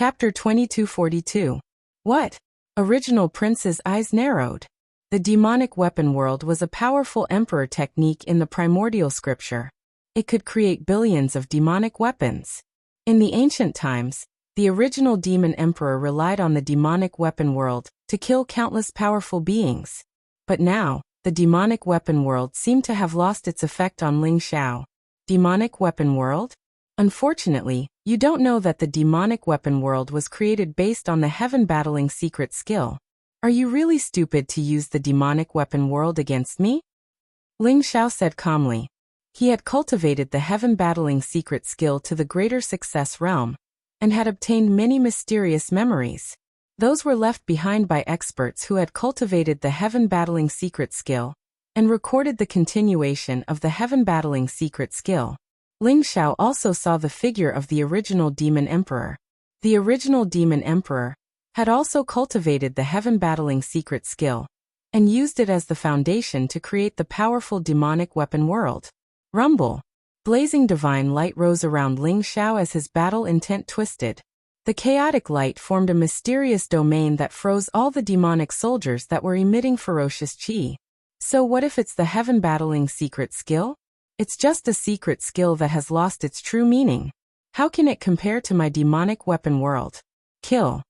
Chapter 2242. What? Original Prince's eyes narrowed. The demonic weapon world was a powerful emperor technique in the primordial scripture. It could create billions of demonic weapons. In the ancient times, the original demon emperor relied on the demonic weapon world to kill countless powerful beings. But now, the demonic weapon world seemed to have lost its effect on Ling Xiao. Demonic weapon world? Unfortunately, you don't know that the demonic weapon world was created based on the heaven battling secret skill. Are you really stupid to use the demonic weapon world against me? Ling Xiao said calmly. He had cultivated the heaven battling secret skill to the greater success realm, and had obtained many mysterious memories. Those were left behind by experts who had cultivated the heaven battling secret skill, and recorded the continuation of the heaven battling secret skill. Ling Xiao also saw the figure of the original demon emperor. The original demon emperor had also cultivated the heaven battling secret skill, and used it as the foundation to create the powerful demonic weapon world. Rumble. Blazing divine light rose around Ling Xiao as his battle intent twisted. The chaotic light formed a mysterious domain that froze all the demonic soldiers that were emitting ferocious qi. So what if it's the heaven battling secret skill? It's just a secret skill that has lost its true meaning. How can it compare to my demonic weapon world? Kill.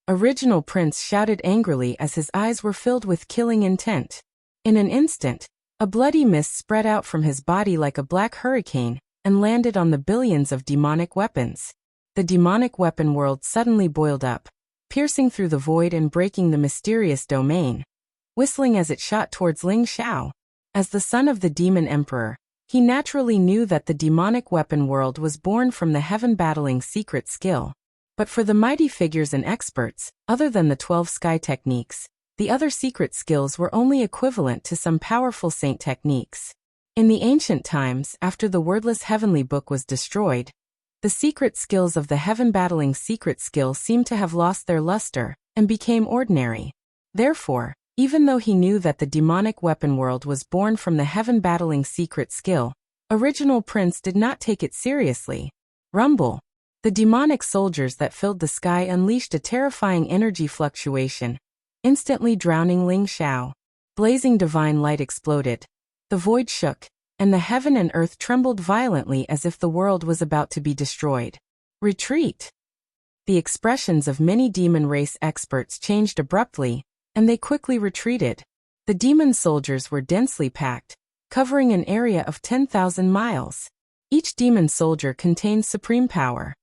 Original Prince shouted angrily as his eyes were filled with killing intent. In an instant, a bloody mist spread out from his body like a black hurricane, and landed on the billions of demonic weapons. The demonic weapon world suddenly boiled up, piercing through the void and breaking the mysterious domain, whistling as it shot towards Ling Xiao. As the son of the demon emperor, he naturally knew that the demonic weapon world was born from the heaven battling secret skill. But for the mighty figures and experts, other than the 12 sky techniques, the other secret skills were only equivalent to some powerful saint techniques. In the ancient times, after the wordless heavenly book was destroyed, the secret skills of the heaven battling secret skill seemed to have lost their luster, and became ordinary. Therefore, even though he knew that the demonic weapon world was born from the heaven battling secret skill, Original Prince did not take it seriously. Rumble. The demonic soldiers that filled the sky unleashed a terrifying energy fluctuation, instantly drowning Ling Xiao. Blazing divine light exploded. The void shook, and the heaven and earth trembled violently as if the world was about to be destroyed. Retreat. The expressions of many demon race experts changed abruptly, and they quickly retreated. The demon soldiers were densely packed, covering an area of 10,000 miles. Each demon soldier contained supreme power.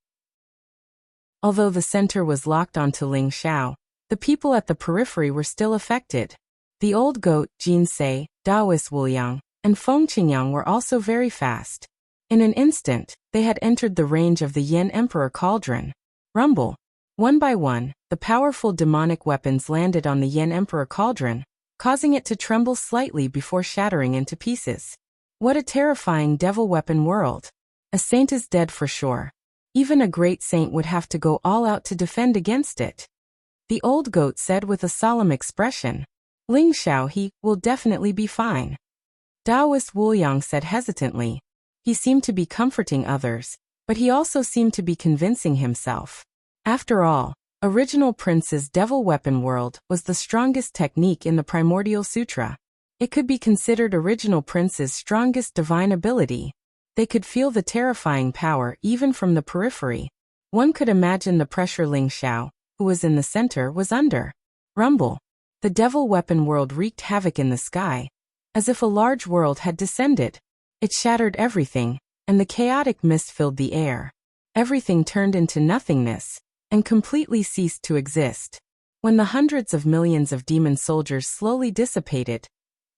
Although the center was locked onto Ling Xiao, the people at the periphery were still affected. The old goat, Jin Se, Daoist Wuliang, and Feng Qingyang were also very fast. In an instant, they had entered the range of the Yen Emperor Cauldron. Rumble. One by one, the powerful demonic weapons landed on the Yen Emperor Cauldron, causing it to tremble slightly before shattering into pieces. What a terrifying devil weapon world. A saint is dead for sure. Even a great saint would have to go all out to defend against it. The old goat said with a solemn expression. Ling Xiao, he will definitely be fine. Daoist Wuliang said hesitantly. He seemed to be comforting others, but he also seemed to be convincing himself. After all, Original Prince's devil weapon world was the strongest technique in the Primordial Sutra. It could be considered Original Prince's strongest divine ability. They could feel the terrifying power even from the periphery. One could imagine the pressure Ling Xiao, who was in the center, was under. Rumble. The devil weapon world wreaked havoc in the sky, as if a large world had descended. It shattered everything, and the chaotic mist filled the air. Everything turned into nothingness, and completely ceased to exist. When the hundreds of millions of demon soldiers slowly dissipated,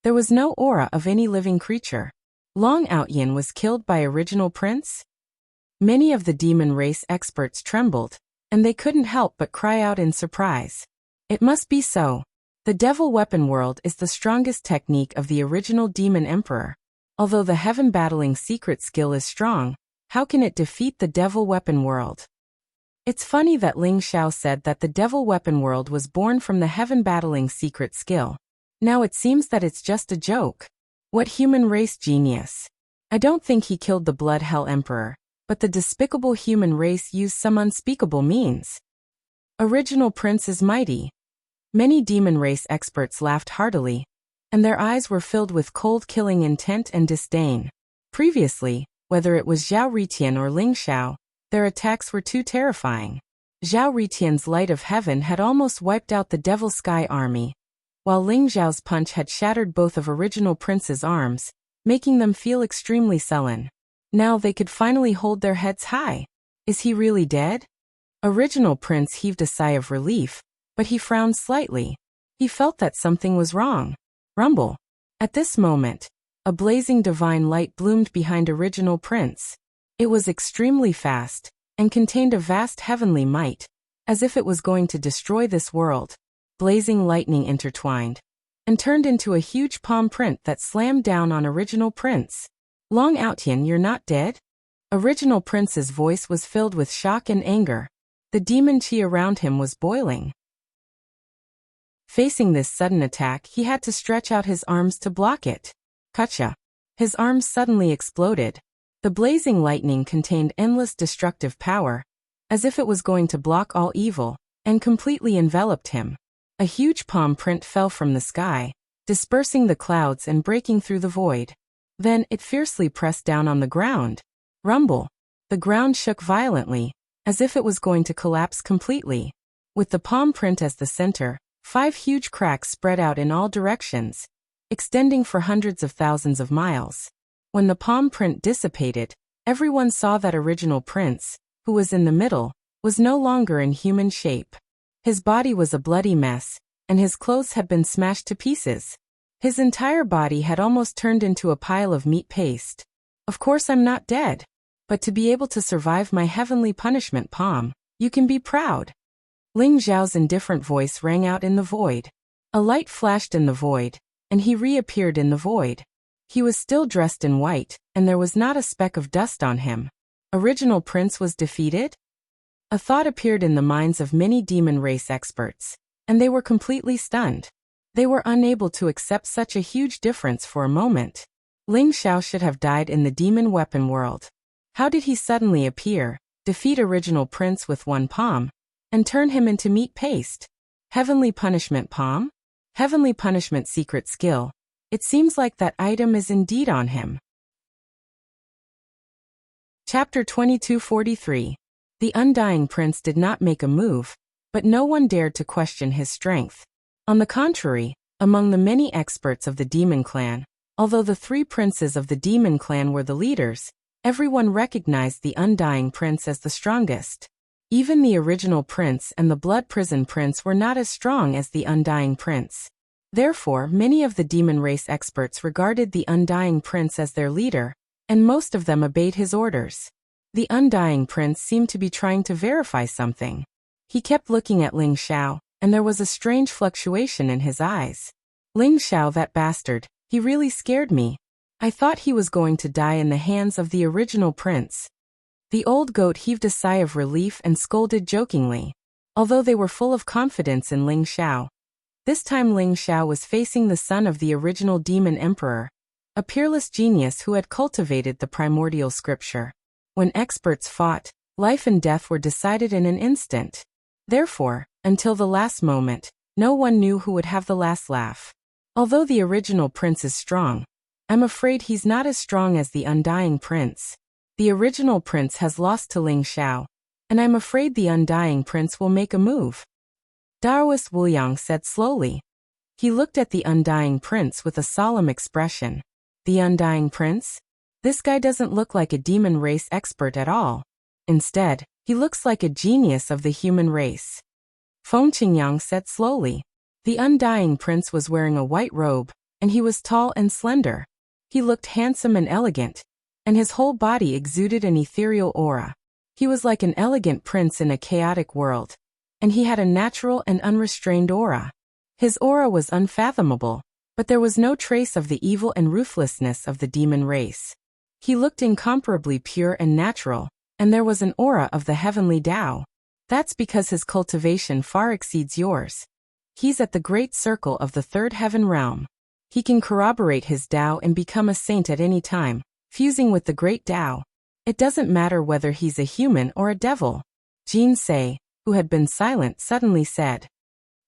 there was no aura of any living creature. Long Outyin was killed by Original Prince? Many of the demon race experts trembled, and they couldn't help but cry out in surprise. It must be so. The devil weapon world is the strongest technique of the original demon emperor. Although the heaven battling secret skill is strong, how can it defeat the devil weapon world? It's funny that Ling Xiao said that the devil weapon world was born from the heaven battling secret skill. Now it seems that it's just a joke. What human race genius. I don't think he killed the Blood Hell Emperor, but the despicable human race used some unspeakable means. Original Prince is mighty. Many demon race experts laughed heartily, and their eyes were filled with cold killing intent and disdain. Previously, whether it was Zhao Ritian or Ling Xiao, their attacks were too terrifying. Zhao Ritian's light of heaven had almost wiped out the Devil Sky army, while Ling Xiao's punch had shattered both of Original Prince's arms, making them feel extremely sullen. Now they could finally hold their heads high. Is he really dead? Original Prince heaved a sigh of relief, but he frowned slightly. He felt that something was wrong. Rumble. At this moment, a blazing divine light bloomed behind Original Prince. It was extremely fast, and contained a vast heavenly might, as if it was going to destroy this world. Blazing lightning intertwined, and turned into a huge palm print that slammed down on Original Prince. Long Outian, you're not dead? Original Prince's voice was filled with shock and anger. The demon chi around him was boiling. Facing this sudden attack, he had to stretch out his arms to block it. Gotcha. His arms suddenly exploded. The blazing lightning contained endless destructive power, as if it was going to block all evil, and completely enveloped him. A huge palm print fell from the sky, dispersing the clouds and breaking through the void. Then it fiercely pressed down on the ground. Rumble. The ground shook violently, as if it was going to collapse completely. With the palm print as the center, 5 huge cracks spread out in all directions, extending for hundreds of thousands of miles. When the palm print dissipated, everyone saw that Original Prince, who was in the middle, was no longer in human shape. His body was a bloody mess, and his clothes had been smashed to pieces. His entire body had almost turned into a pile of meat paste. Of course I'm not dead. But to be able to survive my heavenly punishment, Palm, you can be proud. Ling Xiao's indifferent voice rang out in the void. A light flashed in the void, and he reappeared in the void. He was still dressed in white, and there was not a speck of dust on him. Original Prince was defeated? A thought appeared in the minds of many demon race experts, and they were completely stunned. They were unable to accept such a huge difference for a moment. Ling Xiao should have died in the demon weapon world. How did he suddenly appear, defeat Original Prince with one palm, and turn him into meat paste? Heavenly Punishment Palm? Heavenly Punishment secret skill. It seems like that item is indeed on him. Chapter 2243. The Undying Prince did not make a move, but no one dared to question his strength. On the contrary, among the many experts of the Demon Clan, although the 3 princes of the Demon Clan were the leaders, everyone recognized the Undying Prince as the strongest. Even the Original Prince and the Blood Prison Prince were not as strong as the Undying Prince. Therefore, many of the demon race experts regarded the Undying Prince as their leader, and most of them obeyed his orders. The Undying Prince seemed to be trying to verify something. He kept looking at Ling Xiao, and there was a strange fluctuation in his eyes. Ling Xiao, that bastard, he really scared me. I thought he was going to die in the hands of the Original Prince. The old goat heaved a sigh of relief and scolded jokingly. Although they were full of confidence in Ling Xiao. This time Ling Xiao was facing the son of the original demon emperor, a peerless genius who had cultivated the primordial scripture. When experts fought, life and death were decided in an instant. Therefore, until the last moment, no one knew who would have the last laugh. Although the Original Prince is strong, I'm afraid he's not as strong as the Undying Prince. The Original Prince has lost to Ling Xiao, and I'm afraid the Undying Prince will make a move. Daoist Wuyang said slowly. He looked at the Undying Prince with a solemn expression. The Undying Prince? This guy doesn't look like a demon race expert at all. Instead, he looks like a genius of the human race. Feng Qingyang said slowly. The Undying Prince was wearing a white robe, and he was tall and slender. He looked handsome and elegant, and his whole body exuded an ethereal aura. He was like an elegant prince in a chaotic world, and he had a natural and unrestrained aura. His aura was unfathomable, but there was no trace of the evil and ruthlessness of the demon race. He looked incomparably pure and natural, and there was an aura of the heavenly Tao. That's because his cultivation far exceeds yours. He's at the great circle of the third heaven realm. He can corroborate his Tao and become a saint at any time, fusing with the great Tao. It doesn't matter whether he's a human or a devil. Jin Sei, who had been silent, suddenly said,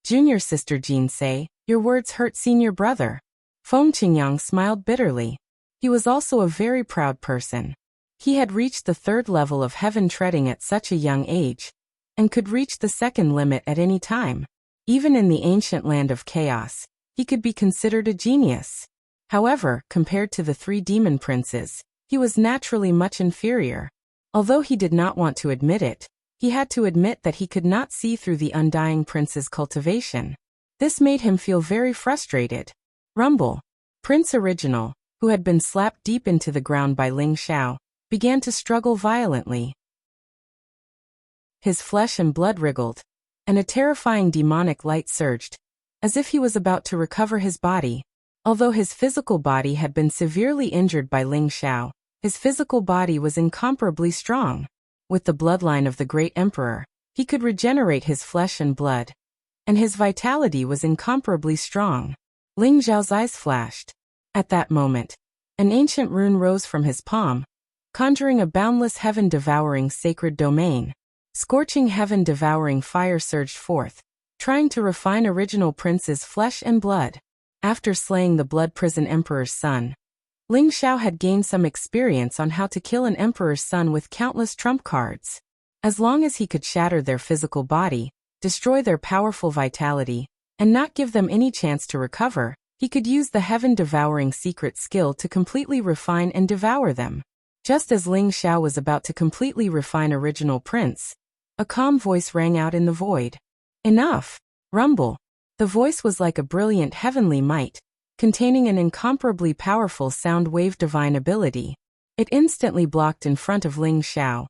"Junior sister Jinsei, your words hurt senior brother." Feng Qingyang smiled bitterly. He was also a very proud person. He had reached the 3rd level of heaven treading at such a young age, and could reach the 2nd limit at any time. Even in the ancient land of chaos, he could be considered a genius. However, compared to the 3 demon princes, he was naturally much inferior. Although he did not want to admit it, he had to admit that he could not see through the Undying Prince's cultivation. This made him feel very frustrated. Rumble. Prince Original, who had been slapped deep into the ground by Ling Xiao, began to struggle violently. His flesh and blood wriggled, and a terrifying demonic light surged, as if he was about to recover his body. Although his physical body had been severely injured by Ling Xiao, his physical body was incomparably strong. With the bloodline of the great emperor, he could regenerate his flesh and blood, and his vitality was incomparably strong. Ling Xiao's eyes flashed. At that moment, an ancient rune rose from his palm, conjuring a boundless heaven-devouring sacred domain. Scorching heaven-devouring fire surged forth, trying to refine Original Prince's flesh and blood. After slaying the Blood Prison Emperor's son, Ling Xiao had gained some experience on how to kill an emperor's son with countless trump cards. As long as he could shatter their physical body, destroy their powerful vitality, and not give them any chance to recover, he could use the heaven-devouring secret skill to completely refine and devour them. Just as Ling Xiao was about to completely refine Original Prince, a calm voice rang out in the void. "Enough!" Rumble. The voice was like a brilliant heavenly might, containing an incomparably powerful sound wave divine ability. It instantly blocked in front of Ling Xiao,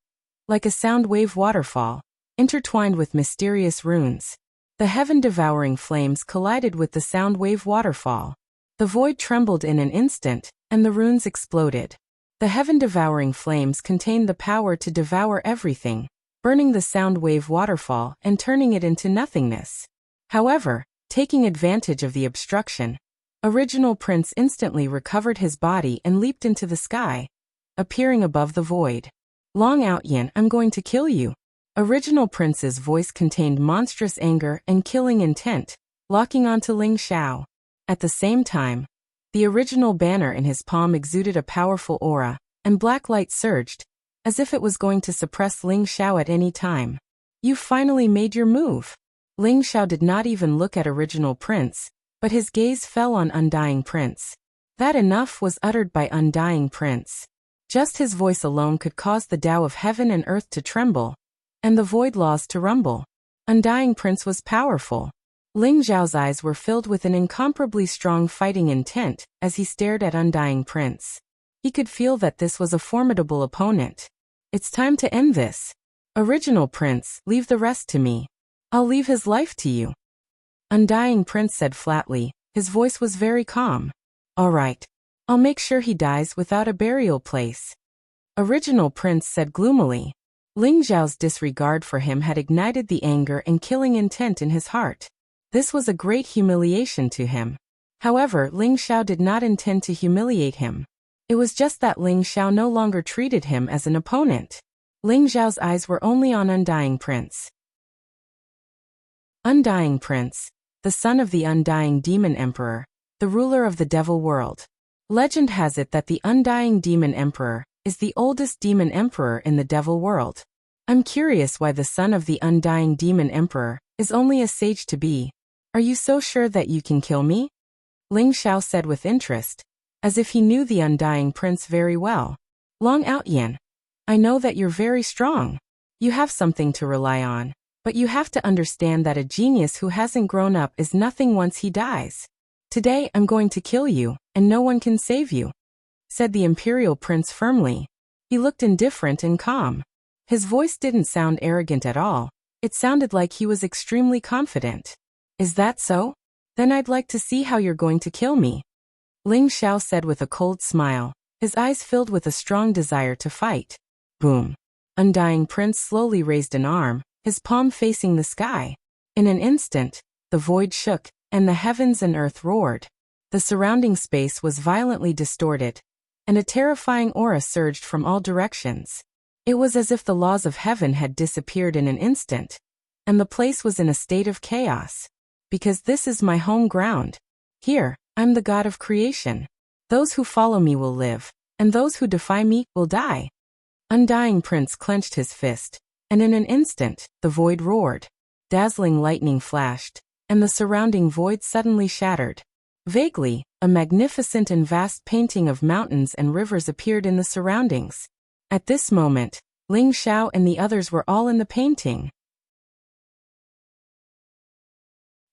like a sound wave waterfall, intertwined with mysterious runes. The heaven-devouring flames collided with the sound wave waterfall. The void trembled in an instant, and the runes exploded. The heaven-devouring flames contained the power to devour everything, burning the sound wave waterfall and turning it into nothingness. However, taking advantage of the obstruction, Original Prince instantly recovered his body and leaped into the sky, appearing above the void. "Long Out Yin, I'm going to kill you." Original Prince's voice contained monstrous anger and killing intent, locking onto Ling Xiao. At the same time, the original banner in his palm exuded a powerful aura, and black light surged, as if it was going to suppress Ling Xiao at any time. "You finally made your move." Ling Xiao did not even look at Original Prince, but his gaze fell on Undying Prince. That enough was uttered by Undying Prince. Just his voice alone could cause the Tao of heaven and earth to tremble, and the void laws to rumble. Undying Prince was powerful. Ling Xiao's eyes were filled with an incomparably strong fighting intent as he stared at Undying Prince. He could feel that this was a formidable opponent. "It's time to end this. Original Prince, leave the rest to me. I'll leave his life to you." Undying Prince said flatly. His voice was very calm. "All right. I'll make sure he dies without a burial place." Original Prince said gloomily. Ling Xiao's disregard for him had ignited the anger and killing intent in his heart. This was a great humiliation to him. However, Ling Xiao did not intend to humiliate him. It was just that Ling Xiao no longer treated him as an opponent. Ling Xiao's eyes were only on Undying Prince. Undying Prince, the son of the Undying Demon Emperor, the ruler of the Devil World. Legend has it that the Undying Demon Emperor is the oldest demon emperor in the Devil World. I'm curious why the son of the Undying Demon Emperor is only a sage to be. "Are you so sure that you can kill me?" Ling Xiao said with interest, as if he knew the Undying Prince very well. "Long Out Yin, I know that you're very strong. You have something to rely on. But you have to understand that a genius who hasn't grown up is nothing once he dies. Today I'm going to kill you, and no one can save you," said the Imperial Prince firmly. He looked indifferent and calm. His voice didn't sound arrogant at all. It sounded like he was extremely confident. "Is that so? Then I'd like to see how you're going to kill me," Ling Xiao said with a cold smile, his eyes filled with a strong desire to fight. Boom. Undying Prince slowly raised an arm, his palm facing the sky. In an instant, the void shook, and the heavens and earth roared. The surrounding space was violently distorted, and a terrifying aura surged from all directions. It was as if the laws of heaven had disappeared in an instant. and the place was in a state of chaos. Because this is my home ground. Here, I'm the god of creation. Those who follow me will live, and those who defy me will die. Undying Prince clenched his fist, and in an instant, the void roared. Dazzling lightning flashed, and the surrounding void suddenly shattered. Vaguely, a magnificent and vast painting of mountains and rivers appeared in the surroundings. At this moment, Ling Xiao and the others were all in the painting.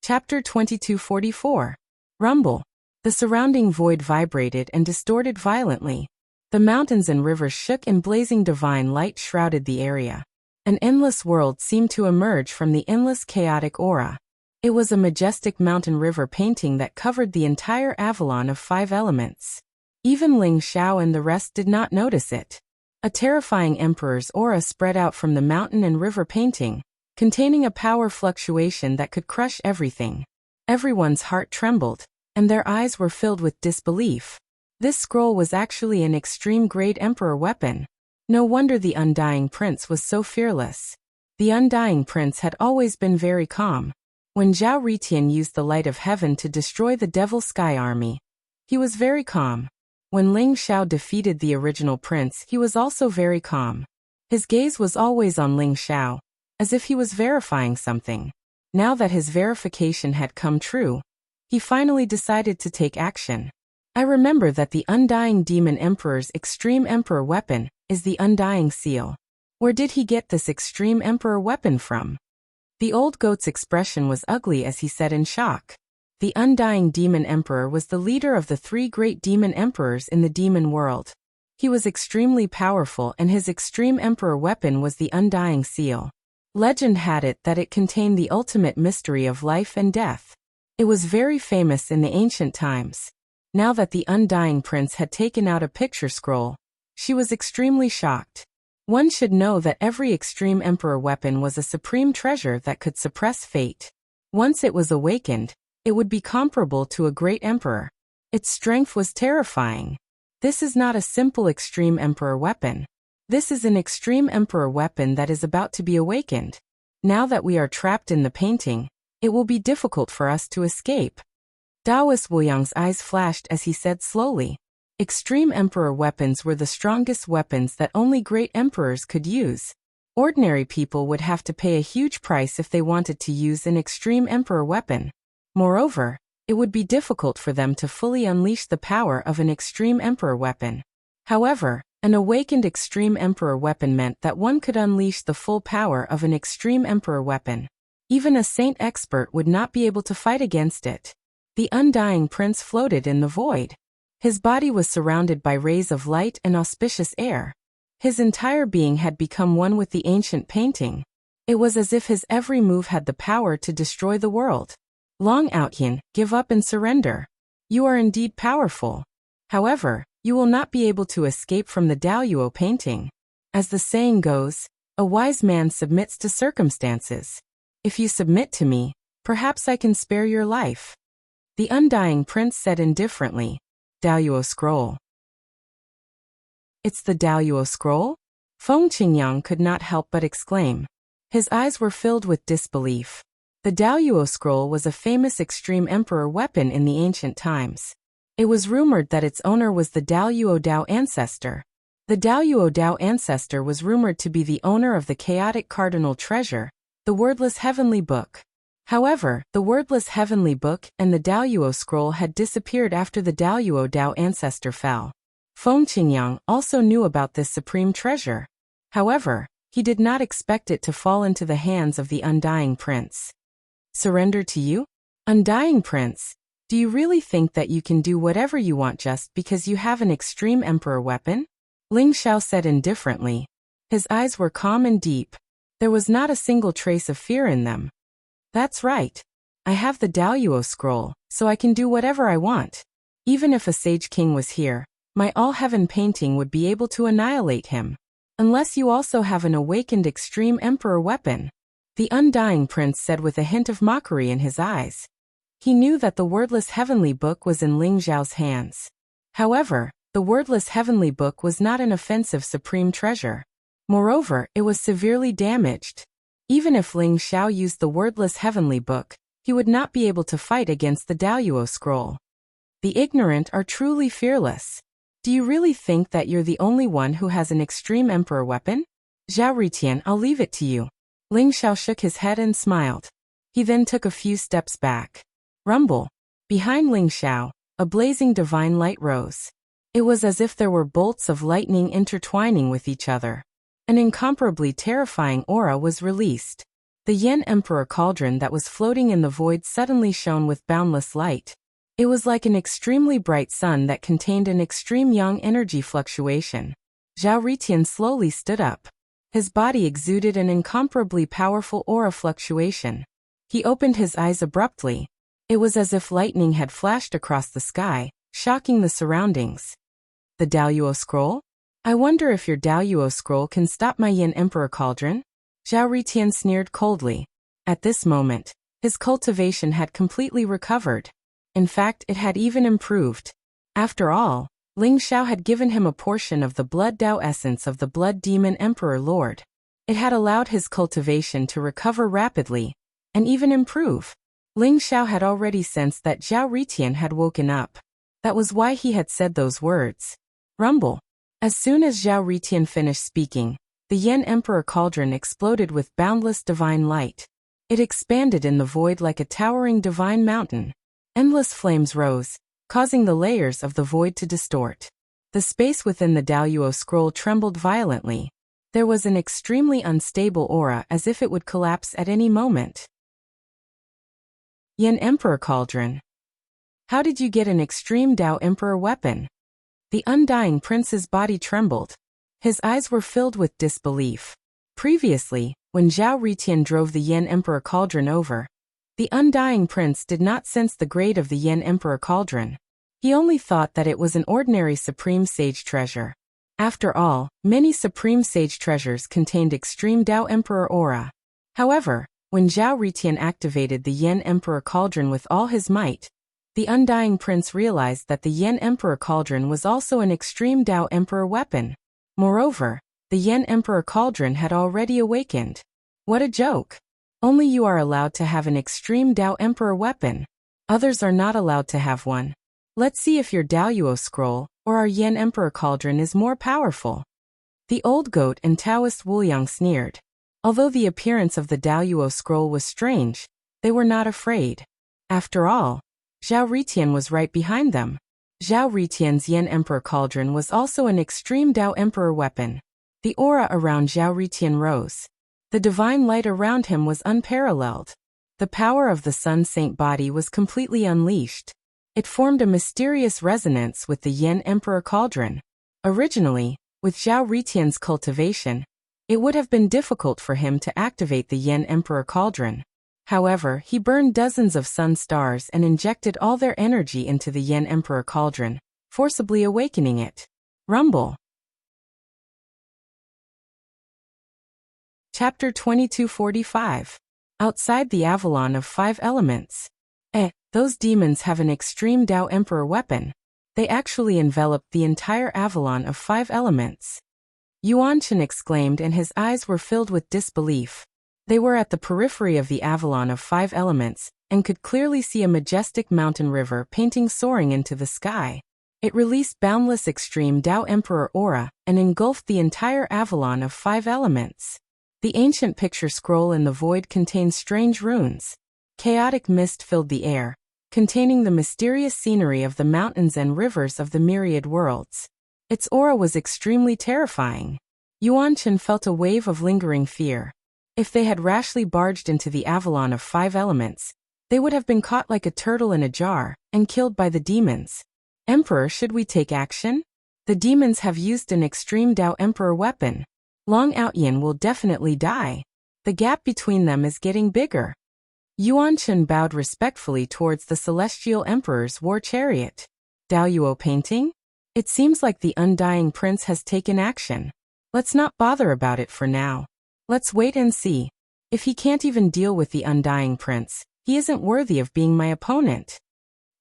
Chapter 2244. Rumble. The surrounding void vibrated and distorted violently. The mountains and rivers shook and blazing divine light shrouded the area. An endless world seemed to emerge from the endless chaotic aura. It was a majestic mountain river painting that covered the entire Avalon of 5 elements. Even Ling Xiao and the rest did not notice it. A terrifying emperor's aura spread out from the mountain and river painting, containing a power fluctuation that could crush everything. Everyone's heart trembled, and their eyes were filled with disbelief. This scroll was actually an extreme-grade emperor weapon. No wonder the Undying Prince was so fearless. The Undying Prince had always been very calm. When Zhao Ritian used the light of heaven to destroy the Devil Sky Army, he was very calm. When Ling Xiao defeated the original prince, he was also very calm. His gaze was always on Ling Xiao, as if he was verifying something. Now that his verification had come true, he finally decided to take action. I remember that the Undying Demon Emperor's Extreme Emperor weapon is the Undying Seal. Where did he get this Extreme Emperor weapon from? The old goat's expression was ugly as he said in shock. The Undying Demon Emperor was the leader of the 3 great demon emperors in the demon world. He was extremely powerful and his Extreme Emperor weapon was the Undying Seal. Legend had it that it contained the ultimate mystery of life and death. It was very famous in the ancient times. Now that the Undying Prince had taken out a picture scroll, she was extremely shocked. One should know that every Extreme Emperor weapon was a supreme treasure that could suppress fate. Once it was awakened, it would be comparable to a great emperor. Its strength was terrifying. This is not a simple Extreme Emperor weapon. This is an Extreme Emperor weapon that is about to be awakened. Now that we are trapped in the painting, it will be difficult for us to escape. Daoist Wuyang's eyes flashed as he said slowly. Extreme Emperor weapons were the strongest weapons that only great emperors could use. Ordinary people would have to pay a huge price if they wanted to use an Extreme Emperor weapon. Moreover, it would be difficult for them to fully unleash the power of an Extreme Emperor weapon. However, an awakened Extreme Emperor weapon meant that one could unleash the full power of an Extreme Emperor weapon. Even a saint expert would not be able to fight against it. The Undying Prince floated in the void. His body was surrounded by rays of light and auspicious air. His entire being had become one with the ancient painting. It was as if his every move had the power to destroy the world. Long Outyin, give up and surrender. You are indeed powerful. However, you will not be able to escape from the Daoyuo painting. As the saying goes, a wise man submits to circumstances. If you submit to me, perhaps I can spare your life. The Undying Prince said indifferently. Daoyuo scroll. It's the Daoyuo scroll? Feng Qingyang could not help but exclaim. His eyes were filled with disbelief. The Daoyuo scroll was a famous Extreme Emperor weapon in the ancient times. It was rumored that its owner was the Daoyuo Dao ancestor. The Daoyuo Dao ancestor was rumored to be the owner of the chaotic cardinal treasure, the wordless heavenly book. However, the wordless heavenly book and the Daoyuo scroll had disappeared after the Daoyuo Dao ancestor fell. Feng Qingyang also knew about this supreme treasure. However, he did not expect it to fall into the hands of the Undying Prince. Surrender to you? Undying Prince, do you really think that you can do whatever you want just because you have an Extreme Emperor weapon? Ling Xiao said indifferently. His eyes were calm and deep. There was not a single trace of fear in them. That's right. I have the Daoyuo scroll, so I can do whatever I want. Even if a sage king was here, my all-heaven painting would be able to annihilate him. Unless you also have an awakened Extreme Emperor weapon. The Undying Prince said with a hint of mockery in his eyes. He knew that the wordless heavenly book was in Ling Xiao's hands. However, the wordless heavenly book was not an offensive supreme treasure. Moreover, it was severely damaged. Even if Ling Xiao used the wordless heavenly book, he would not be able to fight against the Daoyuo scroll. The ignorant are truly fearless. Do you really think that you're the only one who has an extreme emperor weapon? Zhao Ritian, I'll leave it to you. Ling Xiao shook his head and smiled. He then took a few steps back. Rumble. Behind Ling Xiao, a blazing divine light rose. It was as if there were bolts of lightning intertwining with each other. An incomparably terrifying aura was released. The Yen Emperor cauldron that was floating in the void suddenly shone with boundless light. It was like an extremely bright sun that contained an extreme yang energy fluctuation. Zhao Ritian slowly stood up. His body exuded an incomparably powerful aura fluctuation. He opened his eyes abruptly. It was as if lightning had flashed across the sky, shocking the surroundings. The Daoyuo scroll? I wonder if your Daoyuo scroll can stop my Yen Emperor cauldron? Zhao Ritian sneered coldly. At this moment, his cultivation had completely recovered. In fact, it had even improved. After all, Ling Xiao had given him a portion of the blood Dao essence of the blood demon Emperor Lord. It had allowed his cultivation to recover rapidly, and even improve. Ling Xiao had already sensed that Zhao Ritian had woken up. That was why he had said those words. Rumble. As soon as Zhao Ritian finished speaking, the Yen Emperor cauldron exploded with boundless divine light. It expanded in the void like a towering divine mountain. Endless flames rose, causing the layers of the void to distort. The space within the Daoyuo scroll trembled violently. There was an extremely unstable aura as if it would collapse at any moment. Yen Emperor cauldron. How did you get an extreme Dao Emperor weapon? The undying prince's body trembled. His eyes were filled with disbelief. Previously, when Zhao Ritian drove the Yen Emperor cauldron over, the undying prince did not sense the grade of the Yen Emperor cauldron. He only thought that it was an ordinary supreme sage treasure. After all, many supreme sage treasures contained extreme Dao Emperor aura. However, when Zhao Ritian activated the Yen Emperor cauldron with all his might, the undying prince realized that the Yen Emperor cauldron was also an extreme Dao Emperor weapon. Moreover, the Yen Emperor cauldron had already awakened. What a joke! Only you are allowed to have an extreme Dao Emperor weapon. Others are not allowed to have one. Let's see if your Daoyuo scroll, or our Yen Emperor cauldron is more powerful. The old goat and Taoist Wuliang sneered. Although the appearance of the Daoyuo scroll was strange, they were not afraid. After all, Zhao Ritian was right behind them. Zhao Ritian's Yen Emperor cauldron was also an extreme Dao Emperor weapon. The aura around Zhao Ritian rose. The divine light around him was unparalleled. The power of the Sun Saint body was completely unleashed. It formed a mysterious resonance with the Yen Emperor cauldron. Originally, with Zhao Ritian's cultivation, it would have been difficult for him to activate the Yen Emperor cauldron. However, he burned dozens of sun stars and injected all their energy into the Yen Emperor cauldron, forcibly awakening it. Rumble. Chapter 2245. Outside the Avalon of 5 Elements. Those demons have an extreme Dao Emperor weapon. They actually enveloped the entire Avalon of 5 Elements. Yuanchen exclaimed, and his eyes were filled with disbelief. They were at the periphery of the Avalon of 5 Elements, and could clearly see a majestic mountain river painting soaring into the sky. It released boundless extreme Dao Emperor aura, and engulfed the entire Avalon of 5 Elements. The ancient picture scroll in the void contained strange runes. Chaotic mist filled the air, containing the mysterious scenery of the mountains and rivers of the myriad worlds. Its aura was extremely terrifying. Yuanchen felt a wave of lingering fear. If they had rashly barged into the Avalon of 5 Elements, they would have been caught like a turtle in a jar, and killed by the demons. Emperor, should we take action? The demons have used an extreme Dao Emperor weapon. Long Outyin will definitely die. The gap between them is getting bigger. Yuanchen bowed respectfully towards the Celestial Emperor's war chariot. Daoyuo painting? It seems like the undying prince has taken action. Let's not bother about it for now. Let's wait and see. If he can't even deal with the undying prince, he isn't worthy of being my opponent.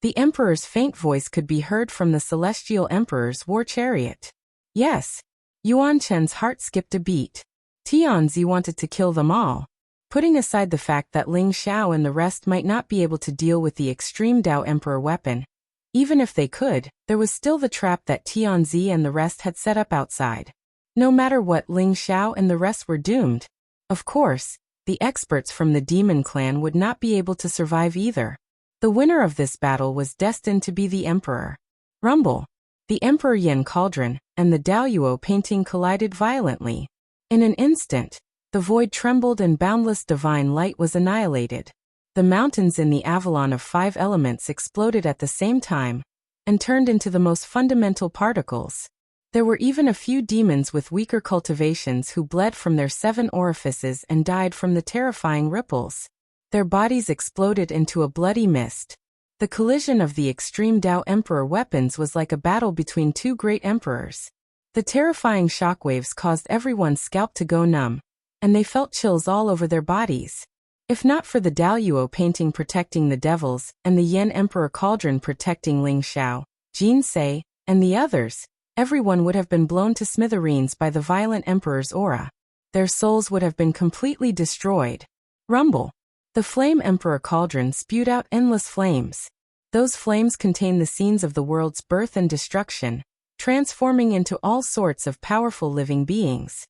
The Emperor's faint voice could be heard from the Celestial Emperor's war chariot. Yes. Yuanchen's heart skipped a beat. Tianzi wanted to kill them all. Putting aside the fact that Ling Xiao and the rest might not be able to deal with the extreme Dao Emperor weapon, even if they could, there was still the trap that Tianzi and the rest had set up outside. No matter what, Ling Xiao and the rest were doomed. Of course, the experts from the demon clan would not be able to survive either. The winner of this battle was destined to be the emperor. Rumble. The Emperor Yin Cauldron and the Daoyuo painting collided violently. In an instant, the void trembled and boundless divine light was annihilated. The mountains in the Avalon of 5 elements exploded at the same time and turned into the most fundamental particles. There were even a few demons with weaker cultivations who bled from their 7 orifices and died from the terrifying ripples. Their bodies exploded into a bloody mist. The collision of the extreme Dao Emperor weapons was like a battle between 2 great emperors. The terrifying shockwaves caused everyone's scalp to go numb, and they felt chills all over their bodies. If not for the Daoyuo painting protecting the devils and the Yen Emperor Cauldron protecting Ling Xiao, Jin Sei, and the others, everyone would have been blown to smithereens by the violent emperor's aura. Their souls would have been completely destroyed. Rumble. The Flame Emperor Cauldron spewed out endless flames. Those flames contained the scenes of the world's birth and destruction, transforming into all sorts of powerful living beings.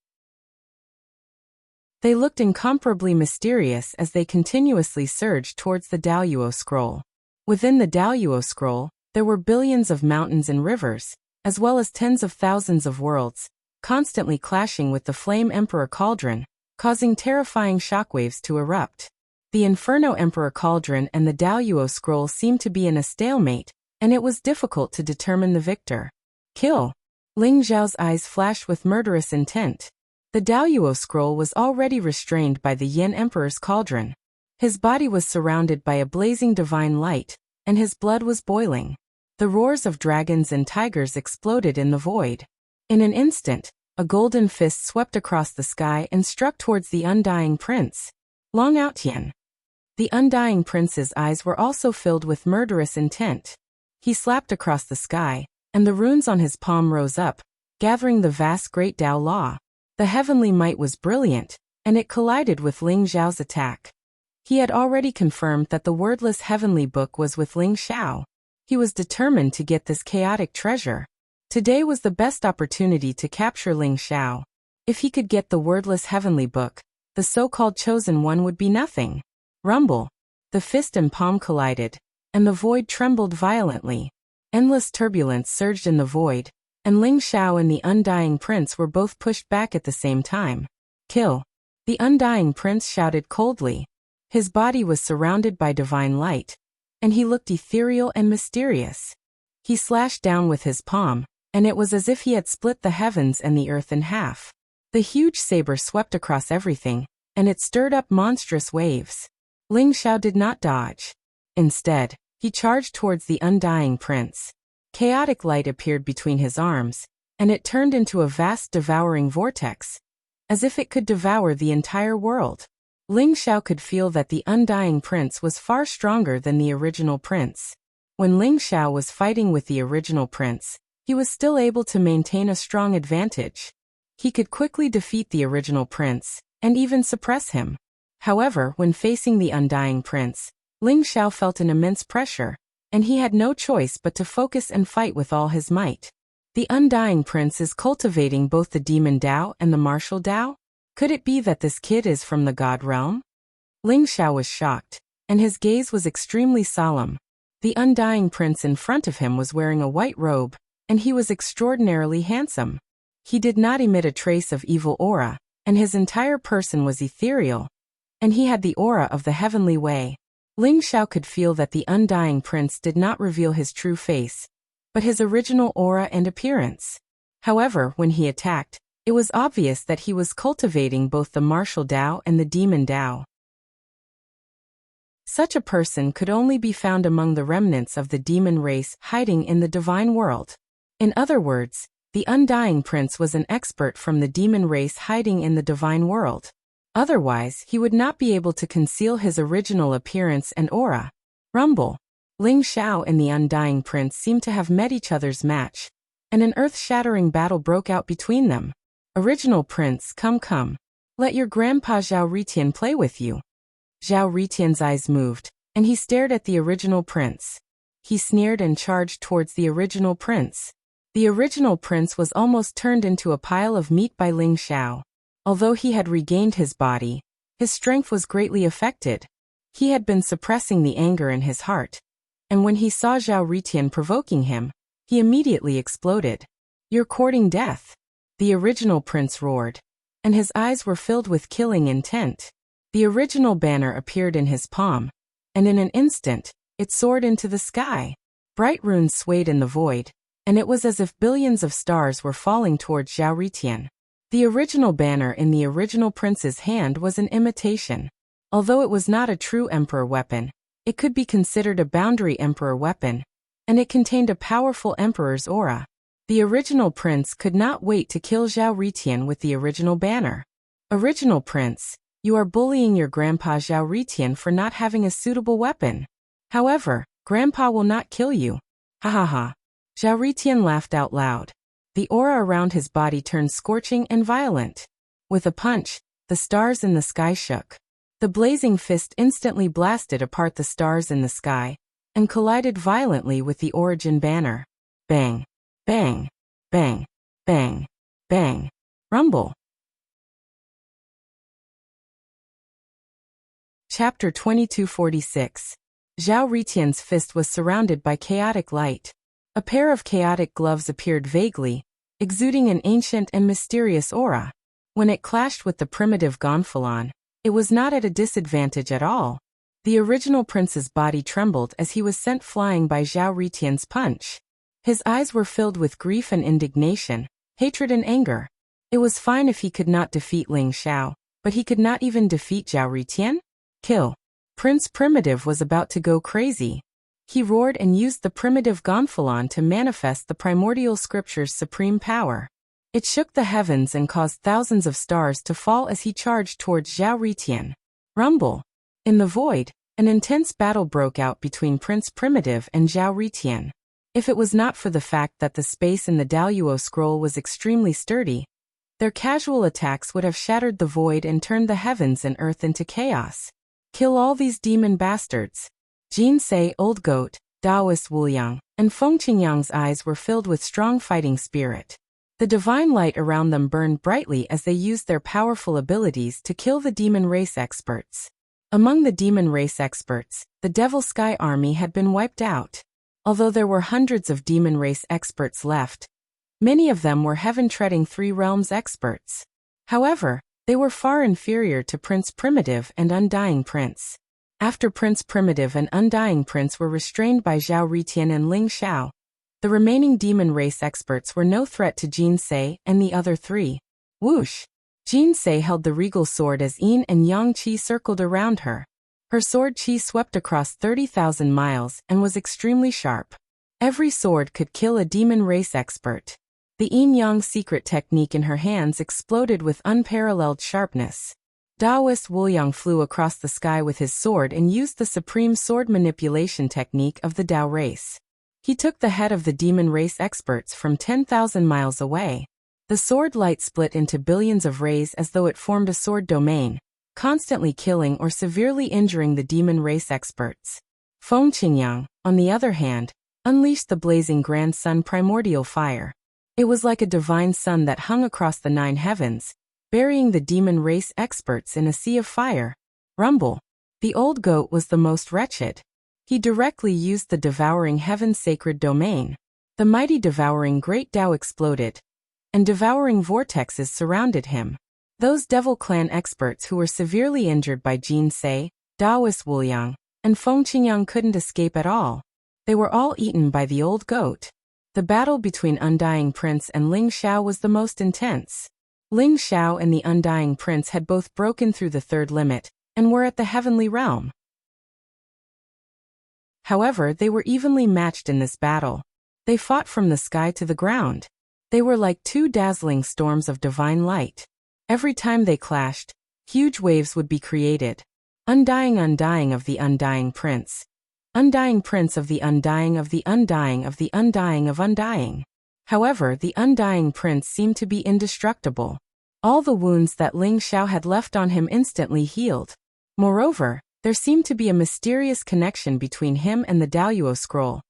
They looked incomparably mysterious as they continuously surged towards the Daoyuo scroll. Within the Daoyuo scroll, there were billions of mountains and rivers, as well as tens of thousands of worlds, constantly clashing with the Flame Emperor Cauldron, causing terrifying shockwaves to erupt. The Inferno Emperor Cauldron and the Daoyuo scroll seemed to be in a stalemate, and it was difficult to determine the victor. Kill. Ling Xiao's eyes flashed with murderous intent. The Daoyuo scroll was already restrained by the Yin Emperor's cauldron. His body was surrounded by a blazing divine light, and his blood was boiling. The roars of dragons and tigers exploded in the void. In an instant, a golden fist swept across the sky and struck towards the undying prince. Long Outyan. The undying prince's eyes were also filled with murderous intent. He slapped across the sky, and the runes on his palm rose up, gathering the vast great Dao Law. The heavenly might was brilliant, and it collided with Ling Xiao's attack. He had already confirmed that the wordless heavenly book was with Ling Xiao. He was determined to get this chaotic treasure. Today was the best opportunity to capture Ling Xiao. If he could get the wordless heavenly book, the so-called chosen one would be nothing. Rumble. The fist and palm collided, and the void trembled violently. Endless turbulence surged in the void, and Ling Xiao and the undying prince were both pushed back at the same time. Kill. The undying prince shouted coldly. His body was surrounded by divine light, and he looked ethereal and mysterious. He slashed down with his palm, and it was as if he had split the heavens and the earth in half. The huge saber swept across everything, and it stirred up monstrous waves. Ling Xiao did not dodge. Instead, he charged towards the undying prince. Chaotic light appeared between his arms, and it turned into a vast devouring vortex, as if it could devour the entire world. Ling Xiao could feel that the undying prince was far stronger than the original prince. When Ling Xiao was fighting with the original prince, he was still able to maintain a strong advantage. He could quickly defeat the original prince, and even suppress him. However, when facing the undying prince, Ling Xiao felt an immense pressure, and he had no choice but to focus and fight with all his might. The undying prince is cultivating both the demon Dao and the martial Dao? Could it be that this kid is from the god realm? Ling Xiao was shocked, and his gaze was extremely solemn. The undying prince in front of him was wearing a white robe, and he was extraordinarily handsome. He did not emit a trace of evil aura, and his entire person was ethereal, and he had the aura of the heavenly way. Ling Xiao could feel that the undying prince did not reveal his true face, but his original aura and appearance. However, when he attacked, it was obvious that he was cultivating both the martial Dao and the demon Dao. Such a person could only be found among the remnants of the demon race hiding in the divine world. In other words, the undying prince was an expert from the demon race hiding in the divine world. Otherwise, he would not be able to conceal his original appearance and aura. Rumble. Ling Xiao and the undying prince seemed to have met each other's match, and an earth-shattering battle broke out between them. Original prince, come. Let your grandpa Zhao Ritian play with you. Zhao Ritian's eyes moved, and he stared at the original prince. He sneered and charged towards the original prince. The original prince was almost turned into a pile of meat by Ling Xiao. Although he had regained his body, his strength was greatly affected. He had been suppressing the anger in his heart, and when he saw Zhao Ritian provoking him, he immediately exploded. You're courting death, the original prince roared, and his eyes were filled with killing intent. The original banner appeared in his palm, and in an instant, it soared into the sky. Bright runes swayed in the void, and it was as if billions of stars were falling towards Zhao Ritian. The original banner in the original prince's hand was an imitation. Although it was not a true emperor weapon, it could be considered a boundary emperor weapon, and it contained a powerful emperor's aura. The original prince could not wait to kill Zhao Ritian with the original banner. Original prince, you are bullying your grandpa Zhao Ritian for not having a suitable weapon. However, grandpa will not kill you. Ha ha ha. Zhao Ritian laughed out loud. The aura around his body turned scorching and violent. With a punch, the stars in the sky shook. The blazing fist instantly blasted apart the stars in the sky, and collided violently with the origin banner. Bang, bang, bang, bang, bang, rumble. Chapter 2246. Zhao Ritian's fist was surrounded by chaotic light. A pair of chaotic gloves appeared vaguely, exuding an ancient and mysterious aura. When it clashed with the primitive gonfalon, it was not at a disadvantage at all. The original prince's body trembled as he was sent flying by Zhao Ritian's punch. His eyes were filled with grief and indignation, hatred and anger. It was fine if he could not defeat Ling Xiao, but he could not even defeat Zhao Ritian? Kill. Prince Primitive was about to go crazy. He roared and used the primitive gonfalon to manifest the primordial scripture's supreme power. It shook the heavens and caused thousands of stars to fall as he charged towards Zhao Ritian. Rumble. In the void, an intense battle broke out between Prince Primitive and Zhao Ritian. If it was not for the fact that the space in the Daluo scroll was extremely sturdy, their casual attacks would have shattered the void and turned the heavens and earth into chaos. Kill all these demon bastards. Jinsei, Old Goat, Taoist Wuliang, and Feng Qingyang's eyes were filled with strong fighting spirit. The divine light around them burned brightly as they used their powerful abilities to kill the demon race experts. Among the demon race experts, the Devil Sky Army had been wiped out. Although there were hundreds of demon race experts left, many of them were heaven-treading three realms experts. However, they were far inferior to Prince Primitive and Undying Prince. After Prince Primitive and Undying Prince were restrained by Zhao Ritian and Ling Xiao, the remaining demon race experts were no threat to Jinsei and the other three. Whoosh! Jinsei held the regal sword as yin and yang qi circled around her. Her sword qi swept across 30,000 miles and was extremely sharp. Every sword could kill a demon race expert. The yin-yang secret technique in her hands exploded with unparalleled sharpness. Taoist Wuliang flew across the sky with his sword and used the supreme sword manipulation technique of the Dao race. He took the head of the demon race experts from 10,000 miles away. The sword light split into billions of rays as though it formed a sword domain, constantly killing or severely injuring the demon race experts. Feng Qingyang, on the other hand, unleashed the blazing grand sun primordial fire. It was like a divine sun that hung across the 9 heavens, burying the demon race experts in a sea of fire. Rumble. The old goat was the most wretched. He directly used the devouring heaven sacred domain. The mighty devouring great Tao exploded, and devouring vortexes surrounded him. Those devil clan experts who were severely injured by Jinsei, Taoist Wuliang, and Feng Qingyang couldn't escape at all. They were all eaten by the old goat. The battle between Undying Prince and Ling Xiao was the most intense. Ling Xiao and the Undying Prince had both broken through the third limit, and were at the heavenly realm. However, they were evenly matched in this battle. They fought from the sky to the ground. They were like two dazzling storms of divine light. Every time they clashed, huge waves would be created. Undying of the Undying Prince. Undying Prince of the Undying of the Undying of the Undying of Undying. However, the Undying Prince seemed to be indestructible. All the wounds that Ling Xiao had left on him instantly healed. Moreover, there seemed to be a mysterious connection between him and the Daoyuo scroll,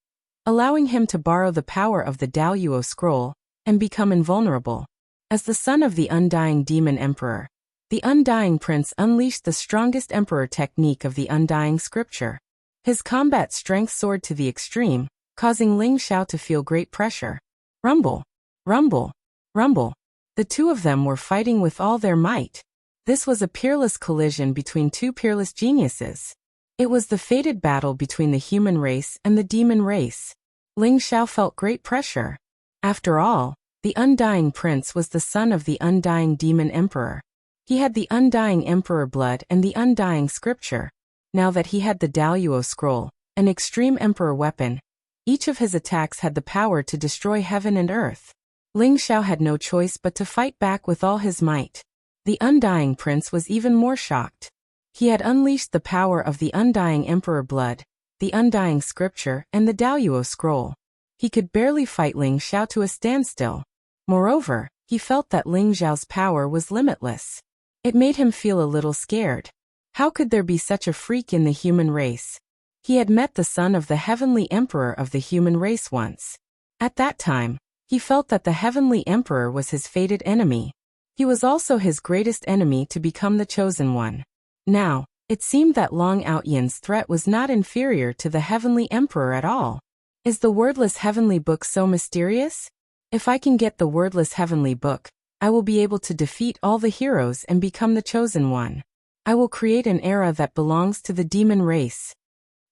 allowing him to borrow the power of the Daoyuo scroll and become invulnerable. As the son of the Undying Demon Emperor, the Undying Prince unleashed the strongest emperor technique of the Undying Scripture. His combat strength soared to the extreme, causing Ling Xiao to feel great pressure. Rumble, rumble, rumble. The two of them were fighting with all their might. This was a peerless collision between two peerless geniuses. It was the fated battle between the human race and the demon race. Ling Xiao felt great pressure. After all, the Undying Prince was the son of the Undying Demon Emperor. He had the Undying Emperor blood and the Undying Scripture. Now that he had the Daoyuo scroll, an extreme emperor weapon, each of his attacks had the power to destroy heaven and earth. Ling Xiao had no choice but to fight back with all his might. The Undying Prince was even more shocked. He had unleashed the power of the Undying Emperor blood, the Undying Scripture, and the Daoyuo scroll. He could barely fight Ling Xiao to a standstill. Moreover, he felt that Ling Xiao's power was limitless. It made him feel a little scared. How could there be such a freak in the human race? He had met the son of the Heavenly Emperor of the human race once. At that time, he felt that the Heavenly Emperor was his fated enemy. He was also his greatest enemy to become the Chosen One. Now, it seemed that Long Outyan's threat was not inferior to the Heavenly Emperor at all. Is the wordless Heavenly Book so mysterious? If I can get the wordless Heavenly Book, I will be able to defeat all the heroes and become the Chosen One. I will create an era that belongs to the demon race.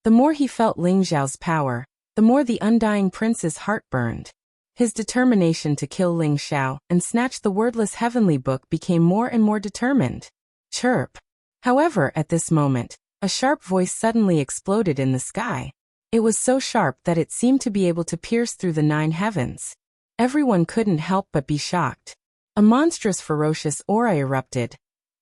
The more he felt Ling Xiao's power, the more the Undying Prince's heart burned. His determination to kill Ling Xiao and snatch the wordless Heavenly Book became more and more determined. Chirp. However, at this moment, a sharp voice suddenly exploded in the sky. It was so sharp that it seemed to be able to pierce through the 9 heavens. Everyone couldn't help but be shocked. A monstrous ferocious aura erupted,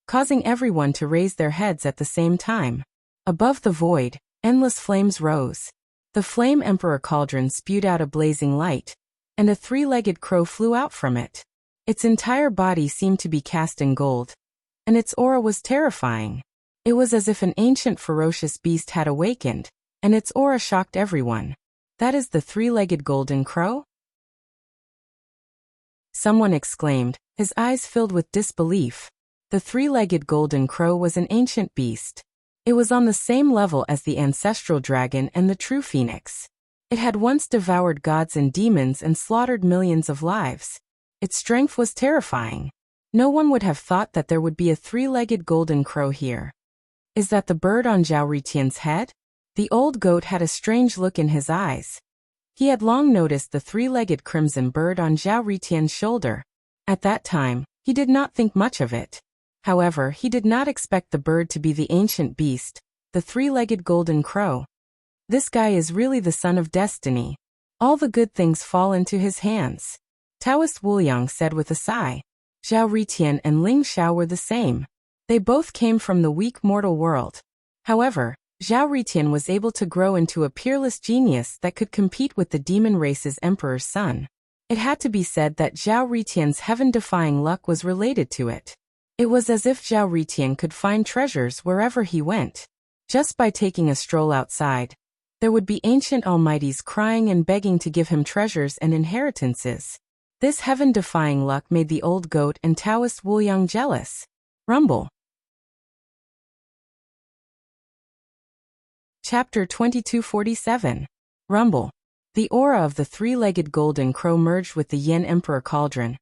causing everyone to raise their heads at the same time. Above the void, endless flames rose. The Flame Emperor Cauldron spewed out a blazing light, and a 3-legged crow flew out from it. Its entire body seemed to be cast in gold, and its aura was terrifying. It was as if an ancient ferocious beast had awakened, and its aura shocked everyone. That is the 3-legged golden crow? Someone exclaimed, his eyes filled with disbelief. The 3-legged golden crow was an ancient beast. It was on the same level as the ancestral dragon and the true phoenix. It had once devoured gods and demons and slaughtered millions of lives. Its strength was terrifying. No one would have thought that there would be a 3-legged golden crow here. Is that the bird on Zhao Ritian's head? The old goat had a strange look in his eyes. He had long noticed the 3-legged crimson bird on Zhao Ritian's shoulder. At that time, he did not think much of it. However, he did not expect the bird to be the ancient beast, the 3-legged golden crow. This guy is really the son of destiny. All the good things fall into his hands. Taoist Wuliang said with a sigh. Zhao Ritian and Ling Xiao were the same. They both came from the weak mortal world. However, Zhao Ritian was able to grow into a peerless genius that could compete with the demon race's emperor's son. It had to be said that Zhao Ritian's heaven-defying luck was related to it. It was as if Zhao Ritian could find treasures wherever he went. Just by taking a stroll outside, there would be ancient almighties crying and begging to give him treasures and inheritances. This heaven-defying luck made the old goat and Taoist Wuliang jealous. Rumble. Chapter 2247. Rumble. The aura of the 3-legged golden crow merged with the Yin Emperor Cauldron,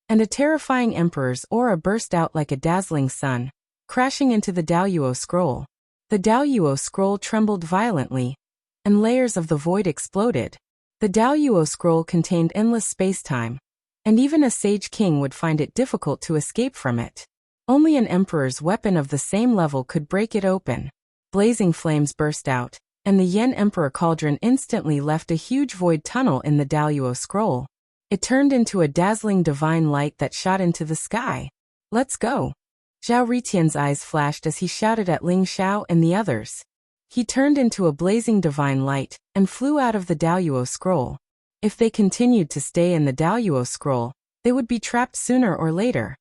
and a terrifying emperor's aura burst out like a dazzling sun, crashing into the Daoyuo scroll. The Daoyuo scroll trembled violently, and layers of the void exploded. The Daoyuo scroll contained endless space-time, and even a sage king would find it difficult to escape from it. Only an emperor's weapon of the same level could break it open. Blazing flames burst out, and the Yin Emperor Cauldron instantly left a huge void tunnel in the Daoyuo scroll. It turned into a dazzling divine light that shot into the sky. Let's go. Zhao Ritian's eyes flashed as he shouted at Ling Xiao and the others. He turned into a blazing divine light and flew out of the Daoyuo scroll. If they continued to stay in the Daoyuo scroll, they would be trapped sooner or later.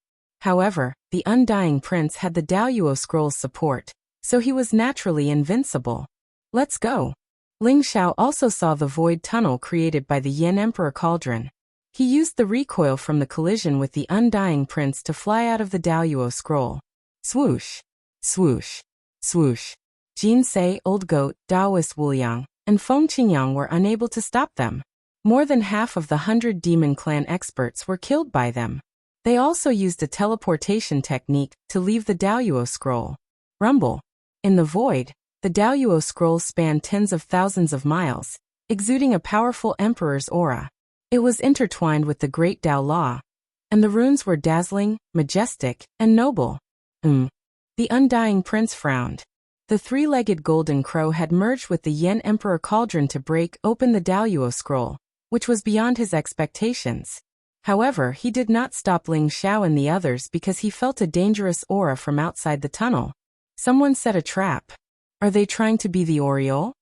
However, the Undying Prince had the Daoyuo Scroll's support, so he was naturally invincible. Let's go. Ling Xiao also saw the void tunnel created by the Yin Emperor Cauldron. He used the recoil from the collision with the Undying Prince to fly out of the Daoyuo Scroll. Swoosh, swoosh, swoosh. Jin Se, Old Goat, Daoist Wuliang, and Feng Qingyang were unable to stop them. More than half of the 100 Demon Clan experts were killed by them. They also used a teleportation technique to leave the Daoyuo Scroll. Rumble. In the void, the Daoyuo Scroll spanned tens of thousands of miles, exuding a powerful emperor's aura. It was intertwined with the Great Dao Law, and the runes were dazzling, majestic, and noble. The Undying Prince frowned. The three-legged golden crow had merged with the Yin Emperor Cauldron to break open the Daoyuo Scroll, which was beyond his expectations. However, he did not stop Ling Xiao and the others because he felt a dangerous aura from outside the tunnel. Someone set a trap. Are they trying to be the Oriole?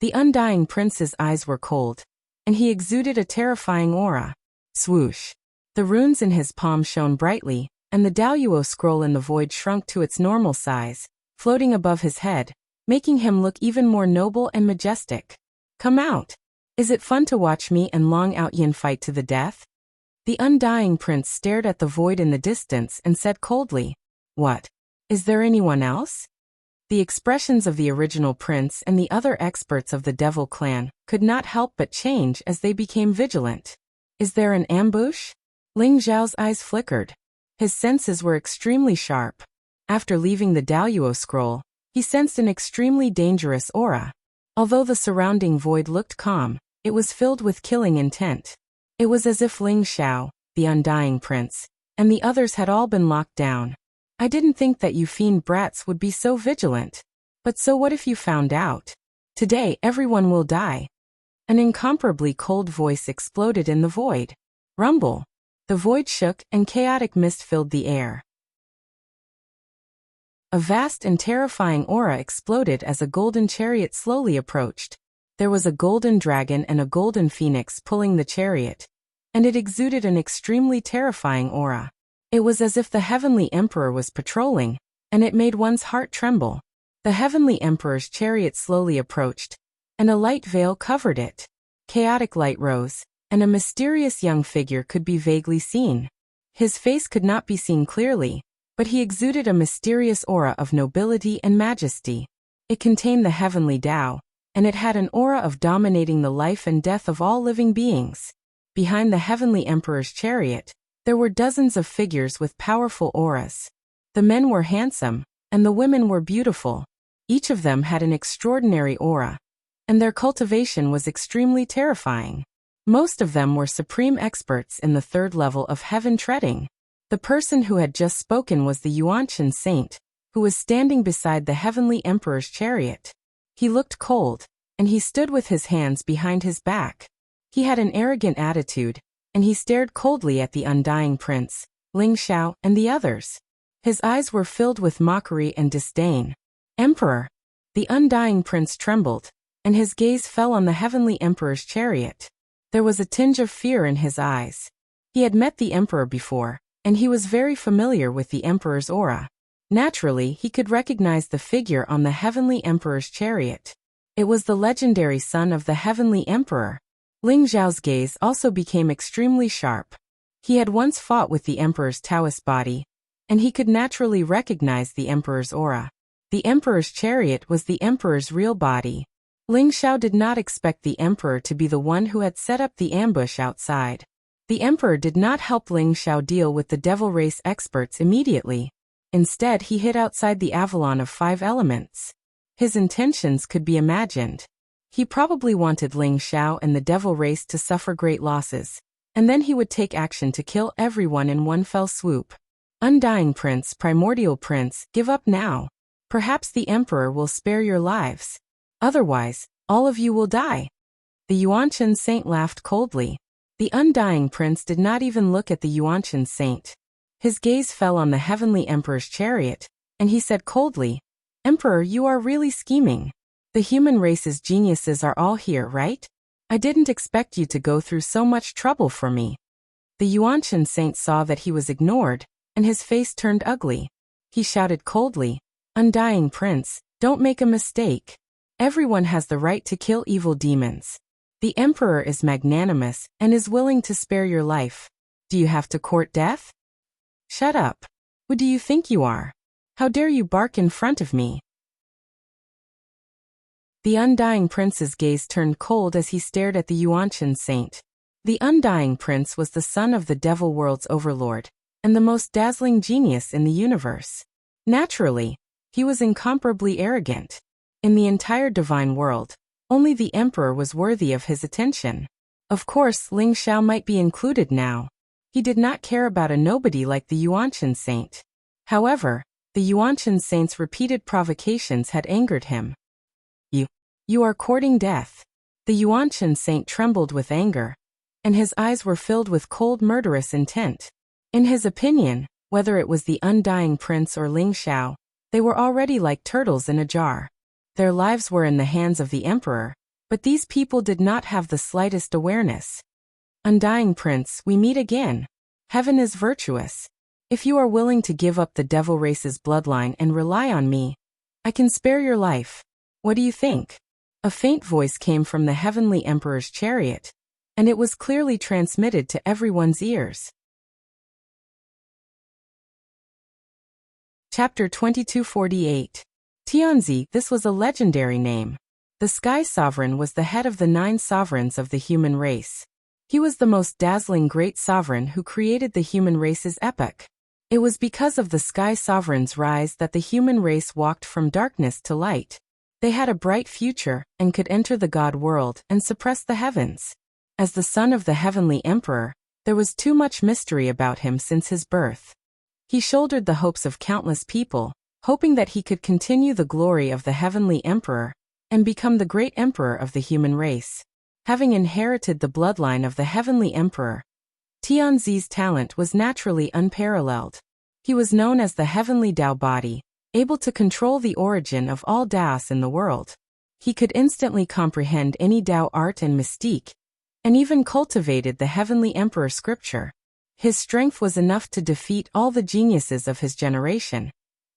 The Undying Prince's eyes were cold, and he exuded a terrifying aura. Swoosh. The runes in his palm shone brightly, and the Daoyuo Scroll in the void shrunk to its normal size, floating above his head, making him look even more noble and majestic. Come out. Is it fun to watch me and Long Out Yin fight to the death? The Undying Prince stared at the void in the distance and said coldly, What? Is there anyone else? The expressions of the original prince and the other experts of the Devil Clan could not help but change as they became vigilant. Is there an ambush? Ling Xiao's eyes flickered. His senses were extremely sharp. After leaving the Daoyuo Scroll, he sensed an extremely dangerous aura. Although the surrounding void looked calm, it was filled with killing intent. It was as if Ling Xiao, the Undying Prince, and the others had all been locked down. I didn't think that you fiend brats would be so vigilant. But so what if you found out? Today everyone will die. An incomparably cold voice exploded in the void. Rumble. The void shook and chaotic mist filled the air. A vast and terrifying aura exploded as a golden chariot slowly approached. There was a golden dragon and a golden phoenix pulling the chariot, and it exuded an extremely terrifying aura. It was as if the Heavenly Emperor was patrolling, and it made one's heart tremble. The Heavenly Emperor's chariot slowly approached, and a light veil covered it. Chaotic light rose, and a mysterious young figure could be vaguely seen. His face could not be seen clearly, but he exuded a mysterious aura of nobility and majesty. It contained the heavenly Tao, and it had an aura of dominating the life and death of all living beings. Behind the Heavenly Emperor's chariot, there were dozens of figures with powerful auras. The men were handsome, and the women were beautiful. Each of them had an extraordinary aura, and their cultivation was extremely terrifying. Most of them were supreme experts in the third level of heaven treading. The person who had just spoken was the Yuanshan Saint, who was standing beside the Heavenly Emperor's chariot. He looked cold, and he stood with his hands behind his back. He had an arrogant attitude, and he stared coldly at the Undying Prince, Ling Xiao, and the others. His eyes were filled with mockery and disdain. Emperor! The Undying Prince trembled, and his gaze fell on the Heavenly Emperor's chariot. There was a tinge of fear in his eyes. He had met the Emperor before, and he was very familiar with the Emperor's aura. Naturally, he could recognize the figure on the Heavenly Emperor's chariot. It was the legendary son of the Heavenly Emperor. Ling Xiao's gaze also became extremely sharp. He had once fought with the Emperor's Taoist body, and he could naturally recognize the Emperor's aura. The Emperor's chariot was the Emperor's real body. Ling Xiao did not expect the Emperor to be the one who had set up the ambush outside. The Emperor did not help Ling Xiao deal with the devil race experts immediately. Instead, he hid outside the Avalon of 5 elements. His intentions could be imagined. He probably wanted Ling Xiao and the devil race to suffer great losses, and then he would take action to kill everyone in one fell swoop. Undying Prince, Primordial Prince, give up now. Perhaps the Emperor will spare your lives. Otherwise, all of you will die. The Yuanshan Saint laughed coldly. The Undying Prince did not even look at the Yuanshan Saint. His gaze fell on the Heavenly Emperor's chariot, and he said coldly, Emperor, you are really scheming. The human race's geniuses are all here, right? I didn't expect you to go through so much trouble for me. The Yuanshan Saint saw that he was ignored, and his face turned ugly. He shouted coldly, "Undying Prince, don't make a mistake. Everyone has the right to kill evil demons. The Emperor is magnanimous and is willing to spare your life. Do you have to court death? Shut up. Who do you think you are? How dare you bark in front of me?" The Undying Prince's gaze turned cold as he stared at the Yuanshan saint. The Undying Prince was the son of the Devil World's overlord, and the most dazzling genius in the universe. Naturally, he was incomparably arrogant. In the entire divine world, only the Emperor was worthy of his attention. Of course, Ling Xiao might be included now. He did not care about a nobody like the Yuanshan saint. However, the Yuanshan saint's repeated provocations had angered him. You are courting death." The Yuanshan saint trembled with anger, and his eyes were filled with cold murderous intent. In his opinion, whether it was the Undying Prince or Ling Xiao, they were already like turtles in a jar. Their lives were in the hands of the Emperor, but these people did not have the slightest awareness. "Undying Prince, we meet again. Heaven is virtuous. If you are willing to give up the devil race's bloodline and rely on me, I can spare your life. What do you think?" A faint voice came from the Heavenly Emperor's chariot, and it was clearly transmitted to everyone's ears. Chapter 2248. Tianzi. This was a legendary name. The Sky Sovereign was the head of the 9 sovereigns of the human race. He was the most dazzling great sovereign who created the human race's epoch. It was because of the Sky Sovereign's rise that the human race walked from darkness to light. They had a bright future and could enter the God world and suppress the heavens. As the son of the Heavenly Emperor, there was too much mystery about him since his birth. He shouldered the hopes of countless people, hoping that he could continue the glory of the Heavenly Emperor and become the great emperor of the human race. Having inherited the bloodline of the Heavenly Emperor, Tianzi's talent was naturally unparalleled. He was known as the Heavenly Tao Body, able to control the origin of all Taos in the world. He could instantly comprehend any Tao art and mystique, and even cultivated the Heavenly Emperor scripture. His strength was enough to defeat all the geniuses of his generation,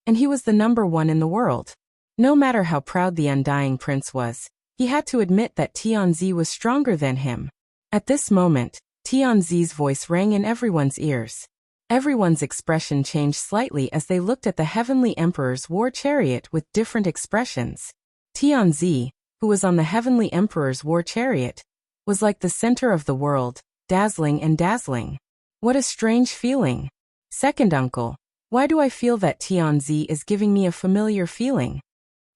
and he was the number 1 in the world. No matter how proud the Undying Prince was, he had to admit that Tianzi was stronger than him. At this moment, Tianzi's voice rang in everyone's ears. Everyone's expression changed slightly as they looked at the Heavenly Emperor's war chariot with different expressions. Tianzi, who was on the Heavenly Emperor's war chariot, was like the center of the world, dazzling and dazzling. What a strange feeling. Second uncle, why do I feel that Tianzi is giving me a familiar feeling?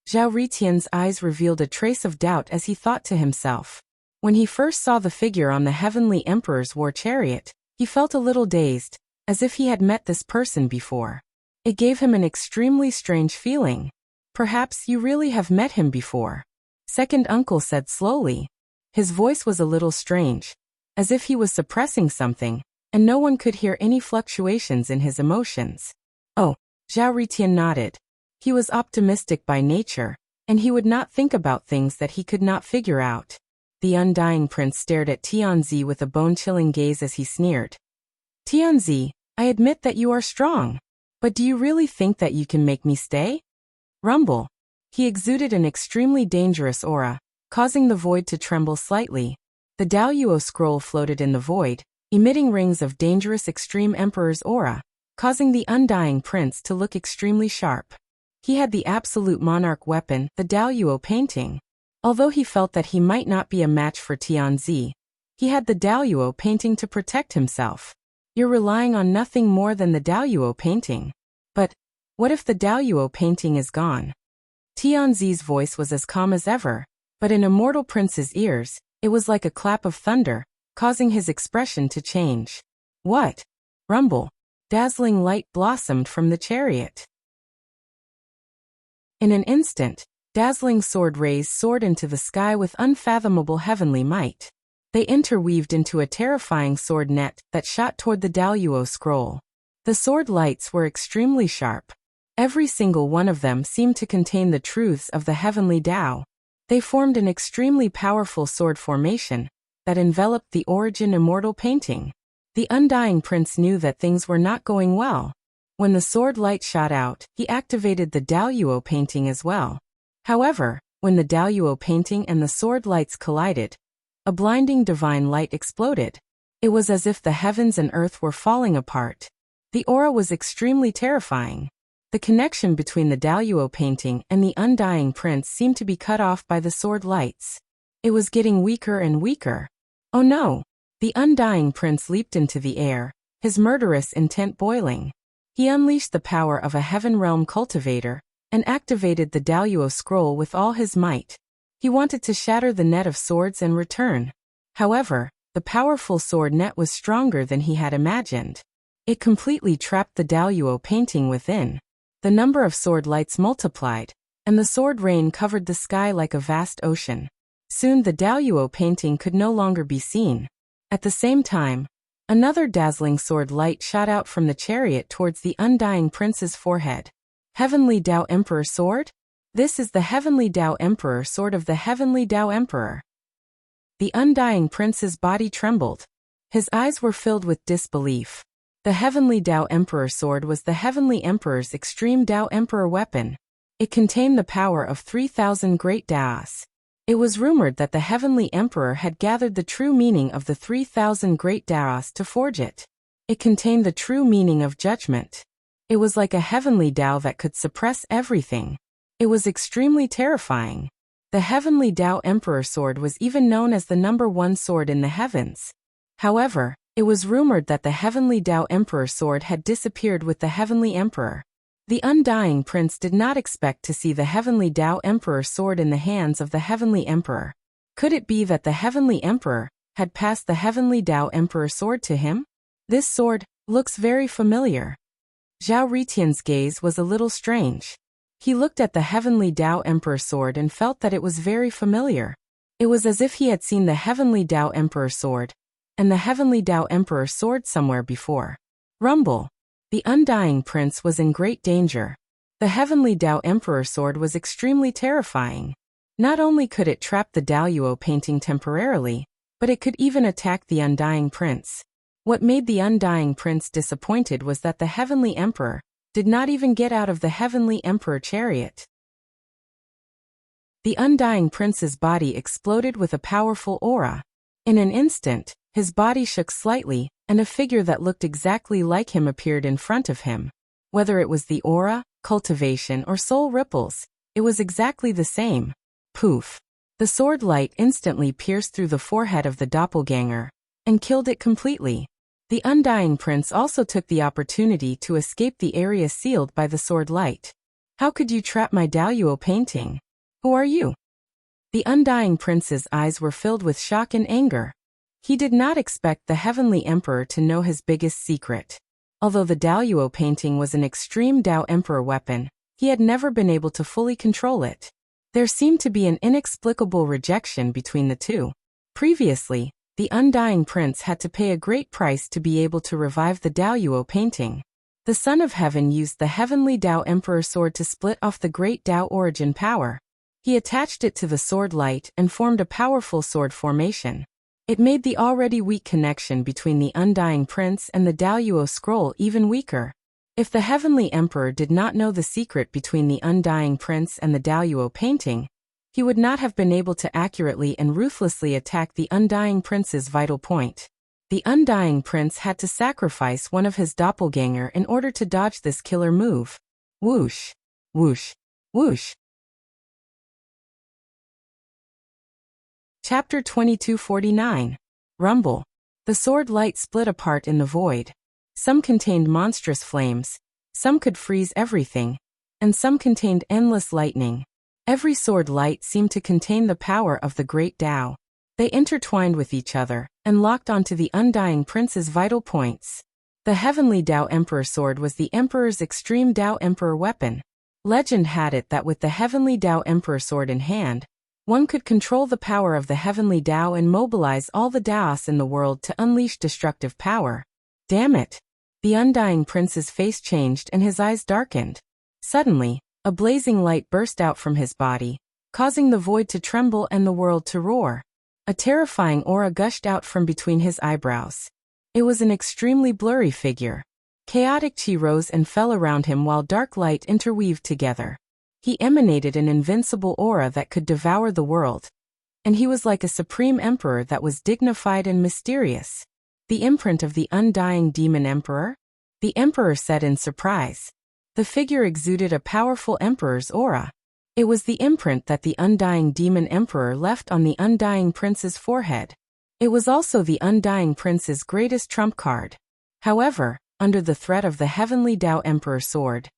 Zhao Ritian's eyes revealed a trace of doubt as he thought to himself. When he first saw the figure on the Heavenly Emperor's war chariot, he felt a little dazed, as if he had met this person before. It gave him an extremely strange feeling. Perhaps you really have met him before. Second uncle said slowly. His voice was a little strange, as if he was suppressing something, and no one could hear any fluctuations in his emotions. Oh, Zhao Ritian nodded. He was optimistic by nature, and he would not think about things that he could not figure out. The Undying Prince stared at Tianzi with a bone-chilling gaze as he sneered. Tianzi, I admit that you are strong, but do you really think that you can make me stay? Rumble. He exuded an extremely dangerous aura, causing the void to tremble slightly. The Daoyuo scroll floated in the void, emitting rings of dangerous extreme emperor's aura, causing the Undying Prince to look extremely sharp. He had the absolute monarch weapon, the Daoyuo painting. Although he felt that he might not be a match for Tianzi, he had the Daoyuo painting to protect himself. You're relying on nothing more than the Daoyuo painting. But what if the Daoyuo painting is gone? Tianzi's voice was as calm as ever, but in Immortal Prince's ears, it was like a clap of thunder, causing his expression to change. What? Rumble. Dazzling light blossomed from the chariot. In an instant, dazzling sword rays soared into the sky with unfathomable heavenly might. They interweaved into a terrifying sword net that shot toward the Daoyuo scroll. The sword lights were extremely sharp. Every single one of them seemed to contain the truths of the heavenly Tao. They formed an extremely powerful sword formation that enveloped the origin immortal painting. The Undying Prince knew that things were not going well. When the sword light shot out, he activated the Daoyuo painting as well. However, when the Daoyuo painting and the sword lights collided, a blinding divine light exploded. It was as if the heavens and earth were falling apart. The aura was extremely terrifying. The connection between the Daoyuo painting and the Undying Prince seemed to be cut off by the sword lights. It was getting weaker and weaker. Oh no! The Undying Prince leaped into the air, his murderous intent boiling. He unleashed the power of a Heaven Realm cultivator and activated the Daoyuo scroll with all his might. He wanted to shatter the net of swords and return. However, the powerful sword net was stronger than he had imagined. It completely trapped the Daoyuo painting within. The number of sword lights multiplied, and the sword rain covered the sky like a vast ocean. Soon the Daoyuo painting could no longer be seen. At the same time, another dazzling sword light shot out from the chariot towards the Undying Prince's forehead. Heavenly Dao Emperor Sword? This is the Heavenly Dao Emperor Sword of the Heavenly Dao Emperor. The Undying Prince's body trembled. His eyes were filled with disbelief. The Heavenly Dao Emperor Sword was the Heavenly Emperor's extreme Dao Emperor weapon. It contained the power of 3,000 great Daos. It was rumored that the Heavenly Emperor had gathered the true meaning of the 3,000 great Daos to forge it. It contained the true meaning of judgment. It was like a heavenly Dao that could suppress everything. It was extremely terrifying. The Heavenly Dao Emperor Sword was even known as the #1 sword in the heavens. However, it was rumored that the Heavenly Dao Emperor Sword had disappeared with the Heavenly Emperor. The Undying Prince did not expect to see the Heavenly Dao Emperor Sword in the hands of the Heavenly Emperor. Could it be that the Heavenly Emperor had passed the Heavenly Dao Emperor Sword to him? This sword looks very familiar. Zhao Ritian's gaze was a little strange. He looked at the Heavenly Dao Emperor Sword and felt that it was very familiar. It was as if he had seen the Heavenly Dao Emperor Sword and the Heavenly Dao Emperor Sword somewhere before. Rumble. The Undying Prince was in great danger. The Heavenly Dao Emperor Sword was extremely terrifying. Not only could it trap the Daoyuo painting temporarily, but it could even attack the Undying Prince. What made the Undying Prince disappointed was that the Heavenly Emperor did not even get out of the Heavenly Emperor chariot. The Undying Prince's body exploded with a powerful aura. In an instant, his body shook slightly, and a figure that looked exactly like him appeared in front of him. Whether it was the aura, cultivation, or soul ripples, it was exactly the same. Poof! The sword light instantly pierced through the forehead of the doppelganger and killed it completely. The Undying Prince also took the opportunity to escape the area sealed by the sword light. How could you trap my Daoyuo painting? Who are you? The Undying Prince's eyes were filled with shock and anger. He did not expect the Heavenly Emperor to know his biggest secret. Although the Daoyuo painting was an extreme Dao Emperor weapon, he had never been able to fully control it. There seemed to be an inexplicable rejection between the two. Previously, the Undying Prince had to pay a great price to be able to revive the Daoyuo painting. The Son of Heaven used the Heavenly Dao Emperor Sword to split off the great Dao origin power. He attached it to the sword light and formed a powerful sword formation. It made the already weak connection between the Undying Prince and the Daoyuo scroll even weaker. If the Heavenly Emperor did not know the secret between the Undying Prince and the Daoyuo painting, he would not have been able to accurately and ruthlessly attack the Undying Prince's vital point. The Undying Prince had to sacrifice one of his doppelganger in order to dodge this killer move. Whoosh! Whoosh! Whoosh! Chapter 2249. Rumble. The sword light split apart in the void. Some contained monstrous flames, some could freeze everything, and some contained endless lightning. Every sword light seemed to contain the power of the great Dao. They intertwined with each other and locked onto the Undying Prince's vital points. The Heavenly Dao Emperor Sword was the Emperor's extreme Dao Emperor weapon. Legend had it that with the Heavenly Dao Emperor Sword in hand, one could control the power of the Heavenly Dao and mobilize all the Daos in the world to unleash destructive power. Damn it! The Undying Prince's face changed and his eyes darkened. Suddenly, a blazing light burst out from his body, causing the void to tremble and the world to roar. A terrifying aura gushed out from between his eyebrows. It was an extremely blurry figure. Chaotic chi rose and fell around him while dark light interweaved together. He emanated an invincible aura that could devour the world. And he was like a supreme emperor that was dignified and mysterious. The imprint of the undying demon emperor? The emperor said in surprise. The figure exuded a powerful emperor's aura. It was the imprint that the undying demon emperor left on the undying prince's forehead. It was also the undying prince's greatest trump card. However, under the threat of the heavenly Tao Emperor sword,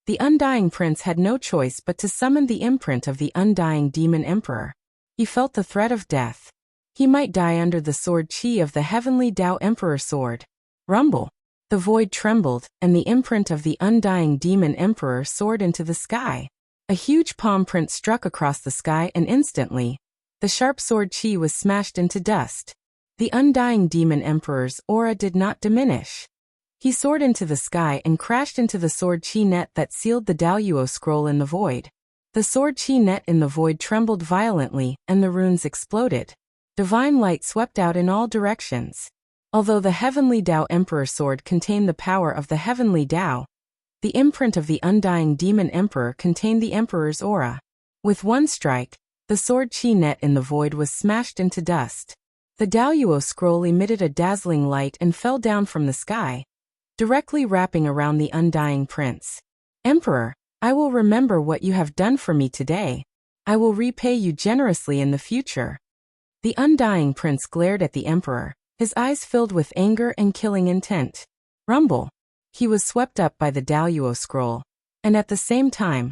the undying prince had no choice but to summon the imprint of the undying demon emperor. He felt the threat of death. He might die under the sword chi of the heavenly Tao Emperor sword. Rumble. The void trembled, and the imprint of the undying demon emperor soared into the sky. A huge palm print struck across the sky, and instantly, the sharp sword chi was smashed into dust. The undying demon emperor's aura did not diminish. He soared into the sky and crashed into the sword chi net that sealed the Daluo scroll in the void. The sword chi net in the void trembled violently, and the runes exploded. Divine light swept out in all directions. Although the heavenly Tao Emperor sword contained the power of the heavenly Tao, the imprint of the undying demon emperor contained the emperor's aura. With one strike, the sword chi net in the void was smashed into dust. The Daluo scroll emitted a dazzling light and fell down from the sky, directly wrapping around the undying prince. Emperor, I will remember what you have done for me today. I will repay you generously in the future. The undying prince glared at the emperor, his eyes filled with anger and killing intent. Rumble. He was swept up by the Daluo scroll, and at the same time,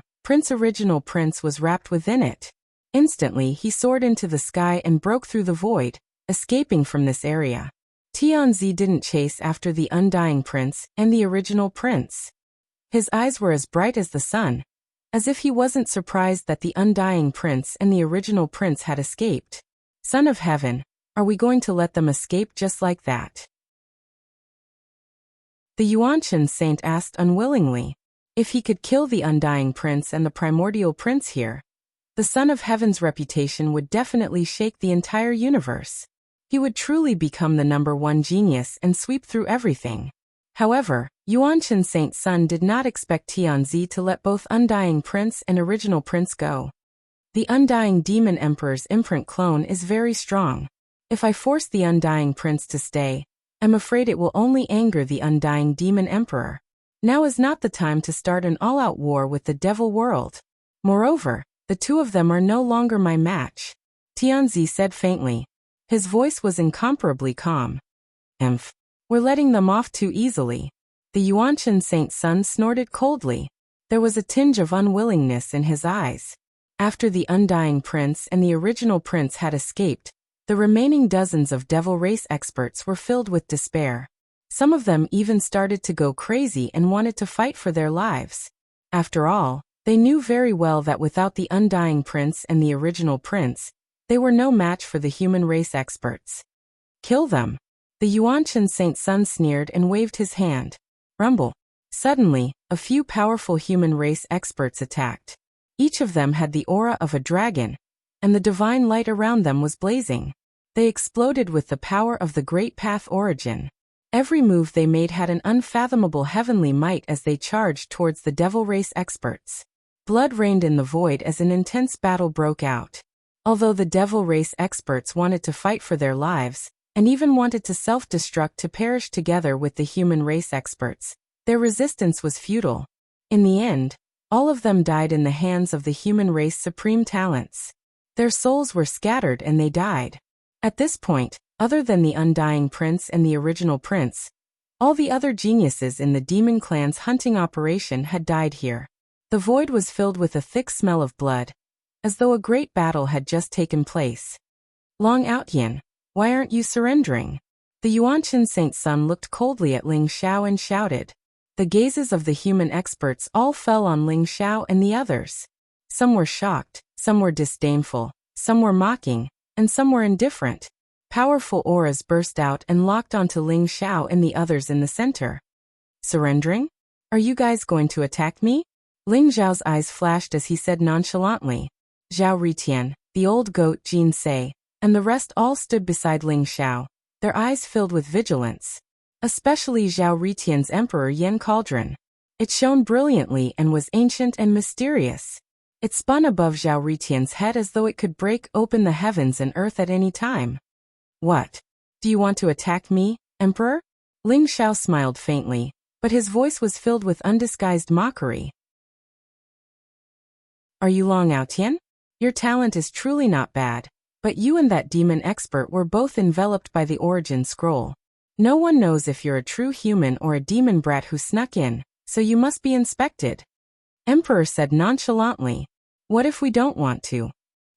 Original Prince was wrapped within it. Instantly he soared into the sky and broke through the void, escaping from this area. Tianzi didn't chase after the undying prince and the original prince. His eyes were as bright as the sun, as if he wasn't surprised that the undying prince and the original prince had escaped. Son of Heaven, are we going to let them escape just like that? The Yuanshan saint asked unwillingly. If he could kill the undying prince and the primordial prince here, the Son of Heaven's reputation would definitely shake the entire universe. He would truly become the #1 genius and sweep through everything. However, Yuanshan Saint Sun did not expect Tianzi to let both Undying Prince and Original Prince go. The Undying Demon Emperor's imprint clone is very strong. If I force the Undying Prince to stay, I'm afraid it will only anger the Undying Demon Emperor. Now is not the time to start an all-out war with the Devil World. Moreover, the two of them are no longer my match, Tianzi said faintly. His voice was incomparably calm. We're letting them off too easily. The Yuanshan Saint Sun snorted coldly. There was a tinge of unwillingness in his eyes. After the Undying Prince and the original prince had escaped, the remaining dozens of devil race experts were filled with despair. Some of them even started to go crazy and wanted to fight for their lives. After all, they knew very well that without the Undying Prince and the original prince, they were no match for the human race experts. Kill them. The Yuanshan Saint Sun sneered and waved his hand. Rumble. Suddenly, a few powerful human race experts attacked. Each of them had the aura of a dragon, and the divine light around them was blazing. They exploded with the power of the Great Path origin. Every move they made had an unfathomable heavenly might as they charged towards the devil race experts. Blood rained in the void as an intense battle broke out. Although the devil race experts wanted to fight for their lives, and even wanted to self-destruct to perish together with the human race experts, their resistance was futile. In the end, all of them died in the hands of the human race supreme talents. Their souls were scattered and they died. At this point, other than the Undying Prince and the original prince, all the other geniuses in the Demon Clan's hunting operation had died here. The void was filled with a thick smell of blood, as though a great battle had just taken place. Long Outyin, why aren't you surrendering? The Yuanshan Saint Sun looked coldly at Ling Xiao and shouted. The gazes of the human experts all fell on Ling Xiao and the others. Some were shocked, some were disdainful, some were mocking, and some were indifferent. Powerful auras burst out and locked onto Ling Xiao and the others in the center. Surrendering? Are you guys going to attack me? Ling Xiao's eyes flashed as he said nonchalantly. Zhao Ritian, the old goat Jin Sei, and the rest all stood beside Ling Xiao, their eyes filled with vigilance. especially Zhao Ritian's Emperor Yen Cauldron. It shone brilliantly and was ancient and mysterious. It spun above Zhao Ritian's head as though it could break open the heavens and earth at any time. What? Do you want to attack me, Emperor? Ling Xiao smiled faintly, but his voice was filled with undisguised mockery. Are you Long Aotian? Your talent is truly not bad, but you and that demon expert were both enveloped by the origin scroll. No one knows if you're a true human or a demon brat who snuck in, so you must be inspected. Emperor said nonchalantly. What if we don't want to?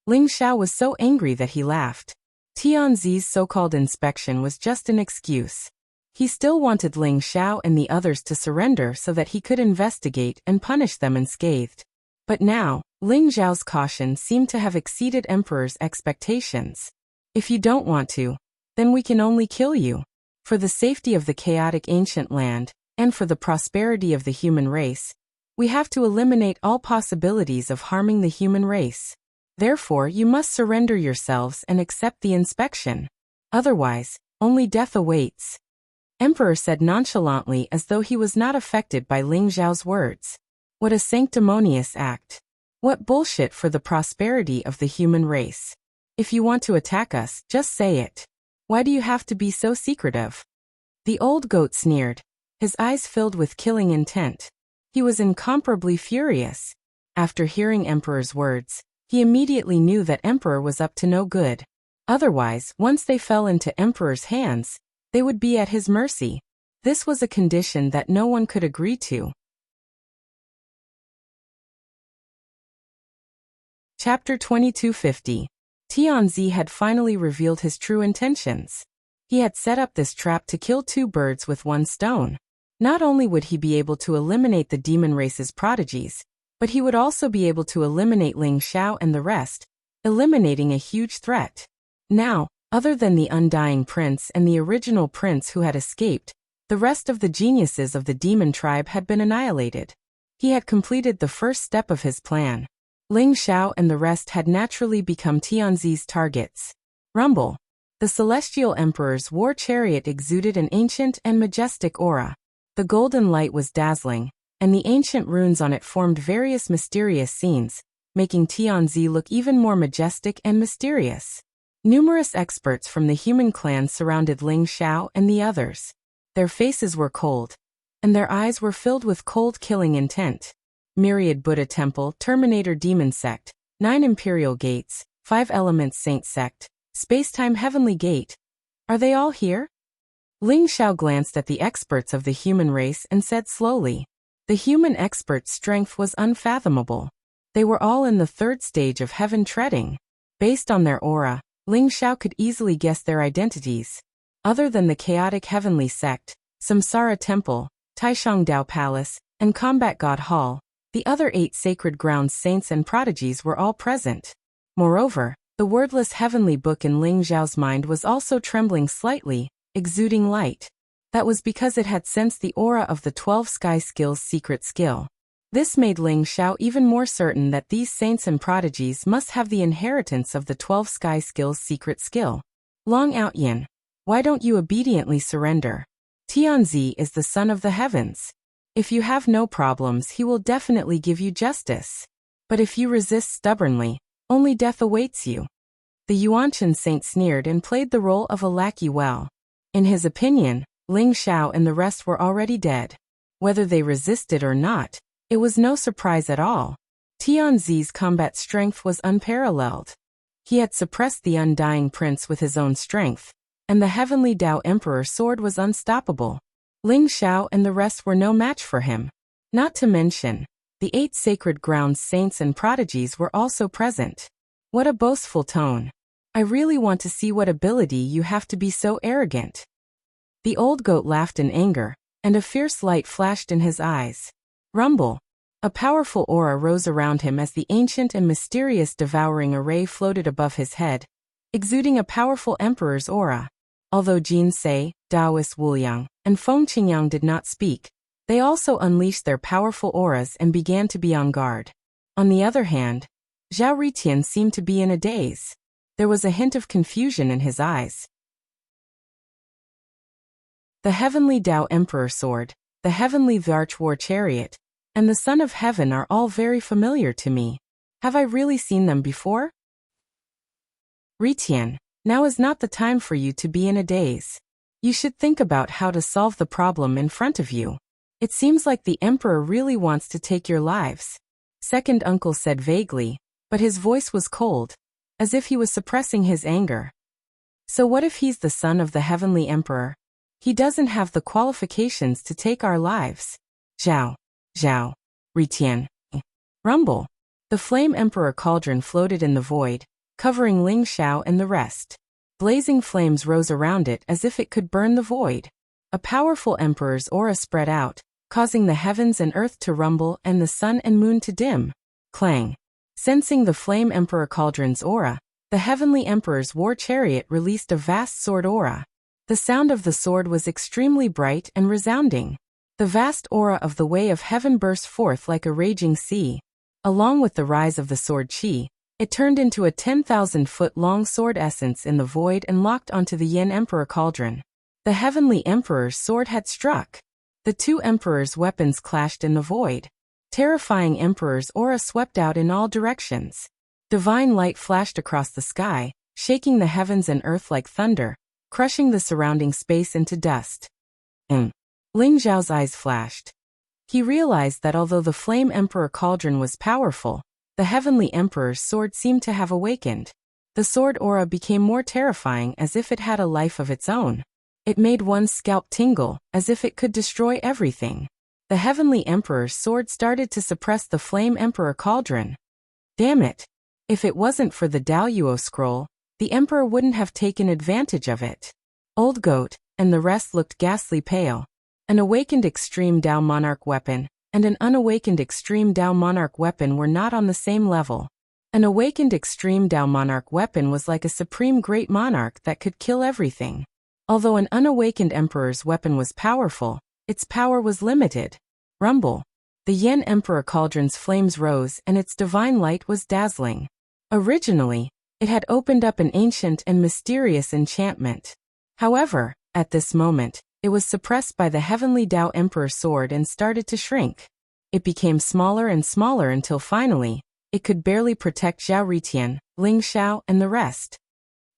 Ling Xiao was so angry that he laughed. Tianzi's so-called inspection was just an excuse. He still wanted Ling Xiao and the others to surrender so that he could investigate and punish them unscathed. But now, Ling Xiao's caution seemed to have exceeded Emperor's expectations. If you don't want to, then we can only kill you. For the safety of the chaotic ancient land, and for the prosperity of the human race, we have to eliminate all possibilities of harming the human race. Therefore, you must surrender yourselves and accept the inspection. Otherwise, only death awaits. Emperor said nonchalantly as though he was not affected by Ling Xiao's words. What a sanctimonious act. What bullshit for the prosperity of the human race. If you want to attack us, just say it. Why do you have to be so secretive? The old goat sneered, his eyes filled with killing intent. He was incomparably furious. After hearing Emperor's words, he immediately knew that Emperor was up to no good. Otherwise, once they fell into Emperor's hands, they would be at his mercy. This was a condition that no one could agree to. Chapter 2250. Tianzi had finally revealed his true intentions. He had set up this trap to kill two birds with one stone. Not only would he be able to eliminate the demon race's prodigies, but he would also be able to eliminate Ling Xiao and the rest, eliminating a huge threat. Now, other than the Undying Prince and the original prince who had escaped, the rest of the geniuses of the demon tribe had been annihilated. He had completed the first step of his plan. Ling Xiao and the rest had naturally become Tianzi's targets. Rumble. The Celestial Emperor's war chariot exuded an ancient and majestic aura. The golden light was dazzling, and the ancient runes on it formed various mysterious scenes, making Tianzi look even more majestic and mysterious. Numerous experts from the human clan surrounded Ling Xiao and the others. Their faces were cold, and their eyes were filled with cold killing intent. Myriad Buddha Temple, Terminator Demon Sect, 9 Imperial Gates, 5 Elements Saint Sect, Spacetime Heavenly Gate. Are they all here? Ling Xiao glanced at the experts of the human race and said slowly. The human experts' strength was unfathomable. They were all in the third stage of heaven treading. Based on their aura, Ling Xiao could easily guess their identities. Other than the chaotic heavenly sect, Samsara Temple, Taishang Dao Palace, and Combat God Hall, the other 8 sacred grounds saints and prodigies were all present. Moreover, the wordless heavenly book in Ling Xiao's mind was also trembling slightly, exuding light. That was because it had sensed the aura of the 12 sky skills' secret skill. This made Ling Xiao even more certain that these saints and prodigies must have the inheritance of the 12 sky skills' secret skill. Long Aotian, why don't you obediently surrender? Tianzi is the son of the heavens. If you have no problems, he will definitely give you justice. But if you resist stubbornly, only death awaits you. The Yuanshan saint sneered and played the role of a lackey well. In his opinion, Ling Xiao and the rest were already dead. Whether they resisted or not, it was no surprise at all. Tianzi's combat strength was unparalleled. He had suppressed the Undying Prince with his own strength, and the Heavenly Dao Emperor sword was unstoppable. Ling Xiao and the rest were no match for him. Not to mention, the 8 sacred grounds saints and prodigies were also present. What a boastful tone. I really want to see what ability you have to be so arrogant. The old goat laughed in anger, and a fierce light flashed in his eyes. Rumble. A powerful aura rose around him as the ancient and mysterious devouring array floated above his head, exuding a powerful emperor's aura. Although Jin Se, Taoist Wuliang, and Feng Qingyang did not speak, they also unleashed their powerful auras and began to be on guard. On the other hand, Zhao Ritian seemed to be in a daze. There was a hint of confusion in his eyes. the heavenly Tao Emperor Sword, the heavenly Varch War Chariot, and the Son of Heaven are all very familiar to me. Have I really seen them before? Ritian, now is not the time for you to be in a daze. You should think about how to solve the problem in front of you. It seems like the Emperor really wants to take your lives. Second uncle said vaguely, but his voice was cold, as if he was suppressing his anger. So what if he's the son of the heavenly Emperor? He doesn't have the qualifications to take our lives. Zhao. Ritian. Rumble. The Flame Emperor cauldron floated in the void, covering Ling Xiao and the rest. Blazing flames rose around it as if it could burn the void. A powerful emperor's aura spread out, causing the heavens and earth to rumble and the sun and moon to dim. Clang. Sensing the Flame Emperor cauldron's aura, the heavenly emperor's war chariot released a vast sword aura. The sound of the sword was extremely bright and resounding. The vast aura of the Way of Heaven burst forth like a raging sea. Along with the rise of the sword chi, it turned into a 10,000-foot-long sword essence in the void and locked onto the Yin Emperor cauldron. The heavenly emperor's sword had struck. The two emperors' weapons clashed in the void. Terrifying emperor's aura swept out in all directions. Divine light flashed across the sky, shaking the heavens and earth like thunder, crushing the surrounding space into dust. Ling Zhao's eyes flashed. He realized that although the Flame Emperor cauldron was powerful, the heavenly emperor's sword seemed to have awakened. The sword aura became more terrifying as if it had a life of its own. It made one's scalp tingle, as if it could destroy everything. The heavenly emperor's sword started to suppress the Flame Emperor cauldron. Damn it! If it wasn't for the Daoyuo scroll, the emperor wouldn't have taken advantage of it. Old Goat and the rest looked ghastly pale. An awakened Extreme Dao Monarch weapon and an unawakened Extreme Dao Monarch weapon were not on the same level. An awakened Extreme Dao Monarch weapon was like a supreme great monarch that could kill everything. Although an unawakened emperor's weapon was powerful, its power was limited. Rumble. The Yen Emperor cauldron's flames rose and its divine light was dazzling. Originally, it had opened up an ancient and mysterious enchantment. However, at this moment, it was suppressed by the heavenly Tao Emperor sword and started to shrink. It became smaller and smaller until finally, it could barely protect Zhao Ritian, Ling Xiao, and the rest.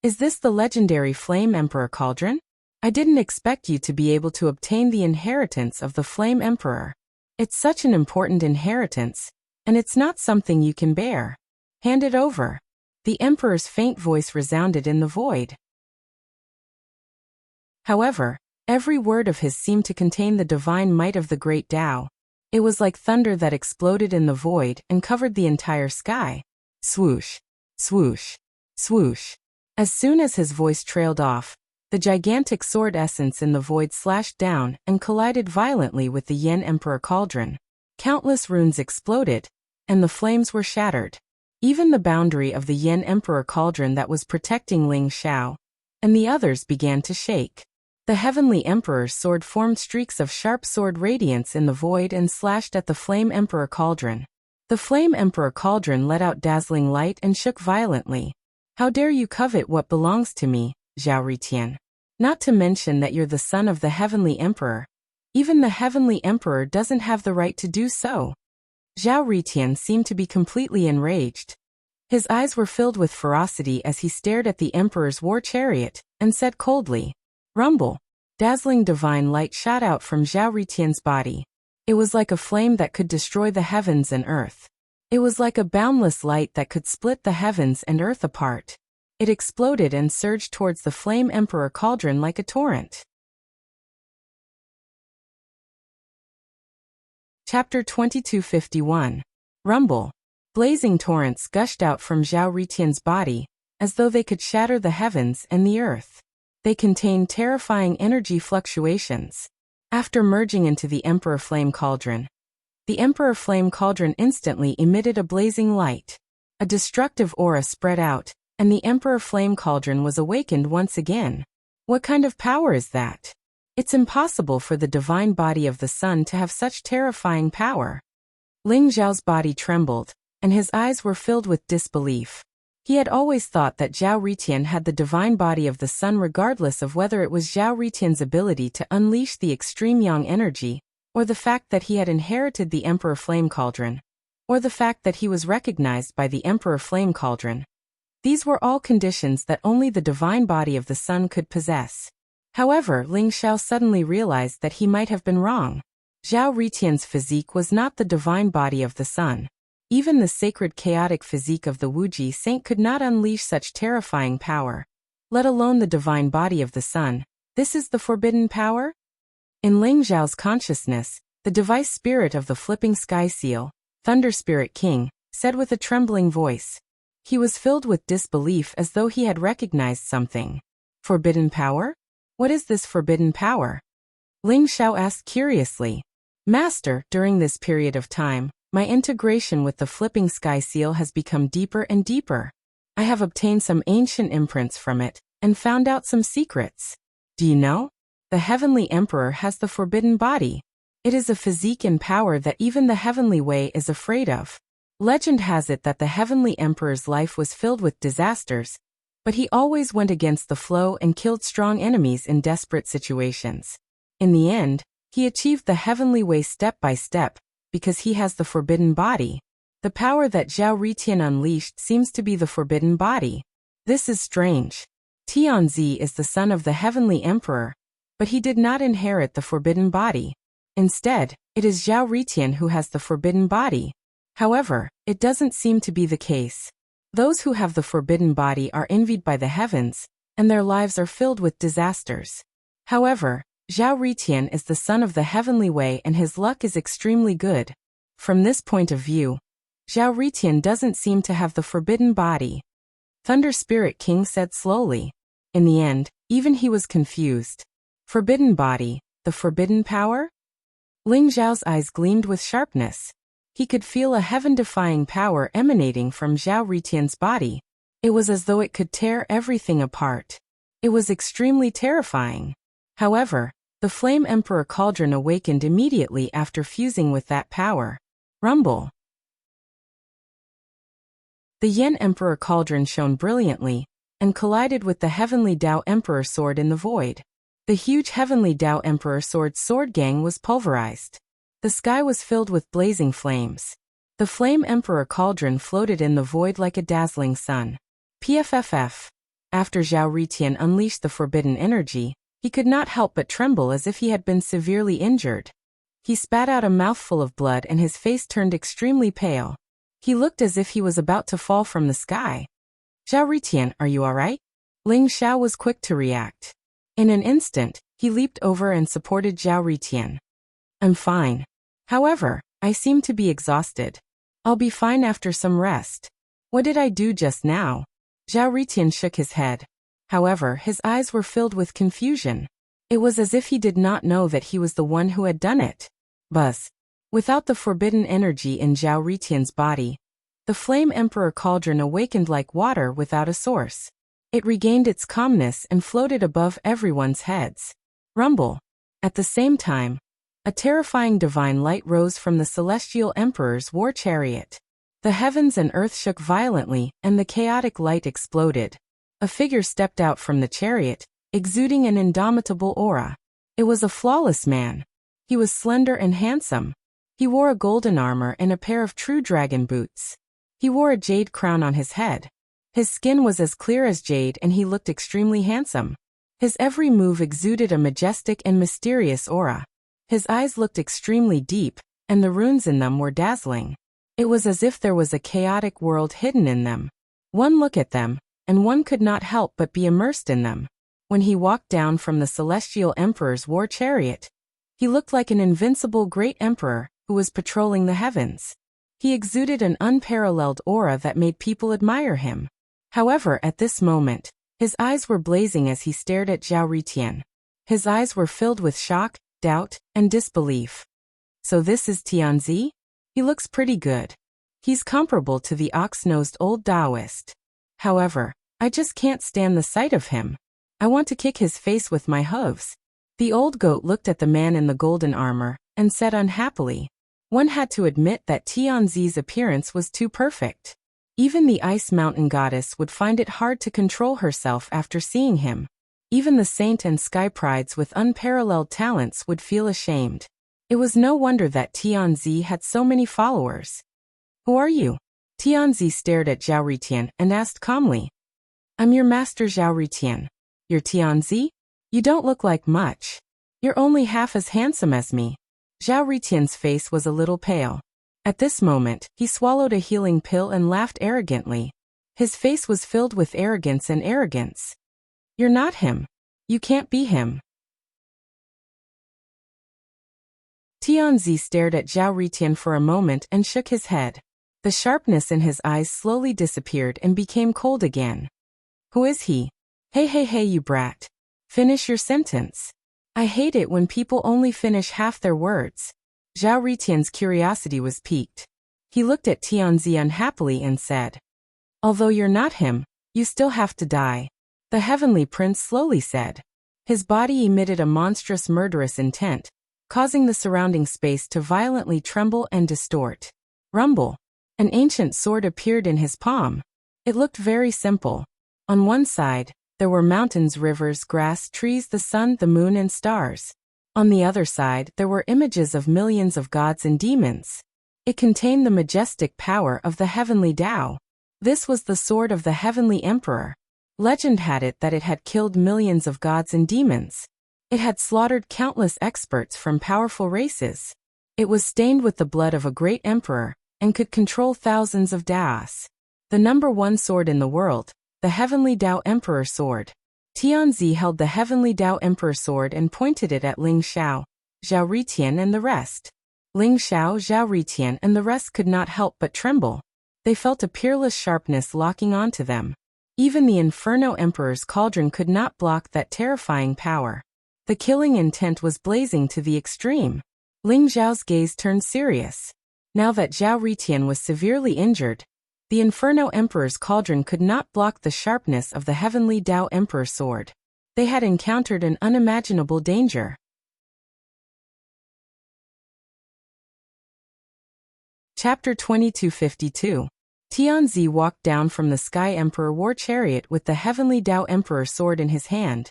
Is this the legendary Flame Emperor cauldron? I didn't expect you to be able to obtain the inheritance of the Flame Emperor. It's such an important inheritance, and it's not something you can bear. Hand it over. The Emperor's faint voice resounded in the void. However, every word of his seemed to contain the divine might of the great Tao. It was like thunder that exploded in the void and covered the entire sky. Swoosh, swoosh, swoosh. As soon as his voice trailed off, the gigantic sword essence in the void slashed down and collided violently with the Yen Emperor cauldron. Countless runes exploded, and the flames were shattered. Even the boundary of the Yen Emperor cauldron that was protecting Ling Xiao and the others began to shake. The heavenly emperor's sword formed streaks of sharp sword radiance in the void and slashed at the Flame Emperor cauldron. The Flame Emperor cauldron let out dazzling light and shook violently. How dare you covet what belongs to me, Zhao Ritian? Not to mention that you're the son of the heavenly emperor. Even the heavenly emperor doesn't have the right to do so. Zhao Ritian seemed to be completely enraged. His eyes were filled with ferocity as he stared at the emperor's war chariot and said coldly, Rumble. Dazzling divine light shot out from Zhao Ritian's body. It was like a flame that could destroy the heavens and earth. It was like a boundless light that could split the heavens and earth apart. It exploded and surged towards the Flame Emperor cauldron like a torrent. Chapter 2251. Rumble. Blazing torrents gushed out from Zhao Ritian's body, as though they could shatter the heavens and the earth. They contained terrifying energy fluctuations. After merging into the Emperor Flame Cauldron, the Emperor Flame Cauldron instantly emitted a blazing light. A destructive aura spread out, and the Emperor Flame Cauldron was awakened once again. What kind of power is that? It's impossible for the divine body of the sun to have such terrifying power. Ling Zhao's body trembled, and his eyes were filled with disbelief. He had always thought that Zhao Ritian had the divine body of the sun regardless of whether it was Zhao Ritian's ability to unleash the extreme yang energy, or the fact that he had inherited the Emperor Flame Cauldron, or the fact that he was recognized by the Emperor Flame Cauldron. These were all conditions that only the divine body of the sun could possess. However, Ling Xiao suddenly realized that he might have been wrong. Zhao Ritian's physique was not the divine body of the sun. Even the sacred chaotic physique of the Wuji saint could not unleash such terrifying power, let alone the divine body of the sun. This is the forbidden power? In Ling Xiao's consciousness, the device spirit of the flipping sky seal, Thunder Spirit King, said with a trembling voice. He was filled with disbelief as though he had recognized something. Forbidden power? What is this forbidden power? Ling Xiao asked curiously. Master, during this period of time, my integration with the flipping sky seal has become deeper and deeper. I have obtained some ancient imprints from it, and found out some secrets. Do you know? The Heavenly Emperor has the forbidden body. It is a physique and power that even the Heavenly Way is afraid of. Legend has it that the Heavenly Emperor's life was filled with disasters, but he always went against the flow and killed strong enemies in desperate situations. In the end, he achieved the Heavenly Way step by step, because he has the forbidden body. The power that Zhao Ritian unleashed seems to be the forbidden body. This is strange. Tianzi is the son of the Heavenly Emperor, but he did not inherit the forbidden body. Instead, it is Zhao Ritian who has the forbidden body. However, it doesn't seem to be the case. Those who have the forbidden body are envied by the heavens, and their lives are filled with disasters. However, Zhao Ritian is the son of the Heavenly Way and his luck is extremely good. From this point of view, Zhao Ritian doesn't seem to have the forbidden body. Thunder Spirit King said slowly. In the end, even he was confused. Forbidden body, the forbidden power? Ling Xiao's eyes gleamed with sharpness. He could feel a heaven-defying power emanating from Zhao Ritian's body. It was as though it could tear everything apart. It was extremely terrifying. However, the Flame Emperor Cauldron awakened immediately after fusing with that power. Rumble. The Yen Emperor Cauldron shone brilliantly, and collided with the Heavenly Dao Emperor Sword in the void. The huge Heavenly Dao Emperor Sword Gang was pulverized. The sky was filled with blazing flames. The Flame Emperor Cauldron floated in the void like a dazzling sun. PFFF. After Zhao Ritian unleashed the forbidden energy, he could not help but tremble as if he had been severely injured. He spat out a mouthful of blood and his face turned extremely pale. He looked as if he was about to fall from the sky. Zhao Ritian, are you alright? Ling Xiao was quick to react. In an instant, he leaped over and supported Zhao Ritian. I'm fine. However, I seem to be exhausted. I'll be fine after some rest. What did I do just now? Zhao Ritian shook his head. However, his eyes were filled with confusion. It was as if he did not know that he was the one who had done it. Buzz. Without the forbidden energy in Zhao Ritian's body, the Flame Emperor Cauldron awakened like water without a source. It regained its calmness and floated above everyone's heads. Rumble. At the same time, a terrifying divine light rose from the Celestial Emperor's war chariot. The heavens and earth shook violently, and the chaotic light exploded. A figure stepped out from the chariot, exuding an indomitable aura. It was a flawless man. He was slender and handsome. He wore a golden armor and a pair of true dragon boots. He wore a jade crown on his head. His skin was as clear as jade and he looked extremely handsome. His every move exuded a majestic and mysterious aura. His eyes looked extremely deep, and the runes in them were dazzling. It was as if there was a chaotic world hidden in them. One look at them, and one could not help but be immersed in them. When he walked down from the Celestial Emperor's war chariot, he looked like an invincible great emperor who was patrolling the heavens. He exuded an unparalleled aura that made people admire him. However, at this moment, his eyes were blazing as he stared at Zhao Ritian. His eyes were filled with shock, doubt, and disbelief. So this is Tianzi? He looks pretty good. He's comparable to the ox-nosed old Taoist. However, I just can't stand the sight of him. I want to kick his face with my hooves. The old goat looked at the man in the golden armor, and said unhappily. One had to admit that Tianzi's appearance was too perfect. Even the Ice Mountain goddess would find it hard to control herself after seeing him. Even the saint and sky prides with unparalleled talents would feel ashamed. It was no wonder that Tianzi had so many followers. Who are you? Tianzi stared at Zhao Ritian and asked calmly. I'm your master Zhao Ritian. You're Tianzi? You don't look like much. You're only half as handsome as me. Zhao Ritian's face was a little pale. At this moment, he swallowed a healing pill and laughed arrogantly. His face was filled with arrogance and arrogance. You're not him. You can't be him. Tianzi stared at Zhao Ritian for a moment and shook his head. The sharpness in his eyes slowly disappeared and became cold again. Who is he? Hey, you brat. Finish your sentence. I hate it when people only finish half their words. Zhao Ritian's curiosity was piqued. He looked at Tianzi unhappily and said, although you're not him, you still have to die. The heavenly prince slowly said. His body emitted a monstrous murderous intent, causing the surrounding space to violently tremble and distort. Rumble. An ancient sword appeared in his palm. It looked very simple. On one side, there were mountains, rivers, grass, trees, the sun, the moon, and stars. On the other side, there were images of millions of gods and demons. It contained the majestic power of the heavenly Tao. This was the sword of the heavenly emperor. Legend had it that it had killed millions of gods and demons. It had slaughtered countless experts from powerful races. It was stained with the blood of a great emperor, and could control thousands of Daos. The number one sword in the world, the heavenly Tao Emperor Sword. Tianzi held the heavenly Tao Emperor Sword and pointed it at Ling Xiao, Zhao Ritian and the rest. Ling Xiao, Zhao Ritian and the rest could not help but tremble. They felt a peerless sharpness locking onto them. Even the Inferno Emperor's cauldron could not block that terrifying power. The killing intent was blazing to the extreme. Ling Xiao's gaze turned serious. Now that Zhao Ritian was severely injured, the Inferno Emperor's cauldron could not block the sharpness of the heavenly Tao Emperor Sword. They had encountered an unimaginable danger. Chapter 2252. Tianzi walked down from the Sky Emperor war chariot with the heavenly Tao Emperor Sword in his hand.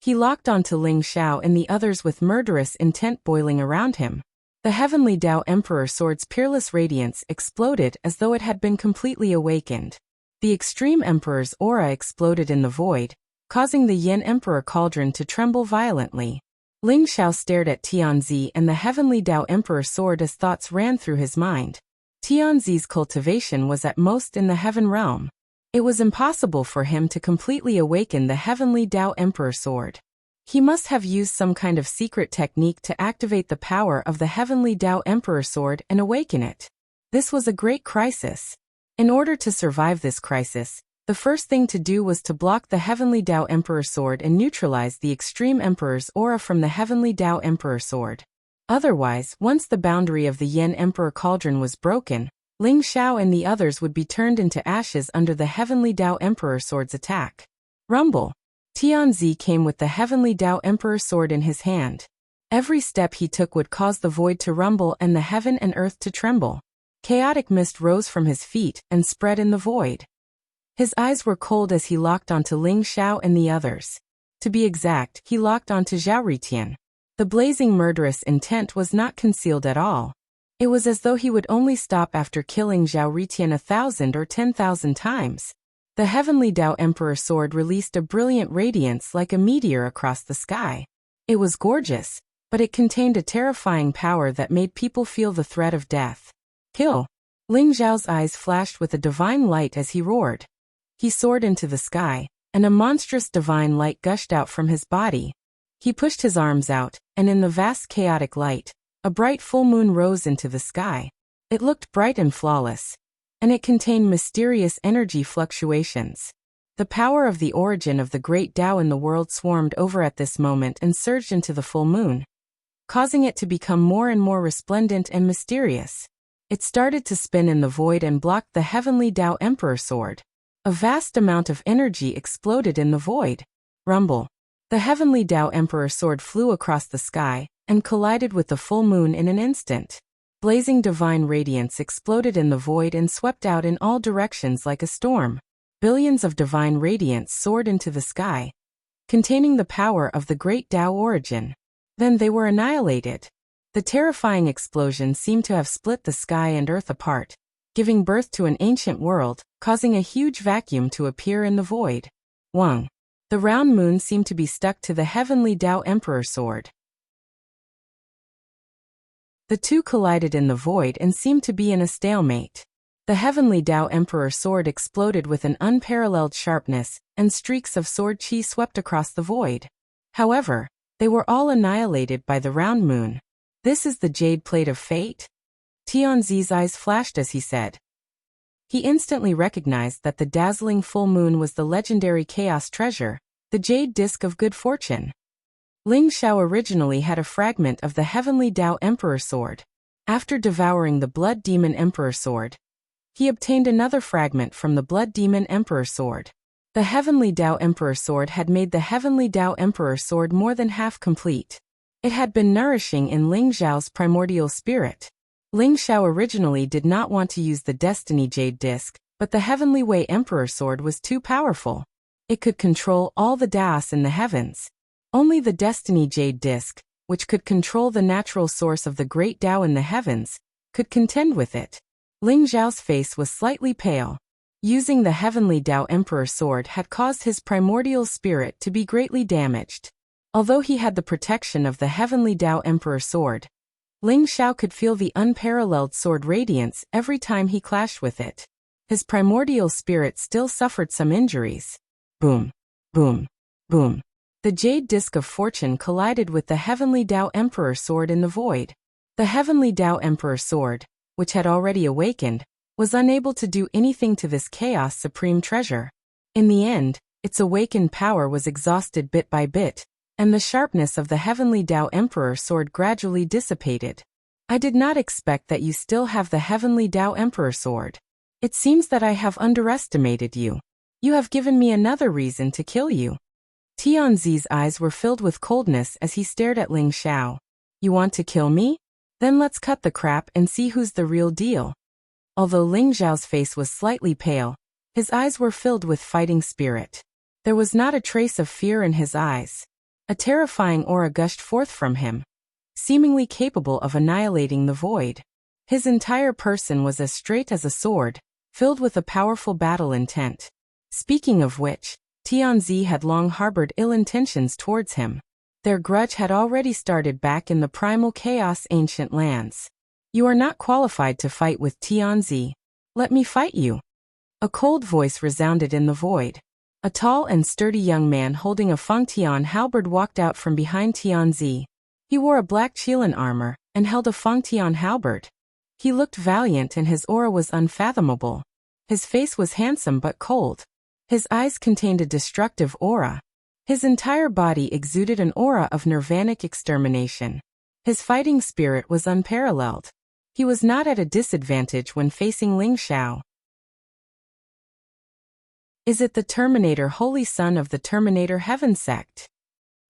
He locked onto Ling Xiao and the others with murderous intent boiling around him. The heavenly Tao Emperor Sword's peerless radiance exploded as though it had been completely awakened. The Extreme Emperor's aura exploded in the void, causing the Yin Emperor cauldron to tremble violently. Ling Xiao stared at Tianzi and the heavenly Tao Emperor Sword as thoughts ran through his mind. Tianzi's cultivation was at most in the heaven realm. It was impossible for him to completely awaken the heavenly Tao Emperor Sword. He must have used some kind of secret technique to activate the power of the heavenly Tao Emperor Sword and awaken it. This was a great crisis. In order to survive this crisis, the first thing to do was to block the heavenly Tao Emperor Sword and neutralize the Extreme Emperor's aura from the heavenly Tao Emperor Sword. Otherwise, once the boundary of the Yin Emperor cauldron was broken, Ling Xiao and the others would be turned into ashes under the heavenly Tao Emperor Sword's attack. Rumble. Tianzi came with the heavenly Tao Emperor Sword in his hand. Every step he took would cause the void to rumble and the heaven and earth to tremble. Chaotic mist rose from his feet and spread in the void. His eyes were cold as he locked onto Ling Xiao and the others. To be exact, he locked onto Zhao Ritian. The blazing murderous intent was not concealed at all. It was as though he would only stop after killing Zhao Ritian 1,000 or 10,000 times. The heavenly Tao Emperor Sword released a brilliant radiance like a meteor across the sky. It was gorgeous, but it contained a terrifying power that made people feel the threat of death. Kill! Ling Xiao's eyes flashed with a divine light as he roared. He soared into the sky, and a monstrous divine light gushed out from his body. He pushed his arms out, and in the vast chaotic light, a bright full moon rose into the sky. It looked bright and flawless, and it contained mysterious energy fluctuations. The power of the origin of the great Tao in the world swarmed over at this moment and surged into the full moon, causing it to become more and more resplendent and mysterious. It started to spin in the void and blocked the heavenly Tao Emperor Sword. A vast amount of energy exploded in the void. Rumble. The heavenly Tao Emperor Sword flew across the sky and collided with the full moon in an instant. Blazing divine radiance exploded in the void and swept out in all directions like a storm. Billions of divine radiance soared into the sky, containing the power of the great Tao origin. Then they were annihilated. The terrifying explosion seemed to have split the sky and earth apart, giving birth to an ancient world, causing a huge vacuum to appear in the void. Wang. The round moon seemed to be stuck to the heavenly Tao Emperor sword. The two collided in the void and seemed to be in a stalemate. The heavenly Tao Emperor sword exploded with an unparalleled sharpness, and streaks of sword chi swept across the void. However, they were all annihilated by the round moon. This is the jade plate of fate? Tianzi's eyes flashed as he said. He instantly recognized that the dazzling full moon was the legendary chaos treasure, the jade disc of good fortune. Ling Xiao originally had a fragment of the heavenly Tao Emperor sword. After devouring the Blood Demon Emperor sword, he obtained another fragment from the Blood Demon Emperor sword. The heavenly Tao Emperor sword had made the heavenly Tao Emperor sword more than half complete. It had been nourishing in Ling Xiao's primordial spirit. Ling Xiao originally did not want to use the Destiny Jade Disc, but the Heavenly Way Emperor Sword was too powerful. It could control all the Daos in the heavens. Only the Destiny Jade Disc, which could control the natural source of the great Tao in the heavens, could contend with it. Ling Xiao's face was slightly pale. Using the Heavenly Tao Emperor Sword had caused his primordial spirit to be greatly damaged. Although he had the protection of the Heavenly Tao Emperor Sword, Ling Xiao could feel the unparalleled sword radiance every time he clashed with it. His primordial spirit still suffered some injuries. Boom, boom, boom. The jade disc of fortune collided with the Heavenly Tao Emperor Sword in the void. The Heavenly Tao Emperor Sword, which had already awakened, was unable to do anything to this chaos supreme treasure. In the end, its awakened power was exhausted bit by bit, and the sharpness of the Heavenly Tao Emperor Sword gradually dissipated. I did not expect that you still have the Heavenly Tao Emperor Sword. It seems that I have underestimated you. You have given me another reason to kill you. Tianzi's eyes were filled with coldness as he stared at Ling Xiao. You want to kill me? Then let's cut the crap and see who's the real deal. Although Ling Xiao's face was slightly pale, his eyes were filled with fighting spirit. There was not a trace of fear in his eyes. A terrifying aura gushed forth from him, seemingly capable of annihilating the void. His entire person was as straight as a sword, filled with a powerful battle intent. Speaking of which, Tianzi had long harbored ill intentions towards him. Their grudge had already started back in the primal chaos ancient lands. You are not qualified to fight with Tianzi. Let me fight you. A cold voice resounded in the void. A tall and sturdy young man holding a Fengtian halberd walked out from behind Tianzi. He wore a black Qilin armor and held a Fengtian halberd. He looked valiant and his aura was unfathomable. His face was handsome but cold. His eyes contained a destructive aura. His entire body exuded an aura of nirvanic extermination. His fighting spirit was unparalleled. He was not at a disadvantage when facing Ling Xiao. Is it the Terminator, holy son of the Terminator Heaven sect?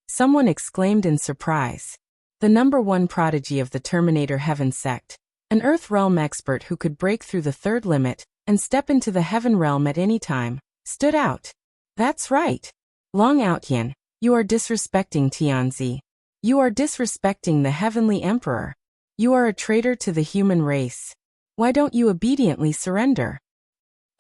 Someone exclaimed in surprise. The #1 prodigy of the Terminator Heaven sect, an Earth realm expert who could break through the third limit and step into the Heaven realm at any time, stood out. That's right. Long Outyan, you are disrespecting Tianzi. You are disrespecting the Heavenly Emperor. You are a traitor to the human race. Why don't you obediently surrender?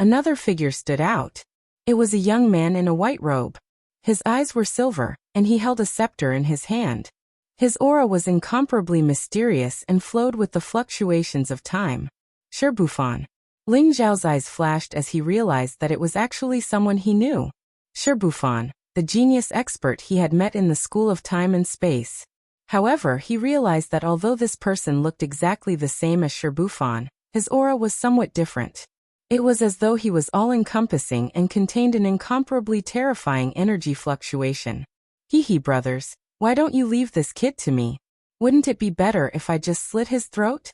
Another figure stood out. It was a young man in a white robe. His eyes were silver, and he held a scepter in his hand. His aura was incomparably mysterious and flowed with the fluctuations of time. Shirbufan. Ling Xiao's eyes flashed as he realized that it was actually someone he knew. Shirbufan, the genius expert he had met in the School of Time and Space. However, he realized that although this person looked exactly the same as Shirbufan, his aura was somewhat different. It was as though he was all-encompassing and contained an incomparably terrifying energy fluctuation. Hee brothers, why don't you leave this kid to me? Wouldn't it be better if I just slit his throat?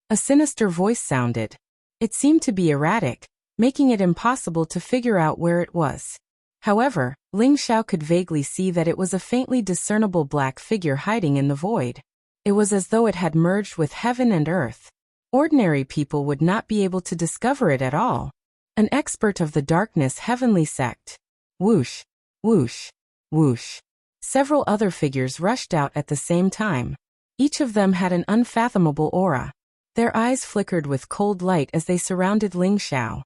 A sinister voice sounded. It seemed to be erratic, making it impossible to figure out where it was. However, Ling Xiao could vaguely see that it was a faintly discernible black figure hiding in the void. It was as though it had merged with heaven and earth. Ordinary people would not be able to discover it at all. An expert of the darkness heavenly sect. Whoosh, whoosh, whoosh. Several other figures rushed out at the same time. Each of them had an unfathomable aura. Their eyes flickered with cold light as they surrounded Ling Xiao.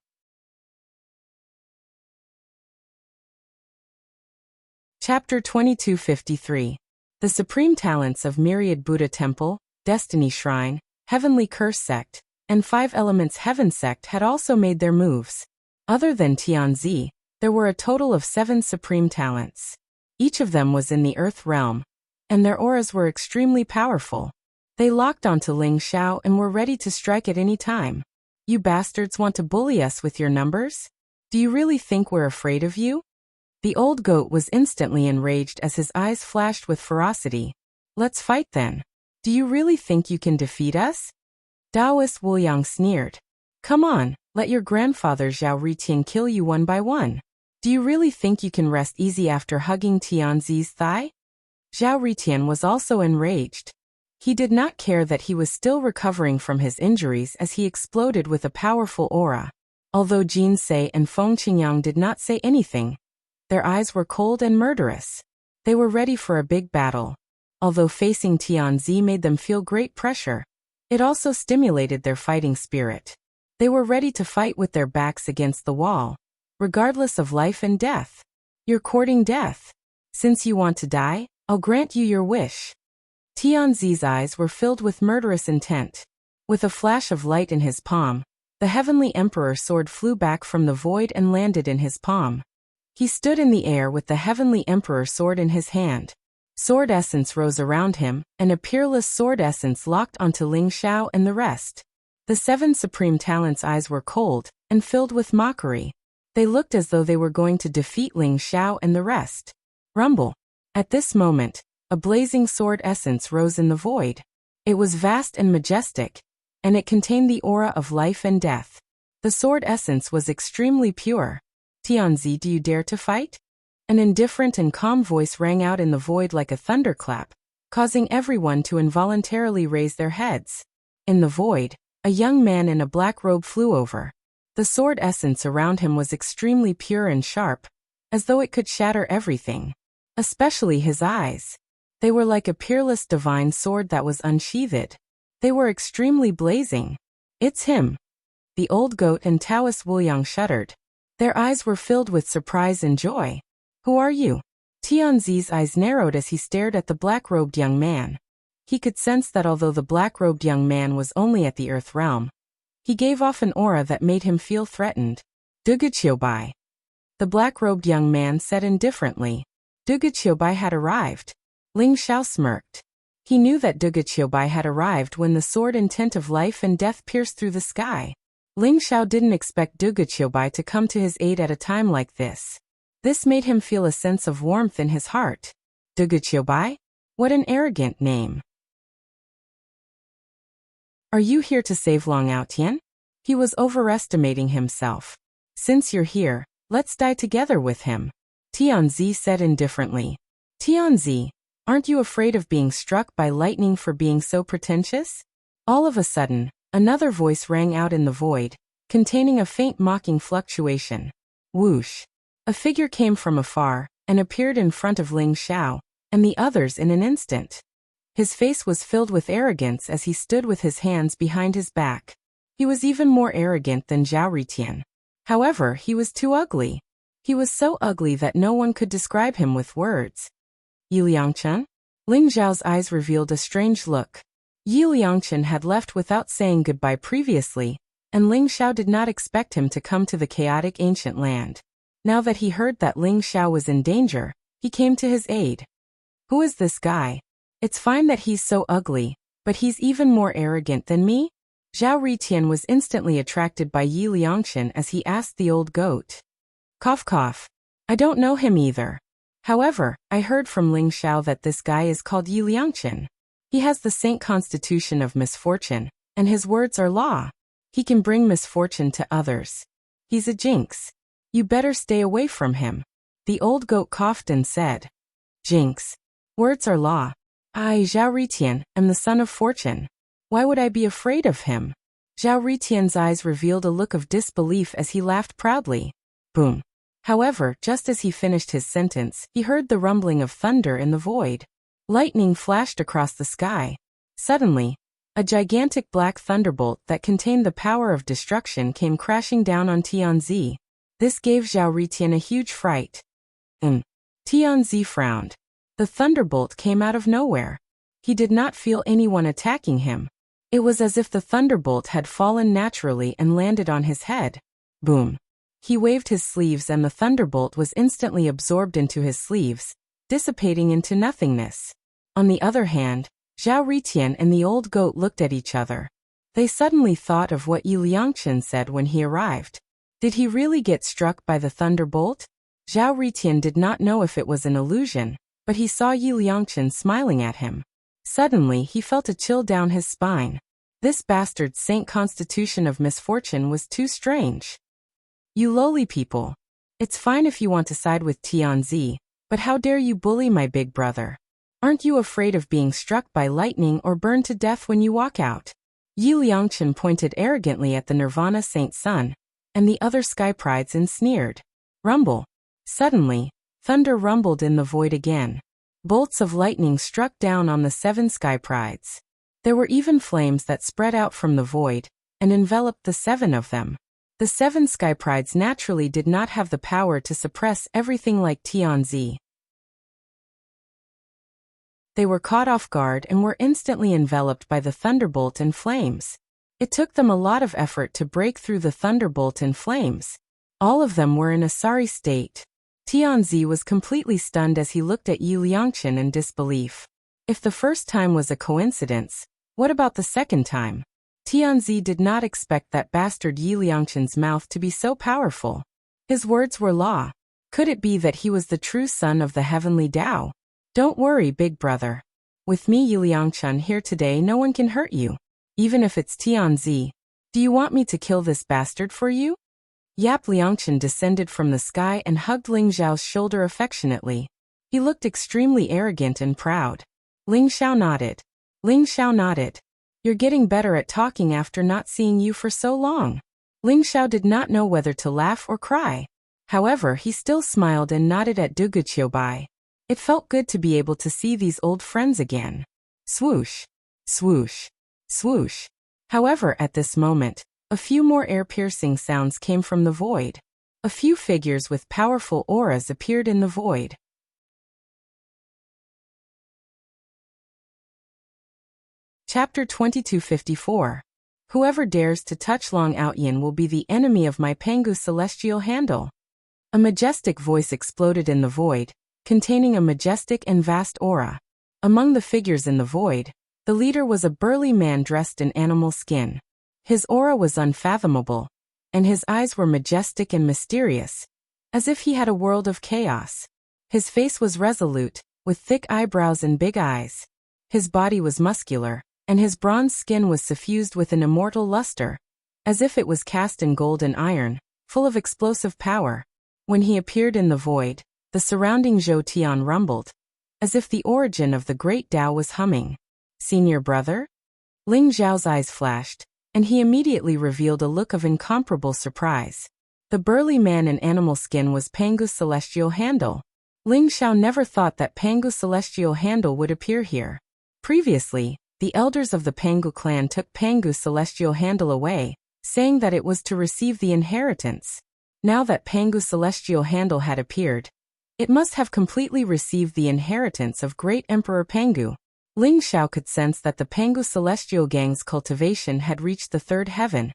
Chapter 2253. The Supreme Talents of Myriad Buddha Temple, Destiny Shrine, Heavenly Curse Sect, and Five Elements Heaven Sect had also made their moves. Other than Tianzi, there were a total of 7 Supreme Talents. Each of them was in the Earth Realm, and their auras were extremely powerful. They locked onto Ling Xiao and were ready to strike at any time. You bastards want to bully us with your numbers? Do you really think we're afraid of you? The old goat was instantly enraged as his eyes flashed with ferocity. Let's fight then. Do you really think you can defeat us? Taoist Wuliang sneered. Come on, let your grandfather Zhao Ritian kill you one by one. Do you really think you can rest easy after hugging Tianzi's thigh? Zhao Ritian was also enraged. He did not care that he was still recovering from his injuries as he exploded with a powerful aura. Although Jin Sei and Feng Qingyang did not say anything, their eyes were cold and murderous. They were ready for a big battle. Although facing Tianzi made them feel great pressure, it also stimulated their fighting spirit. They were ready to fight with their backs against the wall, regardless of life and death. You're courting death. Since you want to die, I'll grant you your wish. Tianzi's eyes were filled with murderous intent. With a flash of light in his palm, the Heavenly Emperor sword flew back from the void and landed in his palm. He stood in the air with the Heavenly Emperor sword in his hand. Sword essence rose around him, and a peerless sword essence locked onto Ling Xiao and the rest. The 7 Supreme Talents' eyes were cold and filled with mockery. They looked as though they were going to defeat Ling Xiao and the rest. Rumble. At this moment, a blazing sword essence rose in the void. It was vast and majestic, and it contained the aura of life and death. The sword essence was extremely pure. Tianzi, do you dare to fight? An indifferent and calm voice rang out in the void like a thunderclap, causing everyone to involuntarily raise their heads. In the void, a young man in a black robe flew over. The sword essence around him was extremely pure and sharp, as though it could shatter everything. Especially his eyes. They were like a peerless divine sword that was unsheathed. They were extremely blazing. It's him. The old goat and Taoist Wuliang shuddered. Their eyes were filled with surprise and joy. Who are you? Tianzi's eyes narrowed as he stared at the black-robed young man. He could sense that although the black-robed young man was only at the Earth Realm, he gave off an aura that made him feel threatened. Duguqiubai. The black-robed young man said indifferently. Duguqiubai had arrived. Ling Xiao smirked. He knew that Duguqiubai had arrived when the sword intent of life and death pierced through the sky. Ling Xiao didn't expect Duguqiubai to come to his aid at a time like this. This made him feel a sense of warmth in his heart. Duguqiubai? What an arrogant name. Are you here to save Long Tian? He was overestimating himself. Since you're here, let's die together with him. Tianzi said indifferently. Tianzi, aren't you afraid of being struck by lightning for being so pretentious? All of a sudden, another voice rang out in the void, containing a faint mocking fluctuation. Whoosh. A figure came from afar and appeared in front of Ling Xiao and the others in an instant. His face was filled with arrogance as he stood with his hands behind his back. He was even more arrogant than Zhao Ritian. However, he was too ugly. He was so ugly that no one could describe him with words. Yi Liangchen? Ling Zhao's eyes revealed a strange look. Yi Liangchen had left without saying goodbye previously, and Ling Xiao did not expect him to come to the chaotic ancient land. Now that he heard that Ling Xiao was in danger, he came to his aid. Who is this guy? It's fine that he's so ugly, but he's even more arrogant than me? Zhao Ritian was instantly attracted by Yi Liangchen as he asked the old goat. Cough cough. I don't know him either. However, I heard from Ling Xiao that this guy is called Yi Liangchen. He has the saint constitution of misfortune, and his words are law. He can bring misfortune to others. He's a jinx. You better stay away from him. The old goat coughed and said. Jinx. Words are law. I, Zhao Ritian, am the son of fortune. Why would I be afraid of him? Zhao Ritian's eyes revealed a look of disbelief as he laughed proudly. Boom. However, just as he finished his sentence, he heard the rumbling of thunder in the void. Lightning flashed across the sky. Suddenly, a gigantic black thunderbolt that contained the power of destruction came crashing down on Tianzi. This gave Zhao Ritian a huge fright. Tianzi frowned. The thunderbolt came out of nowhere. He did not feel anyone attacking him. It was as if the thunderbolt had fallen naturally and landed on his head. Boom. He waved his sleeves and the thunderbolt was instantly absorbed into his sleeves, dissipating into nothingness. On the other hand, Zhao Ritian and the old goat looked at each other. They suddenly thought of what Yi Liangchen said when he arrived. Did he really get struck by the thunderbolt? Zhao Ritian did not know if it was an illusion, but he saw Yi Liangchen smiling at him. Suddenly, he felt a chill down his spine. This bastard saint constitution of misfortune was too strange. You lowly people. It's fine if you want to side with Tianzi, but how dare you bully my big brother? Aren't you afraid of being struck by lightning or burned to death when you walk out? Yi Liangchen pointed arrogantly at the Nirvana Saint Sun, and the other sky prides and sneered. Rumble. Suddenly, thunder rumbled in the void again. Bolts of lightning struck down on the 7 sky prides. There were even flames that spread out from the void and enveloped the 7 of them. The 7 sky prides naturally did not have the power to suppress everything like Tianzi. They were caught off guard and were instantly enveloped by the thunderbolt and flames. It took them a lot of effort to break through the thunderbolt and flames. All of them were in a sorry state. Tianzi was completely stunned as he looked at Yi Liangchen in disbelief. If the first time was a coincidence, what about the second time? Tianzi did not expect that bastard Yi Liangchen's mouth to be so powerful. His words were law. Could it be that he was the true son of the heavenly Tao? Don't worry, big brother. With me Yi Liangchen here today, no one can hurt you. Even if it's Tianzi. Do you want me to kill this bastard for you? Yap Liangchen descended from the sky and hugged Ling Xiao's shoulder affectionately. He looked extremely arrogant and proud. Ling Xiao nodded. Ling Xiao nodded. You're getting better at talking after not seeing you for so long. Ling Xiao did not know whether to laugh or cry. However, he still smiled and nodded at Du Guqiubai. It felt good to be able to see these old friends again. Swoosh. Swoosh. Swoosh. However, at this moment, a few more air-piercing sounds came from the void. A few figures with powerful auras appeared in the void. Chapter 2254. Whoever dares to touch Long Outyin will be the enemy of my Pangu celestial handle. A majestic voice exploded in the void, containing a majestic and vast aura. Among the figures in the void, the leader was a burly man dressed in animal skin. His aura was unfathomable, and his eyes were majestic and mysterious, as if he had a world of chaos. His face was resolute, with thick eyebrows and big eyes. His body was muscular, and his bronze skin was suffused with an immortal luster, as if it was cast in gold and iron, full of explosive power. When he appeared in the void, the surrounding Zhou Tian rumbled, as if the origin of the great Tao was humming. Senior brother? Ling Zhao's eyes flashed, and he immediately revealed a look of incomparable surprise. The burly man in animal skin was Pangu's celestial handle. Ling Xiao never thought that Pangu's celestial handle would appear here. Previously, the elders of the Pangu clan took Pangu's celestial handle away, saying that it was to receive the inheritance. Now that Pangu's celestial handle had appeared, it must have completely received the inheritance of great Emperor Pangu. Ling Xiao could sense that the Pangu celestial gang's cultivation had reached the 3rd heaven,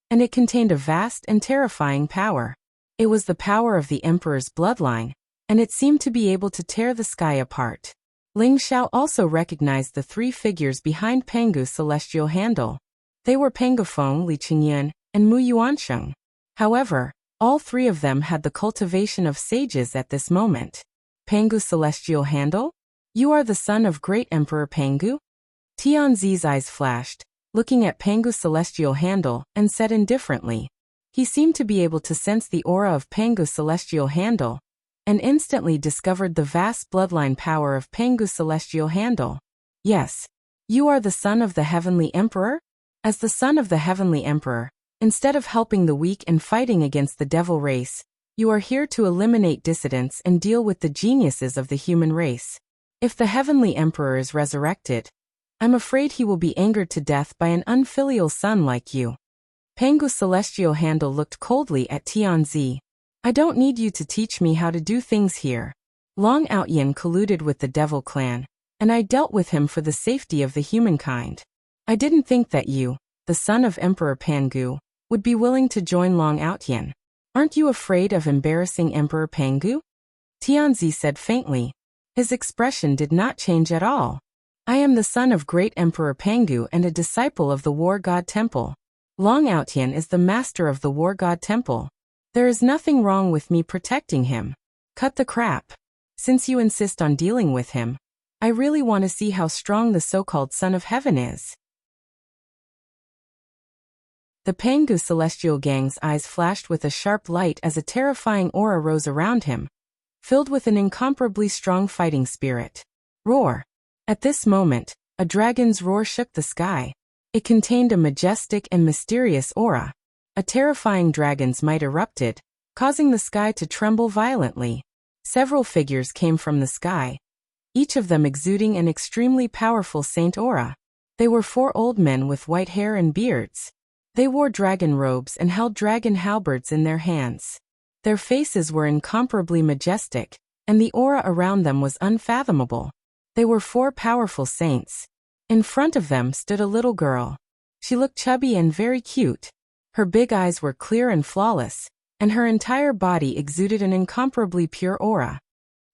and it contained a vast and terrifying power. It was the power of the Emperor's bloodline, and it seemed to be able to tear the sky apart. Ling Xiao also recognized the 3 figures behind Pangu's celestial handle. They were Pangu Feng, Li Qingyun, and Mu Yuansheng. However, all 3 of them had the cultivation of sages at this moment. Pangu's celestial handle? You are the son of great Emperor Pangu? Tianzi's eyes flashed, looking at Pangu's celestial handle, and said indifferently. He seemed to be able to sense the aura of Pangu's celestial handle, and instantly discovered the vast bloodline power of Pangu's celestial handle. Yes. You are the son of the Heavenly Emperor? As the son of the Heavenly Emperor, instead of helping the weak and fighting against the devil race, you are here to eliminate dissidents and deal with the geniuses of the human race. If the Heavenly Emperor is resurrected, I'm afraid he will be angered to death by an unfilial son like you. Pangu's celestial handle looked coldly at Tianzi. I don't need you to teach me how to do things here. Long Outyin colluded with the Devil Clan, and I dealt with him for the safety of the humankind. I didn't think that you, the son of Emperor Pangu, would be willing to join Long Outyin. Aren't you afraid of embarrassing Emperor Pangu? Tianzi said faintly. His expression did not change at all. I am the son of great Emperor Pangu and a disciple of the War God Temple. Long Outyin is the master of the War God Temple. There is nothing wrong with me protecting him. Cut the crap. Since you insist on dealing with him, I really want to see how strong the so-called Son of Heaven is. The Pangu celestial gang's eyes flashed with a sharp light as a terrifying aura rose around him, filled with an incomparably strong fighting spirit. Roar! At this moment, a dragon's roar shook the sky. It contained a majestic and mysterious aura. A terrifying dragon's might erupted, causing the sky to tremble violently. Several figures came from the sky, each of them exuding an extremely powerful saint aura. They were 4 old men with white hair and beards. They wore dragon robes and held dragon halberds in their hands. Their faces were incomparably majestic, and the aura around them was unfathomable. They were 4 powerful saints. In front of them stood a little girl. She looked chubby and very cute. Her big eyes were clear and flawless, and her entire body exuded an incomparably pure aura.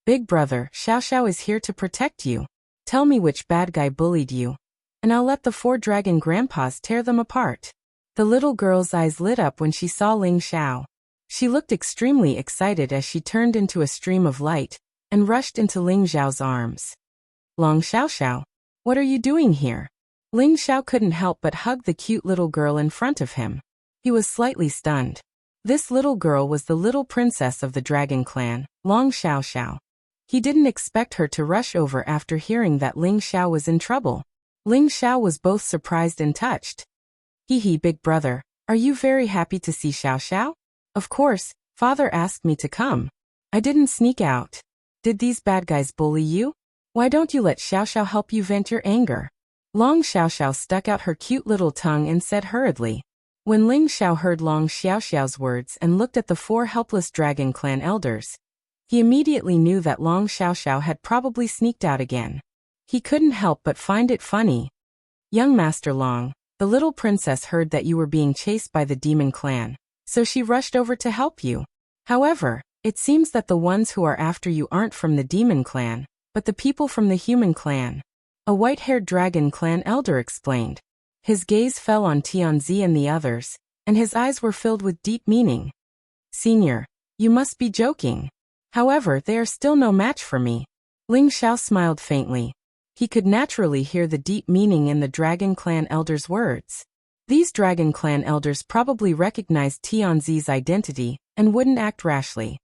Big brother, Xiao Xiao is here to protect you. Tell me which bad guy bullied you, and I'll let the 4 dragon grandpas tear them apart. The little girl's eyes lit up when she saw Ling Xiao. She looked extremely excited as she turned into a stream of light and rushed into Ling Xiao's arms. Long Xiao Xiao, what are you doing here? Ling Xiao couldn't help but hug the cute little girl in front of him. He was slightly stunned. This little girl was the little princess of the Dragon Clan, Long Xiao Xiao. He didn't expect her to rush over after hearing that Ling Xiao was in trouble. Ling Xiao was both surprised and touched. Hee, big brother, are you very happy to see Xiao Xiao? Of course, father asked me to come. I didn't sneak out. Did these bad guys bully you? Why don't you let Xiao Xiao help you vent your anger? Long Xiao Xiao stuck out her cute little tongue and said hurriedly. When Ling Xiao heard Long Xiao Xiao's words and looked at the 4 helpless Dragon Clan elders, he immediately knew that Long Xiao Xiao had probably sneaked out again. He couldn't help but find it funny. Young Master Long, the little princess heard that you were being chased by the Demon Clan, so she rushed over to help you. However, it seems that the ones who are after you aren't from the Demon Clan, but the people from the Human Clan. A white-haired Dragon Clan elder explained. His gaze fell on Tianzi and the others, and his eyes were filled with deep meaning. Senior, you must be joking. However, they are still no match for me. Ling Xiao smiled faintly. He could naturally hear the deep meaning in the Dragon Clan elders' words. These Dragon Clan elders probably recognized Tianzi's identity and wouldn't act rashly.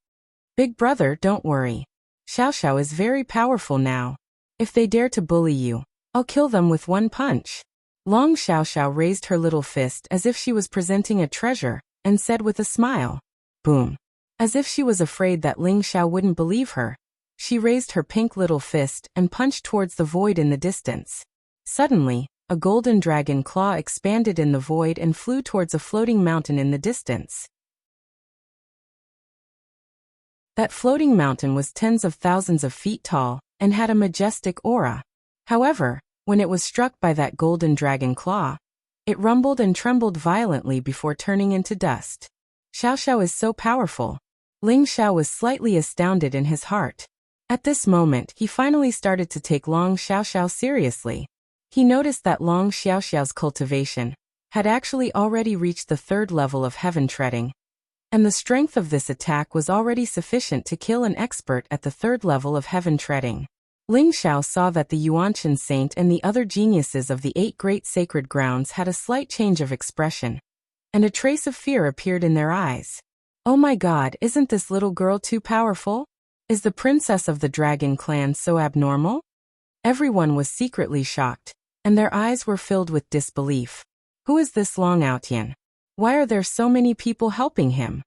Big brother, don't worry. Xiao Xiao is very powerful now. If they dare to bully you, I'll kill them with one punch. Long Xiao Xiao raised her little fist as if she was presenting a treasure, and said with a smile. Boom. As if she was afraid that Ling Xiao wouldn't believe her, she raised her pink little fist and punched towards the void in the distance. Suddenly, a golden dragon claw expanded in the void and flew towards a floating mountain in the distance. That floating mountain was tens of thousands of feet tall and had a majestic aura. However, when it was struck by that golden dragon claw, it rumbled and trembled violently before turning into dust. Xiao Xiao is so powerful. Ling Xiao was slightly astounded in his heart. At this moment, he finally started to take Long Xiao Xiao seriously. He noticed that Long Xiao Xiao's cultivation had actually already reached the 3rd level of heaven treading, and the strength of this attack was already sufficient to kill an expert at the 3rd level of heaven treading. Ling Xiao saw that the Yuanshan saint and the other geniuses of the 8 great sacred grounds had a slight change of expression, and a trace of fear appeared in their eyes. Oh my god, isn't this little girl too powerful? Is the princess of the Dragon Clan so abnormal? Everyone was secretly shocked, and their eyes were filled with disbelief. Who is this Long Outyan? Why are there so many people helping him?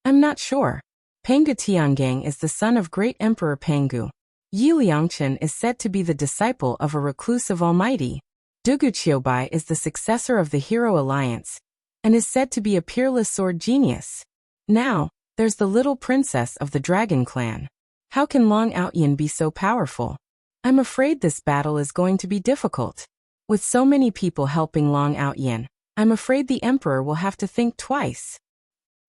I'm not sure. Pangu Tiangang is the son of great Emperor Pangu. Yi Liangchen is said to be the disciple of a reclusive almighty. Dugu Qiubai is the successor of the Hero Alliance, and is said to be a peerless sword genius. Now, there's the little princess of the Dragon Clan. How can Long Outyan be so powerful? I'm afraid this battle is going to be difficult. With so many people helping Long Outyan, I'm afraid the Emperor will have to think twice.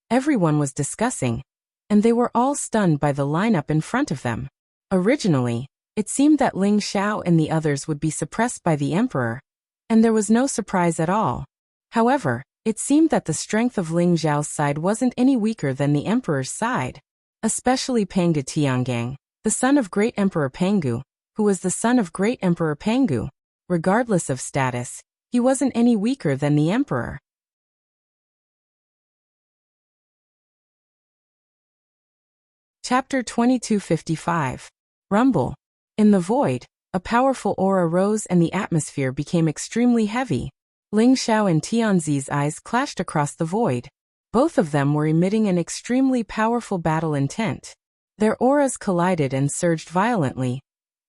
Everyone was discussing, and they were all stunned by the lineup in front of them. Originally, it seemed that Ling Xiao and the others would be suppressed by the Emperor, and there was no surprise at all. However, it seemed that the strength of Ling Xiao's side wasn't any weaker than the Emperor's side, especially Pangu Tiangang, the son of great Emperor Pangu, who was the son of great Emperor Pangu. Regardless of status, he wasn't any weaker than the Emperor. Chapter 2255. Rumble. In the void, a powerful aura rose and the atmosphere became extremely heavy. Ling Xiao and Tianzi's eyes clashed across the void. Both of them were emitting an extremely powerful battle intent. Their auras collided and surged violently,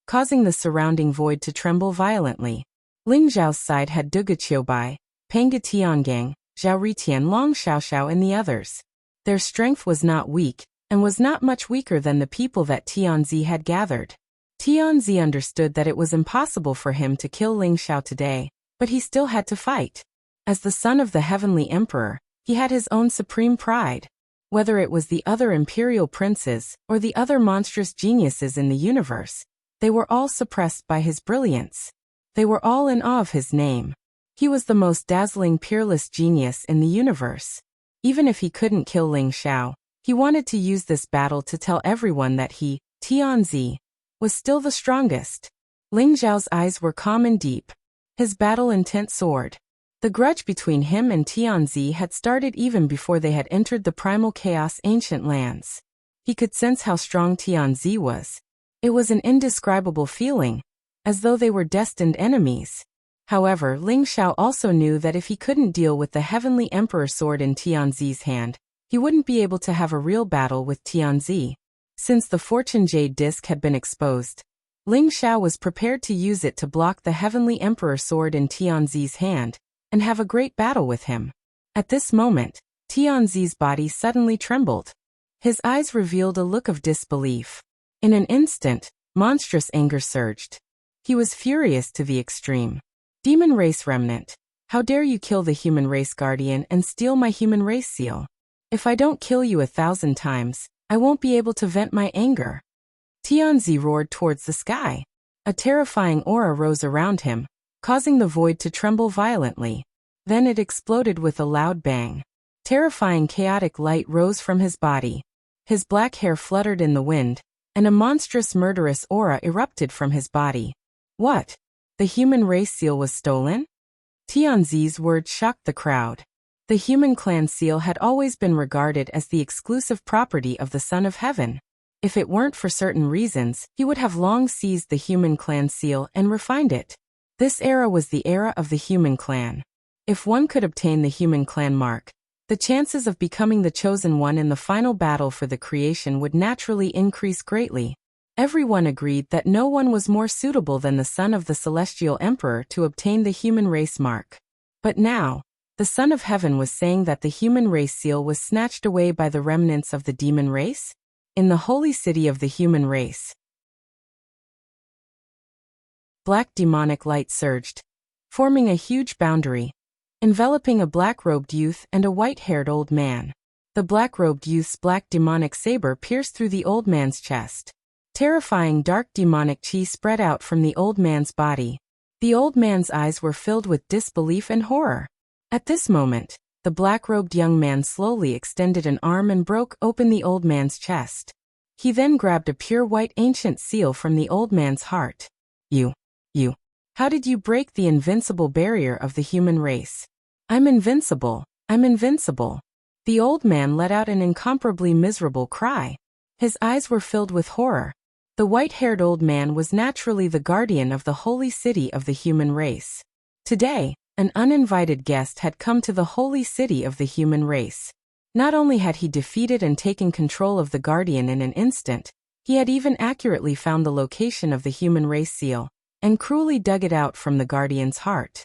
causing the surrounding void to tremble violently. Ling Xiao's side had Dugu Qiubai, Pangu Tiangang, Zhao Ritian, Long Xiaoxiao and the others. Their strength was not weak, and was not much weaker than the people that Tianzi had gathered. Tianzi understood that it was impossible for him to kill Ling Xiao today, but he still had to fight. As the son of the Heavenly Emperor, he had his own supreme pride. Whether it was the other imperial princes, or the other monstrous geniuses in the universe, they were all suppressed by his brilliance. They were all in awe of his name. He was the most dazzling peerless genius in the universe. Even if he couldn't kill Ling Xiao, he wanted to use this battle to tell everyone that he, Tianzi, was still the strongest. Ling Xiao's eyes were calm and deep. His battle intent soared. The grudge between him and Tianzi had started even before they had entered the primal chaos ancient lands. He could sense how strong Tianzi was. It was an indescribable feeling, as though they were destined enemies. However, Ling Xiao also knew that if he couldn't deal with the Heavenly Emperor sword in Tianzi's hand, he wouldn't be able to have a real battle with Tianzi. Since the Fortune Jade disc had been exposed, Ling Xiao was prepared to use it to block the Heavenly Emperor sword in Tianzi's hand, and have a great battle with him. At this moment, Tianzi's body suddenly trembled. His eyes revealed a look of disbelief. In an instant, monstrous anger surged. He was furious to the extreme. Demon race remnant, how dare you kill the human race guardian and steal my human race seal? If I don't kill you 1,000 times, I won't be able to vent my anger. Tianzi roared towards the sky. A terrifying aura rose around him, causing the void to tremble violently. Then it exploded with a loud bang. Terrifying chaotic light rose from his body. His black hair fluttered in the wind, and a monstrous murderous aura erupted from his body. What? The human race seal was stolen? Tianzi's words shocked the crowd. The human clan seal had always been regarded as the exclusive property of the Son of Heaven. If it weren't for certain reasons, he would have long seized the human clan seal and refined it. This era was the era of the human clan. If one could obtain the human clan mark, the chances of becoming the chosen one in the final battle for the creation would naturally increase greatly. Everyone agreed that no one was more suitable than the son of the celestial emperor to obtain the human race mark. But now, the Son of Heaven was saying that the human race seal was snatched away by the remnants of the demon race? In the holy city of the human race. Black demonic light surged, forming a huge boundary, enveloping a black-robed youth and a white-haired old man. The black-robed youth's black demonic saber pierced through the old man's chest. Terrifying dark demonic chi spread out from the old man's body. The old man's eyes were filled with disbelief and horror. At this moment, the black-robed young man slowly extended an arm and broke open the old man's chest. He then grabbed a pure white ancient seal from the old man's heart. You. How did you break the invincible barrier of the human race? I'm invincible. The old man let out an incomparably miserable cry. His eyes were filled with horror. The white-haired old man was naturally the guardian of the holy city of the human race. Today, an uninvited guest had come to the holy city of the human race. Not only had he defeated and taken control of the guardian in an instant, he had even accurately found the location of the human race seal, and cruelly dug it out from the guardian's heart.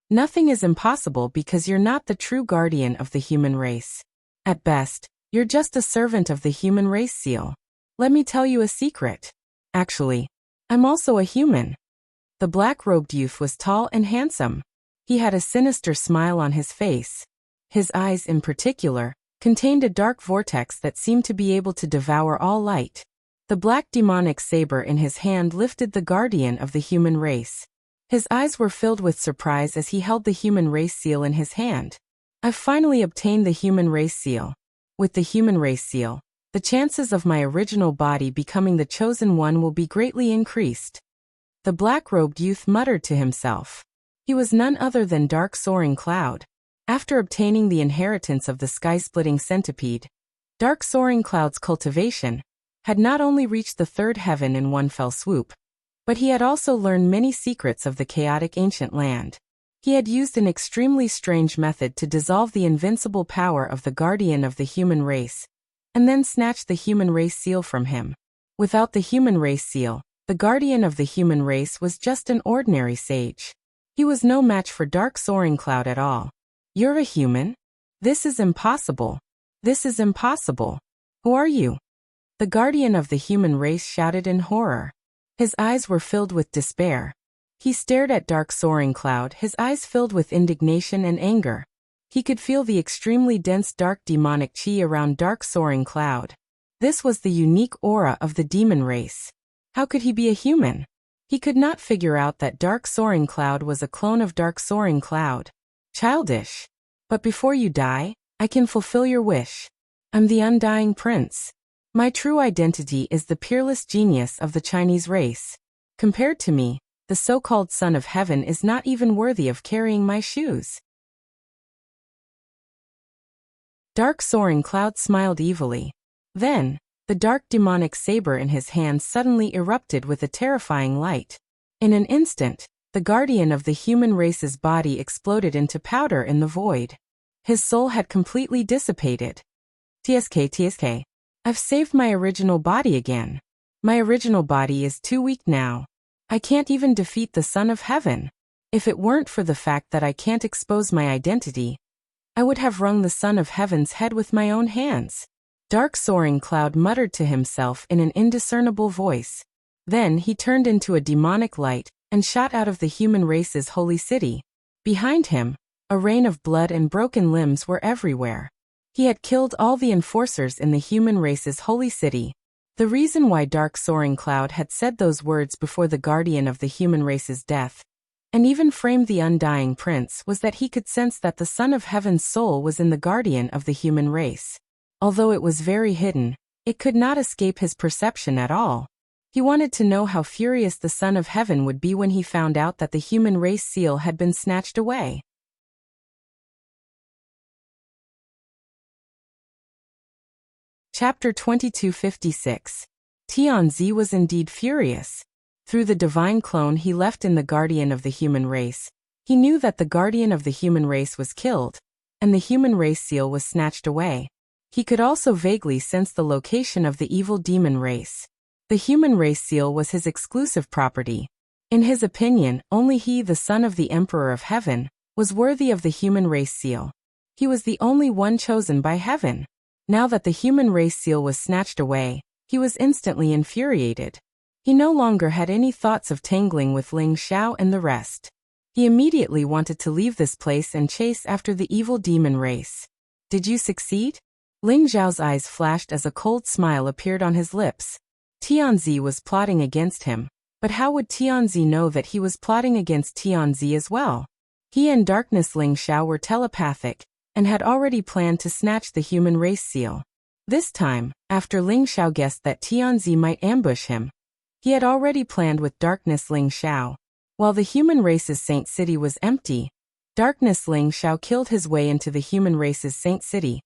Nothing is impossible because you're not the true guardian of the human race. At best, you're just a servant of the human race seal. Let me tell you a secret. Actually, I'm also a human. The black-robed youth was tall and handsome. He had a sinister smile on his face. His eyes, in particular, contained a dark vortex that seemed to be able to devour all light. The black demonic saber in his hand lifted the guardian of the human race. His eyes were filled with surprise as he held the human race seal in his hand. I've finally obtained the human race seal. With the human race seal, the chances of my original body becoming the chosen one will be greatly increased. The black-robed youth muttered to himself. He was none other than Dark Soaring Cloud. After obtaining the inheritance of the sky-splitting centipede, Dark Soaring Cloud's cultivation had not only reached the third heaven in one fell swoop, but he had also learned many secrets of the chaotic ancient land. He had used an extremely strange method to dissolve the invincible power of the guardian of the human race, and then snatch the human race seal from him. Without the human race seal, the guardian of the human race was just an ordinary sage. He was no match for Dark Soaring Cloud at all. You're a human? This is impossible. This is impossible. Who are you? The guardian of the human race shouted in horror. His eyes were filled with despair. He stared at Dark Soaring Cloud, his eyes filled with indignation and anger. He could feel the extremely dense dark demonic chi around Dark Soaring Cloud. This was the unique aura of the demon race. How could he be a human? He could not figure out that Dark Soaring Cloud was a clone of Dark Soaring Cloud. Childish. But before you die, I can fulfill your wish. I'm the Undying Prince. My true identity is the peerless genius of the Chinese race. Compared to me, the so-called Son of Heaven is not even worthy of carrying my shoes. Dark Soaring Cloud smiled evilly. Then, the dark demonic saber in his hand suddenly erupted with a terrifying light. In an instant, the guardian of the human race's body exploded into powder in the void. His soul had completely dissipated. TSK. I've saved my original body again. My original body is too weak now. I can't even defeat the Son of Heaven. If it weren't for the fact that I can't expose my identity, I would have wrung the Son of Heaven's head with my own hands. Dark Soaring Cloud muttered to himself in an indiscernible voice. Then he turned into a demonic light and shot out of the human race's holy city. Behind him, a rain of blood and broken limbs were everywhere. He had killed all the enforcers in the human race's holy city. The reason why Dark Soaring Cloud had said those words before the guardian of the human race's death, and even framed the Undying Prince, was that he could sense that the Son of Heaven's soul was in the guardian of the human race. Although it was very hidden, it could not escape his perception at all. He wanted to know how furious the Son of Heaven would be when he found out that the human race seal had been snatched away. Chapter 2256. Tianzi was indeed furious. Through the divine clone he left in the guardian of the human race, he knew that the guardian of the human race was killed, and the human race seal was snatched away. He could also vaguely sense the location of the evil demon race. The human race seal was his exclusive property. In his opinion, only he, the son of the Emperor of Heaven, was worthy of the human race seal. He was the only one chosen by Heaven. Now that the human race seal was snatched away, he was instantly infuriated. He no longer had any thoughts of tangling with Ling Xiao and the rest. He immediately wanted to leave this place and chase after the evil demon race. Did you succeed? Ling Xiao's eyes flashed as a cold smile appeared on his lips. Tianzi was plotting against him, but how would Tianzi know that he was plotting against Tianzi as well? He and Darkness Ling Xiao were telepathic, and had already planned to snatch the human race seal. This time, after Ling Xiao guessed that Tianzi might ambush him, he had already planned with Darkness Ling Xiao. While the human race's Saint City was empty, Darkness Ling Xiao killed his way into the human race's Saint City,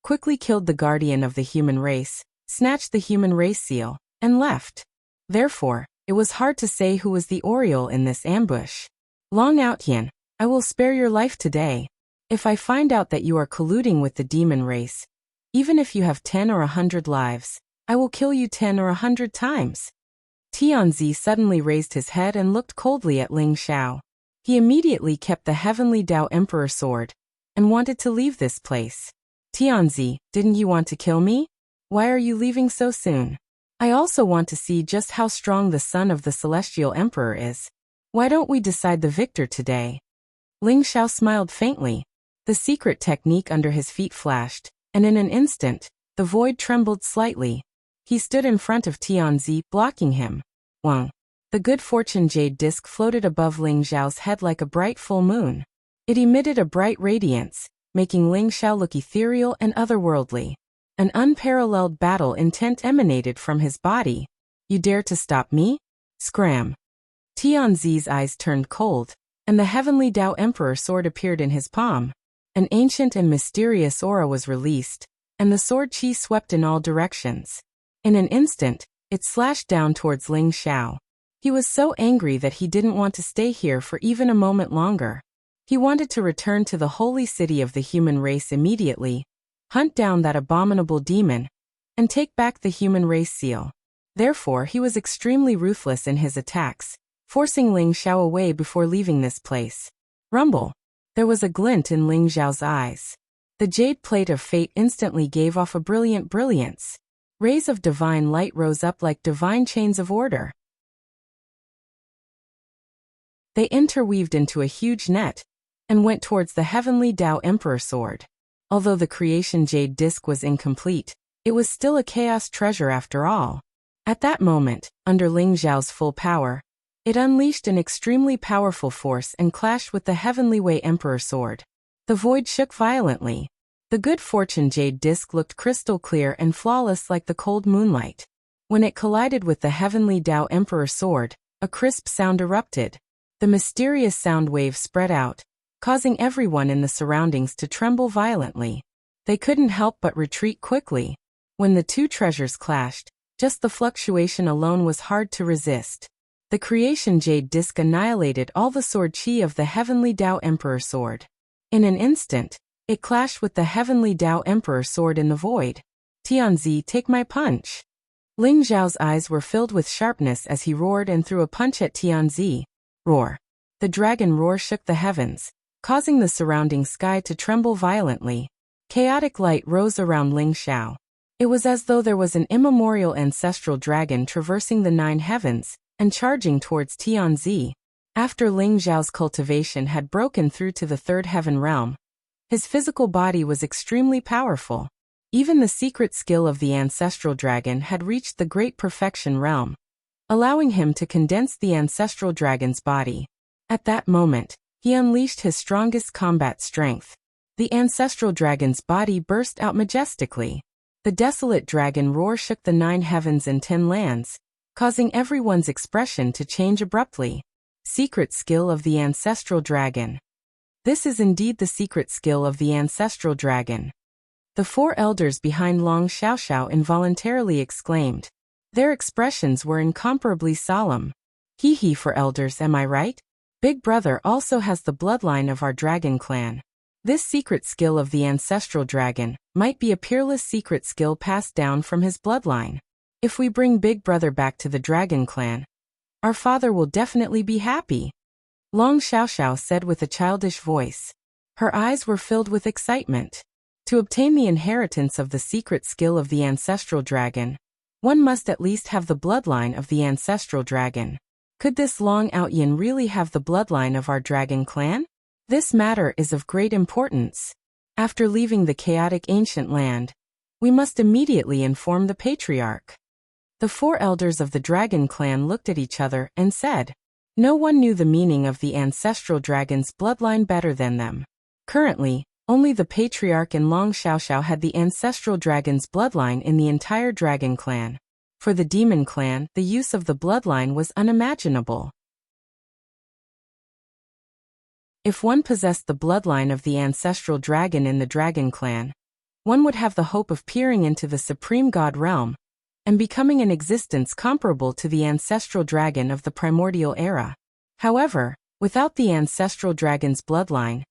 quickly killed the guardian of the human race, snatched the human race seal, and left. Therefore, it was hard to say who was the Oriole in this ambush. Long Outyen, I will spare your life today. If I find out that you are colluding with the demon race, even if you have 10 or 100 lives, I will kill you 10 or 100 times. Tianzi suddenly raised his head and looked coldly at Ling Xiao. He immediately kept the Heavenly Tao Emperor sword and wanted to leave this place. Tianzi, didn't you want to kill me? Why are you leaving so soon? I also want to see just how strong the son of the Celestial Emperor is. Why don't we decide the victor today? Ling Xiao smiled faintly. The secret technique under his feet flashed, and in an instant, the void trembled slightly. He stood in front of Tianzi, blocking him. Wang. The good fortune jade disc floated above Ling Xiao's head like a bright full moon. It emitted a bright radiance, making Ling Xiao look ethereal and otherworldly. An unparalleled battle intent emanated from his body. You dare to stop me? Scram. Tianzi's eyes turned cold, and the Heavenly Tao Emperor sword appeared in his palm. An ancient and mysterious aura was released, and the sword chi swept in all directions. In an instant, it slashed down towards Ling Xiao. He was so angry that he didn't want to stay here for even a moment longer. He wanted to return to the holy city of the human race immediately, hunt down that abominable demon, and take back the human race seal. Therefore, he was extremely ruthless in his attacks, forcing Ling Xiao away before leaving this place. Rumble. There was a glint in Ling Xiao's eyes. The jade plate of fate instantly gave off a brilliant brilliance. Rays of divine light rose up like divine chains of order. They interweaved into a huge net, and went towards the Heavenly Tao Emperor sword. Although the creation jade disc was incomplete, it was still a chaos treasure after all. At that moment, under Ling Xiao's full power, it unleashed an extremely powerful force and clashed with the Heavenly Way Emperor sword. The void shook violently. The good fortune jade disc looked crystal clear and flawless like the cold moonlight. When it collided with the Heavenly Tao Emperor sword, a crisp sound erupted. The mysterious sound wave spread out, causing everyone in the surroundings to tremble violently. They couldn't help but retreat quickly. When the two treasures clashed, just the fluctuation alone was hard to resist. The creation jade disc annihilated all the sword chi of the Heavenly Tao Emperor sword. In an instant, it clashed with the Heavenly Tao Emperor sword in the void. Tianzi, take my punch. Ling Xiao's eyes were filled with sharpness as he roared and threw a punch at Tianzi. Roar. The dragon roar shook the heavens, causing the surrounding sky to tremble violently. Chaotic light rose around Ling Xiao. It was as though there was an immemorial ancestral dragon traversing the 9 heavens and charging towards Tianzi. After Ling Xiao's cultivation had broken through to the 3rd heaven realm, his physical body was extremely powerful. Even the secret skill of the ancestral dragon had reached the great perfection realm, allowing him to condense the ancestral dragon's body. At that moment, he unleashed his strongest combat strength. The ancestral dragon's body burst out majestically. The desolate dragon roar shook the 9 heavens and 10 lands, causing everyone's expression to change abruptly. Secret skill of the ancestral dragon. This is indeed the secret skill of the ancestral dragon. The 4 elders behind Long Xiaoxiao involuntarily exclaimed. Their expressions were incomparably solemn. Hee hee for elders, am I right? Big brother also has the bloodline of our dragon clan. This secret skill of the ancestral dragon might be a peerless secret skill passed down from his bloodline. If we bring Big Brother back to the dragon clan, our father will definitely be happy. Long Xiaoxiao said with a childish voice. Her eyes were filled with excitement. To obtain the inheritance of the secret skill of the ancestral dragon, one must at least have the bloodline of the ancestral dragon. Could this Long Outyen really have the bloodline of our dragon clan? This matter is of great importance. After leaving the chaotic ancient land, we must immediately inform the patriarch. The 4 elders of the dragon clan looked at each other and said, no one knew the meaning of the ancestral dragon's bloodline better than them. Currently, only the patriarch and Long Xiaoxiao had the ancestral dragon's bloodline in the entire dragon clan. For the demon clan, the use of the bloodline was unimaginable. If one possessed the bloodline of the ancestral dragon in the dragon clan, one would have the hope of peering into the supreme god realm, and becoming an existence comparable to the ancestral dragon of the primordial era. However, without the ancestral dragon's bloodline,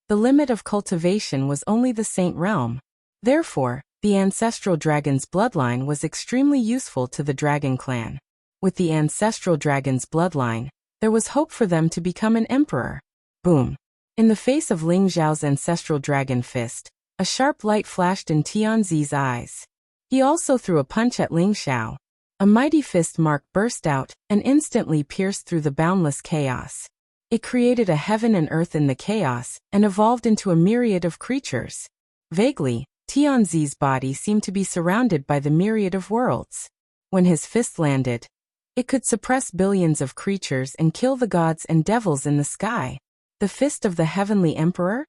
the limit of cultivation was only the Saint realm. Therefore, the ancestral dragon's bloodline was extremely useful to the dragon clan. With the ancestral dragon's bloodline, there was hope for them to become an emperor. Boom! In the face of Ling Zhao's ancestral dragon fist, a sharp light flashed in Tianzi's eyes. He also threw a punch at Ling Xiao. A mighty fist mark burst out and instantly pierced through the boundless chaos. It created a heaven and earth in the chaos and evolved into a myriad of creatures. Vaguely, Tianzi's body seemed to be surrounded by the myriad of worlds. When his fist landed, it could suppress billions of creatures and kill the gods and devils in the sky. The fist of the heavenly emperor?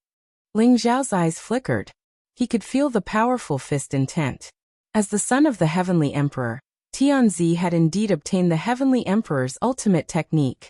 Ling Zhao's eyes flickered. He could feel the powerful fist intent. As the son of the heavenly emperor, Tianzi had indeed obtained the heavenly emperor's ultimate technique.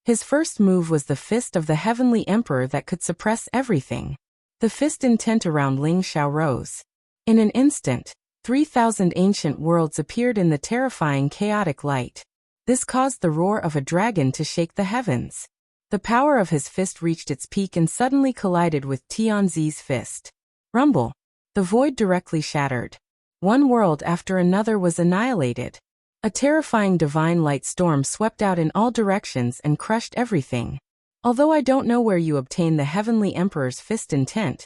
His first move was the fist of the heavenly emperor that could suppress everything. The fist intent around Ling Xiao rose. In an instant, 3,000 ancient worlds appeared in the terrifying chaotic light. This caused the roar of a dragon to shake the heavens. The power of his fist reached its peak and suddenly collided with Tianzi's fist. Rumble! The void directly shattered. One world after another was annihilated. A terrifying divine light storm swept out in all directions and crushed everything. Although I don't know where you obtained the heavenly emperor's fist intent,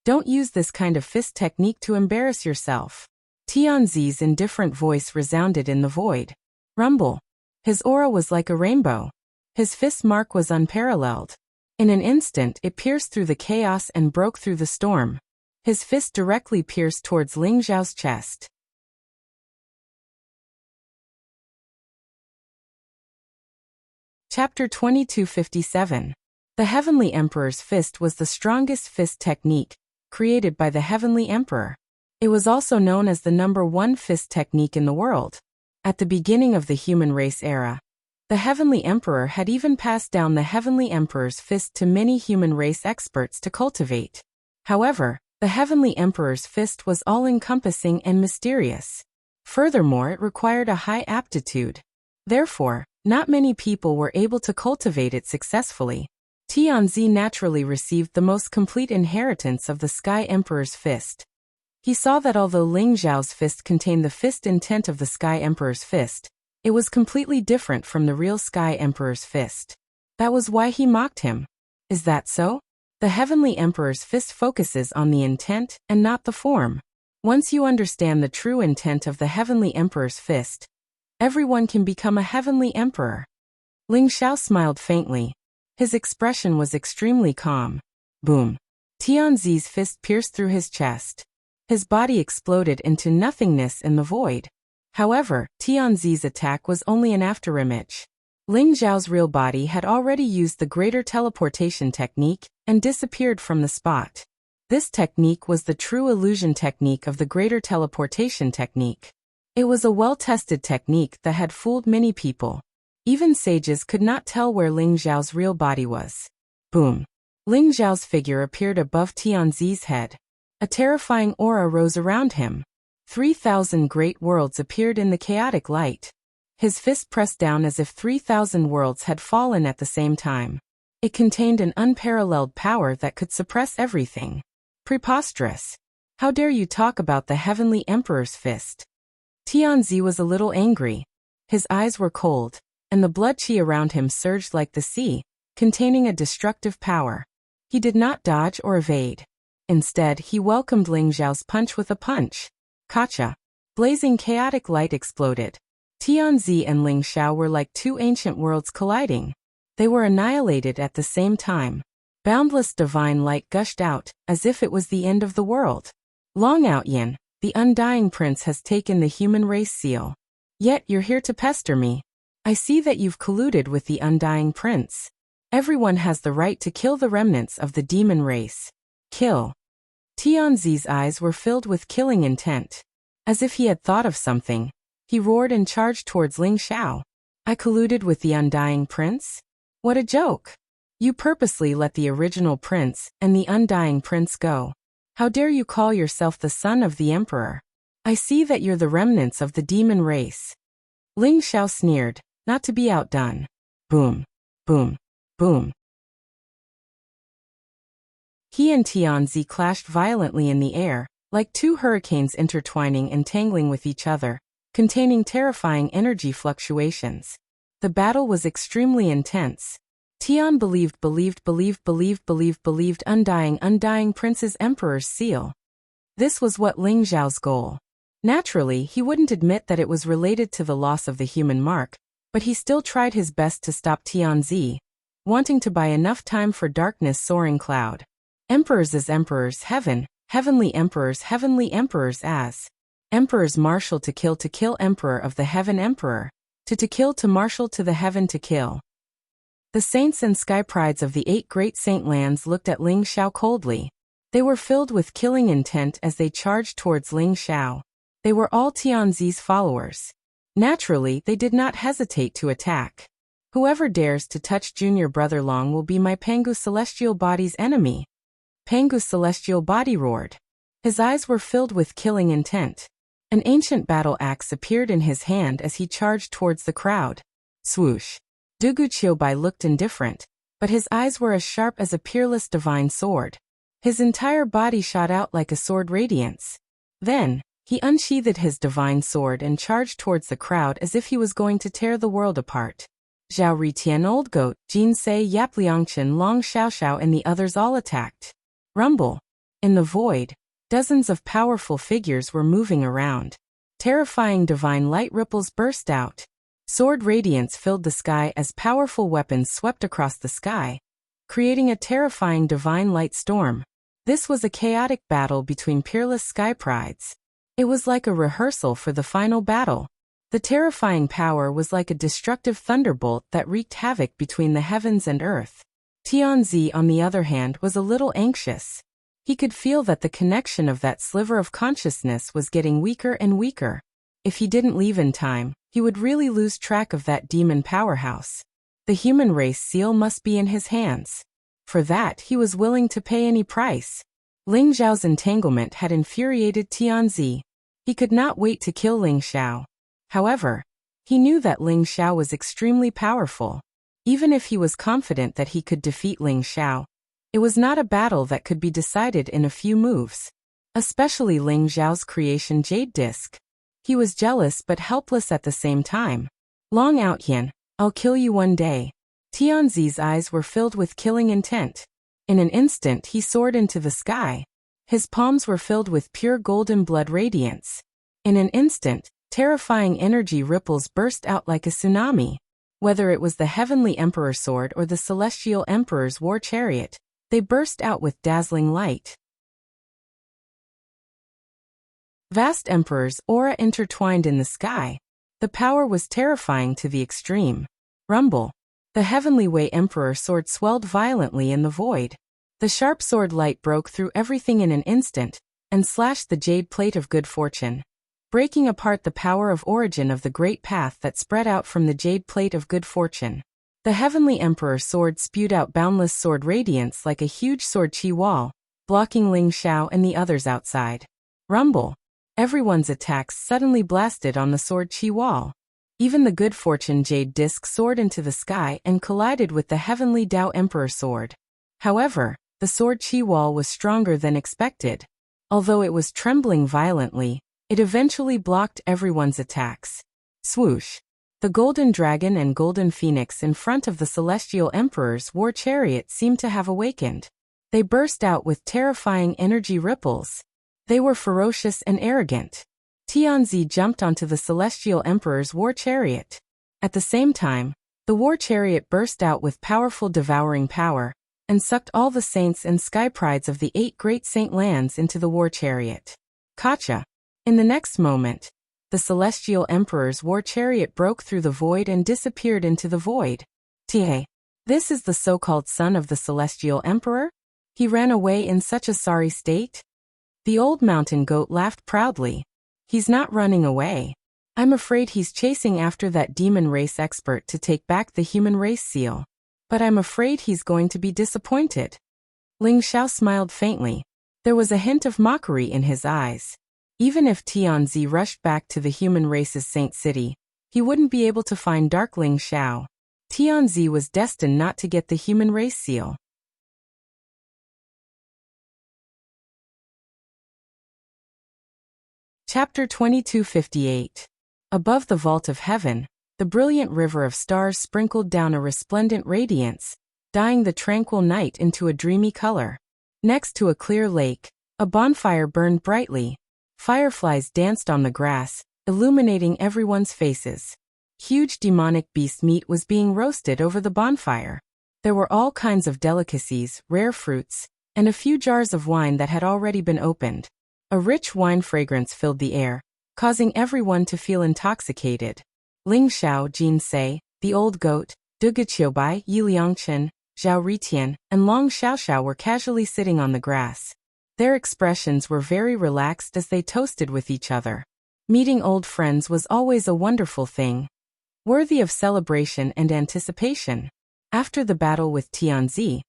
don't use this kind of fist technique to embarrass yourself. Tianzi's indifferent voice resounded in the void. Rumble! His aura was like a rainbow. His fist mark was unparalleled. In an instant it pierced through the chaos and broke through the storm. His fist directly pierced towards Ling Zhao's chest. Chapter 2257. The Heavenly Emperor's Fist was the strongest fist technique created by the Heavenly Emperor. It was also known as the #1 fist technique in the world. At the beginning of the human race era, the Heavenly Emperor had even passed down the Heavenly Emperor's fist to many human race experts to cultivate. However, the Heavenly Emperor's fist was all-encompassing and mysterious. Furthermore, it required a high aptitude. Therefore, not many people were able to cultivate it successfully. Tianzi naturally received the most complete inheritance of the Sky Emperor's fist. He saw that although Ling Zhao's fist contained the fist intent of the Sky Emperor's fist, it was completely different from the real Sky Emperor's fist. That was why he mocked him. Is that so? The Heavenly Emperor's fist focuses on the intent and not the form. Once you understand the true intent of the Heavenly Emperor's fist, everyone can become a Heavenly Emperor. Ling Xiao smiled faintly. His expression was extremely calm. Boom! Tianzi's fist pierced through his chest. His body exploded into nothingness in the void. However, Tianzi's attack was only an afterimage. Ling Zhao's real body had already used the greater teleportation technique and disappeared from the spot. This technique was the true illusion technique of the greater teleportation technique. It was a well-tested technique that had fooled many people. Even sages could not tell where Ling Zhao's real body was. Boom! Ling Zhao's figure appeared above Tianzi's head. A terrifying aura rose around him. 3,000 great worlds appeared in the chaotic light. His fist pressed down as if 3,000 worlds had fallen at the same time. It contained an unparalleled power that could suppress everything. Preposterous! How dare you talk about the Heavenly Emperor's fist? Tianzi was a little angry. His eyes were cold, and the blood qi around him surged like the sea, containing a destructive power. He did not dodge or evade. Instead, he welcomed Ling Zhao's punch with a punch. Kacha! Blazing chaotic light exploded. Tianzi and Ling Xiao were like two ancient worlds colliding. They were annihilated at the same time. Boundless divine light gushed out, as if it was the end of the world. Long out Yin, the Undying Prince has taken the human race seal. Yet you're here to pester me. I see that you've colluded with the Undying Prince. Everyone has the right to kill the remnants of the demon race. Kill. Tianzi's eyes were filled with killing intent. As if he had thought of something, he roared and charged towards Ling Xiao. I colluded with the Undying Prince? What a joke! You purposely let the original prince and the Undying Prince go. How dare you call yourself the son of the Emperor? I see that you're the remnants of the demon race. Ling Xiao sneered, not to be outdone. Boom, boom, boom. He and Tianzi clashed violently in the air, like two hurricanes intertwining and tangling with each other, containing terrifying energy fluctuations. The battle was extremely intense. Tian believed undying prince's emperor's seal. This was what Ling Xiao's goal. Naturally, he wouldn't admit that it was related to the loss of the human mark, but he still tried his best to stop Tianzi, wanting to buy enough time for darkness soaring cloud. Emperors as emperors heaven, heavenly emperors as emperors marshal to kill emperor of the heaven emperor, to kill to marshal to the heaven to kill. The saints and sky prides of the 8 great saint lands looked at Ling Xiao coldly. They were filled with killing intent as they charged towards Ling Xiao. They were all Tianzi's followers. Naturally, they did not hesitate to attack. Whoever dares to touch junior brother Long will be my Pangu celestial body's enemy. Pangu's celestial body roared. His eyes were filled with killing intent. An ancient battle axe appeared in his hand as he charged towards the crowd. Swoosh. Dugu Qiubai looked indifferent, but his eyes were as sharp as a peerless divine sword. His entire body shot out like a sword radiance. Then, he unsheathed his divine sword and charged towards the crowd as if he was going to tear the world apart. Zhao Ritian Old Goat, Jin Se Yap Liangchen Long Xiaoxiao and the others all attacked. Rumble. In the void, dozens of powerful figures were moving around. Terrifying divine light ripples burst out. Sword radiance filled the sky as powerful weapons swept across the sky, creating a terrifying divine light storm. This was a chaotic battle between peerless sky prides. It was like a rehearsal for the final battle. The terrifying power was like a destructive thunderbolt that wreaked havoc between the heavens and earth. Tianzi, on the other hand, was a little anxious. He could feel that the connection of that sliver of consciousness was getting weaker and weaker. If he didn't leave in time, he would really lose track of that demon powerhouse. The human race seal must be in his hands. For that, he was willing to pay any price. Ling Xiao's entanglement had infuriated Tianzi. He could not wait to kill Ling Xiao. However, he knew that Ling Xiao was extremely powerful. Even if he was confident that he could defeat Ling Xiao, it was not a battle that could be decided in a few moves. Especially Ling Xiao's creation Jade Disc. He was jealous but helpless at the same time. Long Outyan, I'll kill you one day. Tianzi's eyes were filled with killing intent. In an instant he soared into the sky. His palms were filled with pure golden blood radiance. In an instant, terrifying energy ripples burst out like a tsunami. Whether it was the Heavenly Emperor sword or the Celestial Emperor's war chariot, they burst out with dazzling light. Vast Emperor's aura intertwined in the sky. The power was terrifying to the extreme. Rumble. The Heavenly Way Emperor sword swelled violently in the void. The sharp sword light broke through everything in an instant, and slashed the jade plate of good fortune, breaking apart the power of origin of the great path that spread out from the jade plate of good fortune. The Heavenly Emperor sword spewed out boundless sword radiance like a huge sword chi wall, blocking Ling Xiao and the others outside. Rumble. Everyone's attacks suddenly blasted on the sword chi wall. Even the good fortune jade disc soared into the sky and collided with the Heavenly Dao Emperor sword. However, the sword chi wall was stronger than expected. Although it was trembling violently, it eventually blocked everyone's attacks. Swoosh. The golden dragon and golden phoenix in front of the Celestial Emperor's war chariot seemed to have awakened. They burst out with terrifying energy ripples. They were ferocious and arrogant. Tianzi jumped onto the Celestial Emperor's war chariot. At the same time, the war chariot burst out with powerful devouring power, and sucked all the saints and sky prides of the 8 great saint lands into the war chariot. Kacha. In the next moment, the Celestial Emperor's war chariot broke through the void and disappeared into the void. Tie. This is the so-called son of the Celestial Emperor? He ran away in such a sorry state? The old mountain goat laughed proudly. He's not running away. I'm afraid he's chasing after that demon race expert to take back the human race seal. But I'm afraid he's going to be disappointed. Ling Xiao smiled faintly. There was a hint of mockery in his eyes. Even if Tianzi rushed back to the human race's saint city, he wouldn't be able to find Dark Ling Xiao. Tianzi was destined not to get the human race seal. Chapter 2258. Above the vault of heaven, the brilliant river of stars sprinkled down a resplendent radiance, dyeing the tranquil night into a dreamy color. Next to a clear lake, a bonfire burned brightly. Fireflies danced on the grass, illuminating everyone's faces. Huge demonic beast meat was being roasted over the bonfire. There were all kinds of delicacies, rare fruits, and a few jars of wine that had already been opened. A rich wine fragrance filled the air, causing everyone to feel intoxicated. Ling Xiao, Jin Sei, the old goat, Duge Qiubai, Yi Liangchen, Zhao Ritian, and Long Xiaoxiao were casually sitting on the grass. Their expressions were very relaxed as they toasted with each other. Meeting old friends was always a wonderful thing, worthy of celebration and anticipation. After the battle with Tianzi,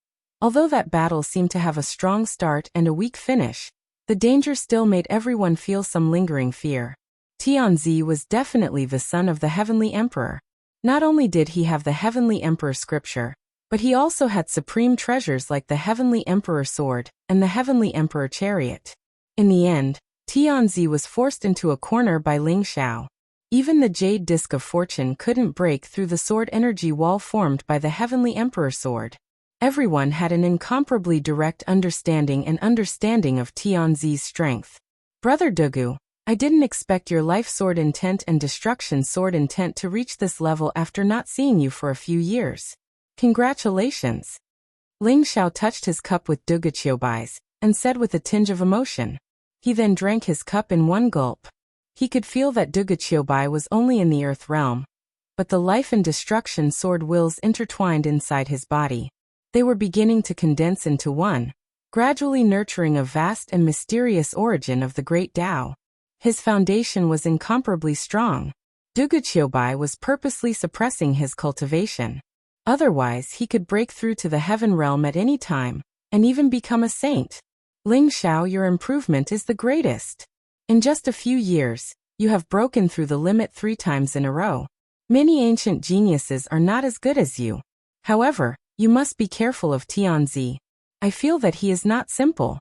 although that battle seemed to have a strong start and a weak finish, the danger still made everyone feel some lingering fear. Tianzi was definitely the son of the Heavenly Emperor. Not only did he have the Heavenly Emperor scripture, but he also had supreme treasures like the Heavenly Emperor sword and the Heavenly Emperor chariot. In the end, Tianzi was forced into a corner by Ling Xiao. Even the Jade Disc of Fortune couldn't break through the sword energy wall formed by the Heavenly Emperor sword. Everyone had an incomparably direct understanding of Tianzi's strength. Brother Dugu, I didn't expect your life sword intent and destruction sword intent to reach this level after not seeing you for a few years. Congratulations. Ling Xiao touched his cup with Duge Qiubai's and said with a tinge of emotion. He then drank his cup in one gulp. He could feel that Duge Qiubai was only in the earth realm, but the life and destruction sword wills intertwined inside his body. They were beginning to condense into one, gradually nurturing a vast and mysterious origin of the great Tao. His foundation was incomparably strong. Duge Qiubai was purposely suppressing his cultivation. Otherwise, he could break through to the heaven realm at any time, and even become a saint. Ling Xiao, your improvement is the greatest. In just a few years, you have broken through the limit 3 times in a row. Many ancient geniuses are not as good as you. However, you must be careful of Tianzi. I feel that he is not simple.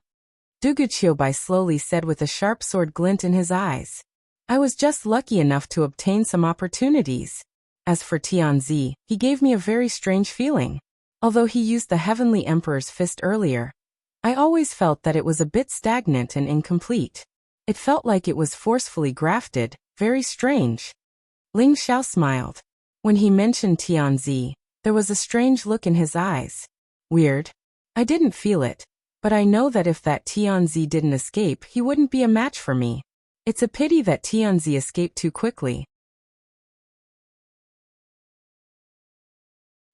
Duge Qiubai slowly said with a sharp sword glint in his eyes. I was just lucky enough to obtain some opportunities. As for Tianzi, he gave me a very strange feeling. Although he used the Heavenly Emperor's fist earlier, I always felt that it was a bit stagnant and incomplete. It felt like it was forcefully grafted, very strange. Ling Xiao smiled. When he mentioned Tianzi, there was a strange look in his eyes. Weird. I didn't feel it, but I know that if that Tianzi didn't escape, he wouldn't be a match for me. It's a pity that Tianzi escaped too quickly.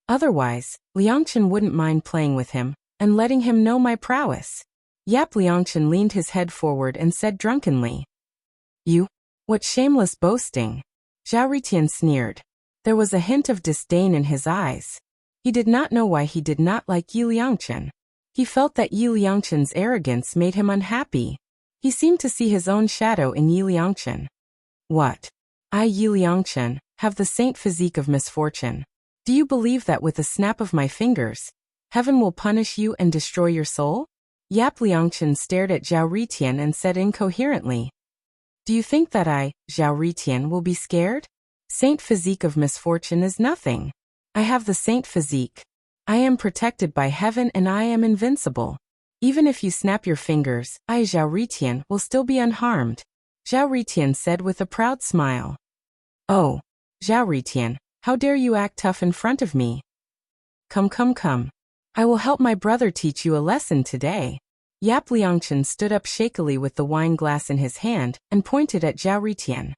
Otherwise, Liangchen wouldn't mind playing with him and letting him know my prowess. Yap Liangchen leaned his head forward and said drunkenly. You? What shameless boasting. Zhao Ritian sneered. There was a hint of disdain in his eyes. He did not know why he did not like Yi Liangchen. He felt that Yi Liangchen's arrogance made him unhappy. He seemed to see his own shadow in Yi Liangchen. What? I, Yi Liangchen, have the saint physique of misfortune. Do you believe that with a snap of my fingers, heaven will punish you and destroy your soul? Yap Liangchen stared at Zhao Ritian and said incoherently. Do you think that I, Zhao Ritian, will be scared? Saint physique of misfortune is nothing. I have the saint physique. I am protected by heaven and I am invincible. Even if you snap your fingers, I, Zhao Ritian, will still be unharmed. Zhao Ritian said with a proud smile. Oh, Zhao Ritian, how dare you act tough in front of me? Come. I will help my brother teach you a lesson today. Yap Liangchen stood up shakily with the wine glass in his hand and pointed at Zhao Ritian.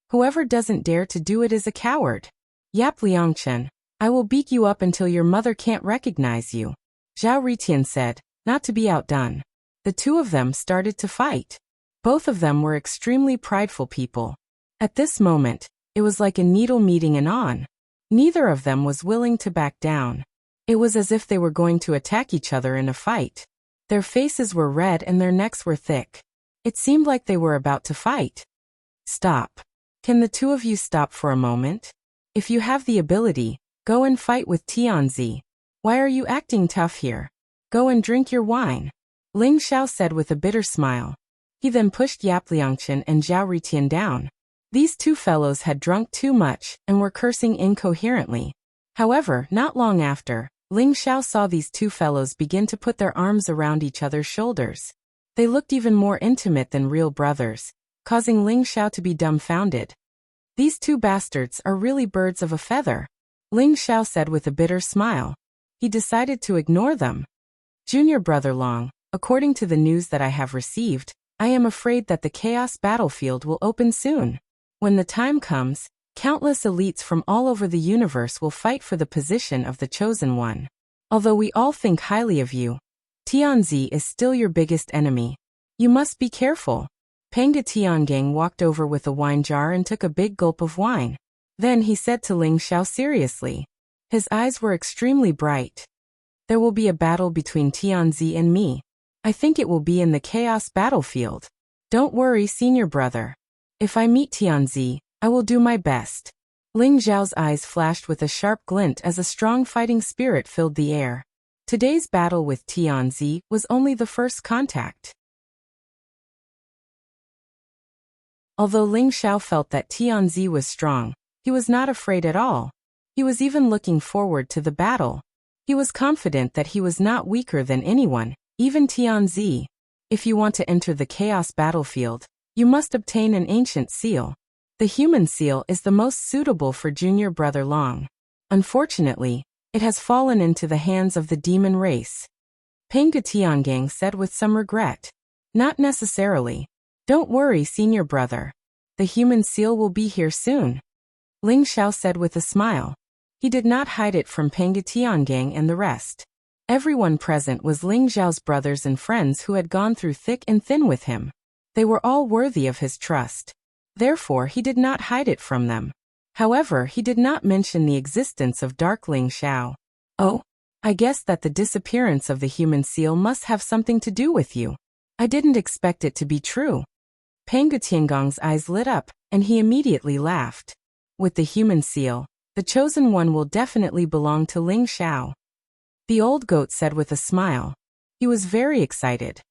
Whoever doesn't dare to do it is a coward. Yap Liangchen, I will beat you up until your mother can't recognize you. Zhao Ritian said, not to be outdone. The two of them started to fight. Both of them were extremely prideful people. At this moment, it was like a needle meeting an awn. Neither of them was willing to back down. It was as if they were going to attack each other in a fight. Their faces were red and their necks were thick. It seemed like they were about to fight. Stop. Can the two of you stop for a moment? If you have the ability, go and fight with Tianzi. Why are you acting tough here? Go and drink your wine. Ling Xiao said with a bitter smile. He then pushed Yap Liangchen and Zhao Ritian down. These two fellows had drunk too much and were cursing incoherently. However, not long after, Ling Xiao saw these two fellows begin to put their arms around each other's shoulders. They looked even more intimate than real brothers, causing Ling Xiao to be dumbfounded. These two bastards are really birds of a feather, Ling Xiao said with a bitter smile. He decided to ignore them. Junior brother Long, according to the news that I have received, I am afraid that the chaos battlefield will open soon. When the time comes, countless elites from all over the universe will fight for the position of the chosen one. Although we all think highly of you, Tianzi is still your biggest enemy. You must be careful. Panga Tiangang walked over with a wine jar and took a big gulp of wine. Then he said to Ling Xiao seriously. His eyes were extremely bright. There will be a battle between Tianzi and me. I think it will be in the chaos battlefield. Don't worry, senior brother. If I meet Tianzi, I will do my best. Ling Xiao's eyes flashed with a sharp glint as a strong fighting spirit filled the air. Today's battle with Tianzi was only the first contact. Although Ling Xiao felt that Tianzi was strong, he was not afraid at all. He was even looking forward to the battle. He was confident that he was not weaker than anyone, even Tianzi. If you want to enter the chaos battlefield, you must obtain an ancient seal. The human seal is the most suitable for junior brother Long. Unfortunately, it has fallen into the hands of the demon race. Panga Tiangang said with some regret. Not necessarily. Don't worry, senior brother. The human seal will be here soon. Ling Xiao said with a smile. He did not hide it from Panga Tiangang and the rest. Everyone present was Ling Xiao's brothers and friends who had gone through thick and thin with him. They were all worthy of his trust. Therefore, he did not hide it from them. However, he did not mention the existence of Dark Ling Xiao. Oh, I guess that the disappearance of the human seal must have something to do with you. I didn't expect it to be true. Panga Tiangong's eyes lit up, and he immediately laughed. With the human seal, the chosen one will definitely belong to Ling Xiao. The old goat said with a smile. He was very excited.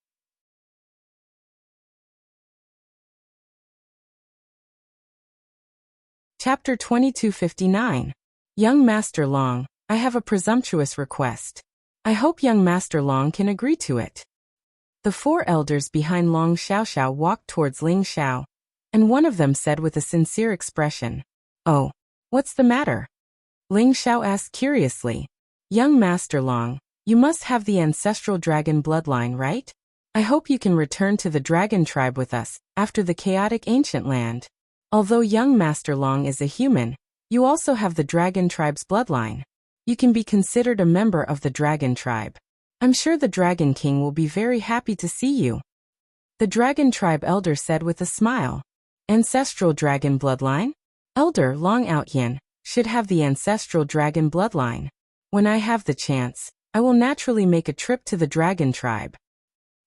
Chapter 2259. Young Master Long, I have a presumptuous request. I hope young Master Long can agree to it. The four elders behind Long Xiaoxiao walked towards Ling Xiao, and one of them said with a sincere expression, Oh, what's the matter? Ling Xiao asked curiously. Young Master Long, you must have the ancestral dragon bloodline, right? I hope you can return to the dragon tribe with us, after the chaotic ancient land. Although young Master Long is a human, you also have the dragon tribe's bloodline. You can be considered a member of the dragon tribe. I'm sure the Dragon King will be very happy to see you. The dragon tribe elder said with a smile. Ancestral dragon bloodline? Elder Long Outyin should have the ancestral dragon bloodline. When I have the chance, I will naturally make a trip to the dragon tribe.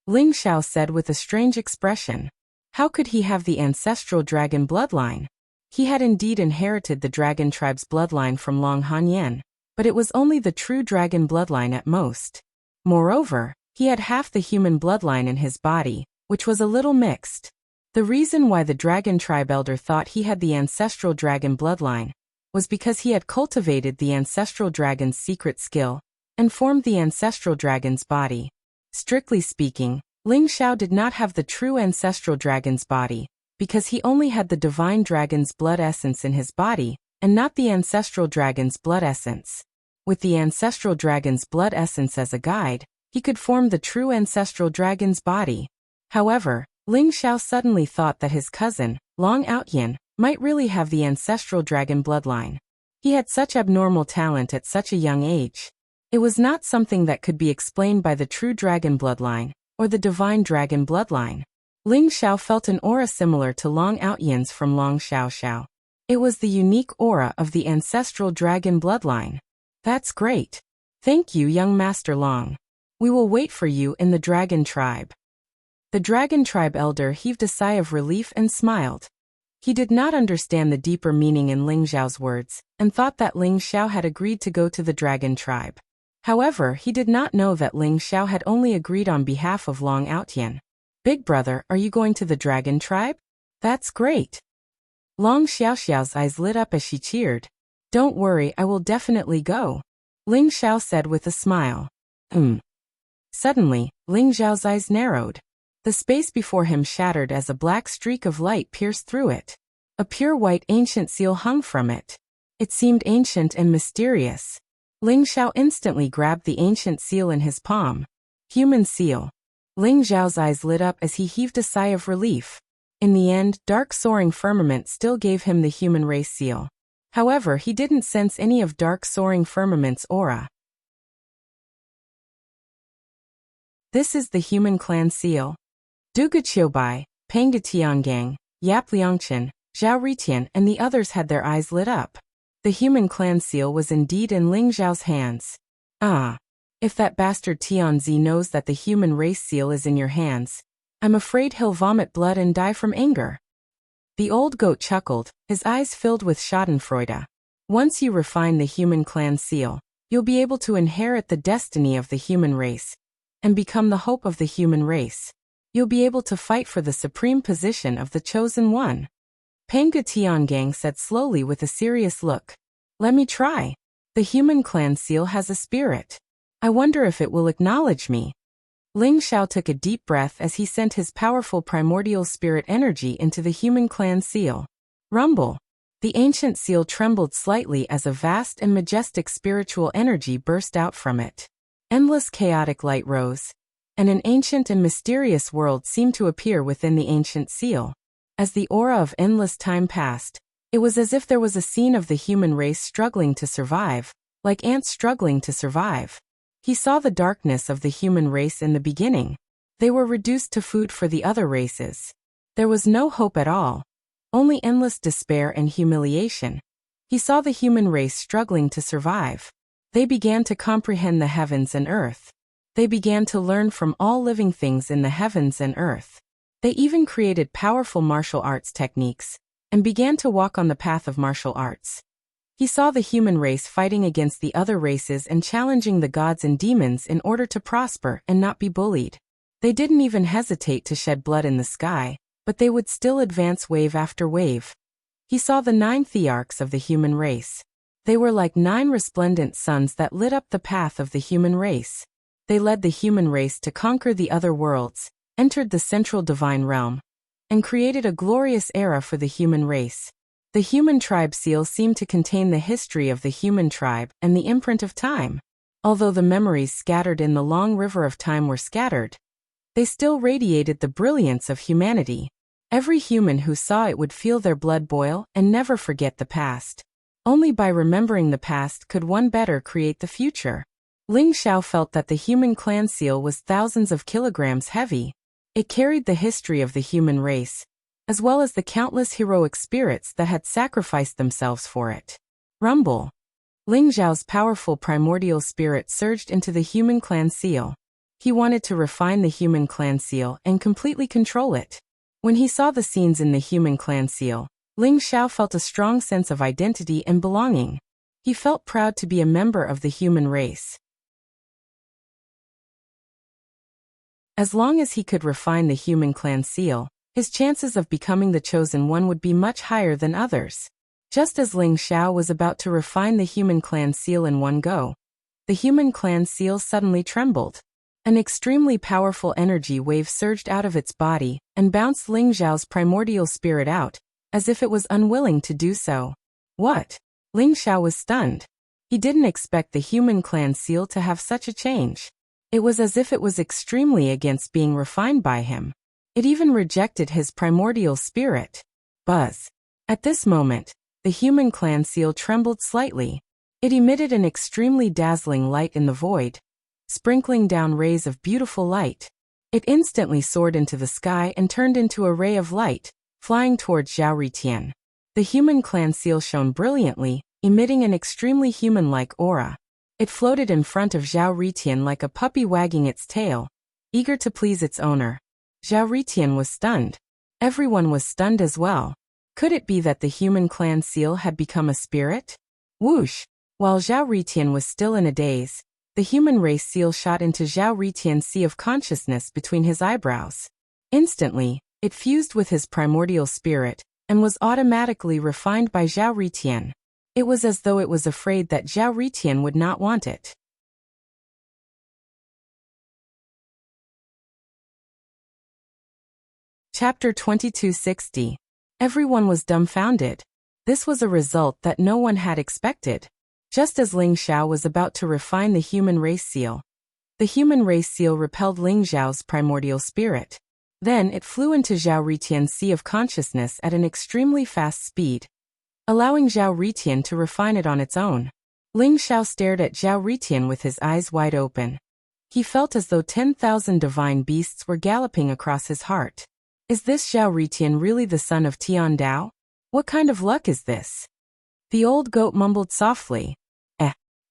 Ling Xiao said with a strange expression. How could he have the ancestral dragon bloodline? He had indeed inherited the dragon tribe's bloodline from Long Hanyan, but it was only the true dragon bloodline at most. Moreover, he had half the human bloodline in his body, which was a little mixed. The reason why the dragon tribe elder thought he had the ancestral dragon bloodline was because he had cultivated the ancestral dragon's secret skill and formed the ancestral dragon's body. Strictly speaking, Ling Xiao did not have the true ancestral dragon's body, because he only had the divine dragon's blood essence in his body, and not the ancestral dragon's blood essence. With the ancestral dragon's blood essence as a guide, he could form the true ancestral dragon's body. However, Ling Xiao suddenly thought that his cousin, Long Outyin, might really have the ancestral dragon bloodline. He had such abnormal talent at such a young age. It was not something that could be explained by the true dragon bloodline, or the divine dragon bloodline. Ling Xiao felt an aura similar to Long Outyin's from Long Xiaoxiao. It was the unique aura of the ancestral dragon bloodline. That's great. Thank you, young Master Long. We will wait for you in the dragon tribe. The dragon tribe elder heaved a sigh of relief and smiled. He did not understand the deeper meaning in Ling Xiao's words, and thought that Ling Xiao had agreed to go to the dragon tribe. However, he did not know that Ling Xiao had only agreed on behalf of Long Outyan. Big brother, are you going to the dragon tribe? That's great. Long Xiaoxiao's eyes lit up as she cheered. Don't worry, I will definitely go. Ling Xiao said with a smile. Suddenly, Ling Xiao's eyes narrowed. The space before him shattered as a black streak of light pierced through it. A pure white ancient seal hung from it. It seemed ancient and mysterious. Ling Xiao instantly grabbed the ancient seal in his palm. Human seal. Ling Xiao's eyes lit up as he heaved a sigh of relief. In the end, dark soaring firmament still gave him the human race seal. However, he didn't sense any of dark soaring firmament's aura. This is the human clan seal. Duga Qiubai, Panga Tiangang, Yap Liangchen, Zhao Ritian and the others had their eyes lit up. The human clan seal was indeed in Ling Xiao's hands. Ah! If that bastard Tianzi knows that the human race seal is in your hands, I'm afraid he'll vomit blood and die from anger. The old goat chuckled, his eyes filled with schadenfreude. Once you refine the human clan seal, you'll be able to inherit the destiny of the human race and become the hope of the human race. You'll be able to fight for the supreme position of the chosen one. Panga Tiangang said slowly with a serious look. Let me try. The human clan seal has a spirit. I wonder if it will acknowledge me. Ling Xiao took a deep breath as he sent his powerful primordial spirit energy into the human clan seal. Rumble. The ancient seal trembled slightly as a vast and majestic spiritual energy burst out from it. Endless chaotic light rose, and an ancient and mysterious world seemed to appear within the ancient seal. As the aura of endless time passed, it was as if there was a scene of the human race struggling to survive, like ants struggling to survive. He saw the darkness of the human race in the beginning. They were reduced to food for the other races. There was no hope at all, only endless despair and humiliation. He saw the human race struggling to survive. They began to comprehend the heavens and earth. They began to learn from all living things in the heavens and earth. They even created powerful martial arts techniques and began to walk on the path of martial arts. He saw the human race fighting against the other races and challenging the gods and demons in order to prosper and not be bullied. They didn't even hesitate to shed blood in the sky, but they would still advance wave after wave. He saw the 9 thearchs of the human race. They were like 9 resplendent suns that lit up the path of the human race. They led the human race to conquer the other worlds, entered the central divine realm, and created a glorious era for the human race. The human tribe seal seemed to contain the history of the human tribe and the imprint of time. Although the memories scattered in the long river of time were scattered, they still radiated the brilliance of humanity. Every human who saw it would feel their blood boil and never forget the past. Only by remembering the past could one better create the future. Ling Xiao felt that the human clan seal was thousands of kilograms heavy. It carried the history of the human race, as well as the countless heroic spirits that had sacrificed themselves for it. Rumble. Ling Xiao's powerful primordial spirit surged into the human clan seal. He wanted to refine the human clan seal and completely control it. When he saw the scenes in the human clan seal, Ling Xiao felt a strong sense of identity and belonging. He felt proud to be a member of the human race. As long as he could refine the human clan seal, his chances of becoming the chosen one would be much higher than others. Just as Ling Xiao was about to refine the human clan seal in one go, the human clan seal suddenly trembled. An extremely powerful energy wave surged out of its body and bounced Ling Xiao's primordial spirit out, as if it was unwilling to do so. What? Ling Xiao was stunned. He didn't expect the human clan seal to have such a change. It was as if it was extremely against being refined by him. It even rejected his primordial spirit. Buzz. At this moment, the human clan seal trembled slightly. It emitted an extremely dazzling light in the void, sprinkling down rays of beautiful light. It instantly soared into the sky and turned into a ray of light, flying towards Zhao Ritian. The human clan seal shone brilliantly, emitting an extremely human-like aura. It floated in front of Zhao Ritian like a puppy wagging its tail, eager to please its owner. Zhao Ritian was stunned. Everyone was stunned as well. Could it be that the human clan seal had become a spirit? Whoosh! While Zhao Ritian was still in a daze, the human race seal shot into Zhao Ritian's sea of consciousness between his eyebrows. Instantly, it fused with his primordial spirit, and was automatically refined by Zhao Ritian. It was as though it was afraid that Zhao Ritian would not want it. Chapter 2260. Everyone was dumbfounded. This was a result that no one had expected. Just as Ling Xiao was about to refine the human race seal, the human race seal repelled Ling Xiao's primordial spirit. Then it flew into Zhao Ritian's sea of consciousness at an extremely fast speed, allowing Zhao Ritian to refine it on its own. Ling Xiao stared at Zhao Ritian with his eyes wide open. He felt as though 10,000 divine beasts were galloping across his heart. Is this Zhao Ritian really the son of Tian Dao? What kind of luck is this? The old goat mumbled softly.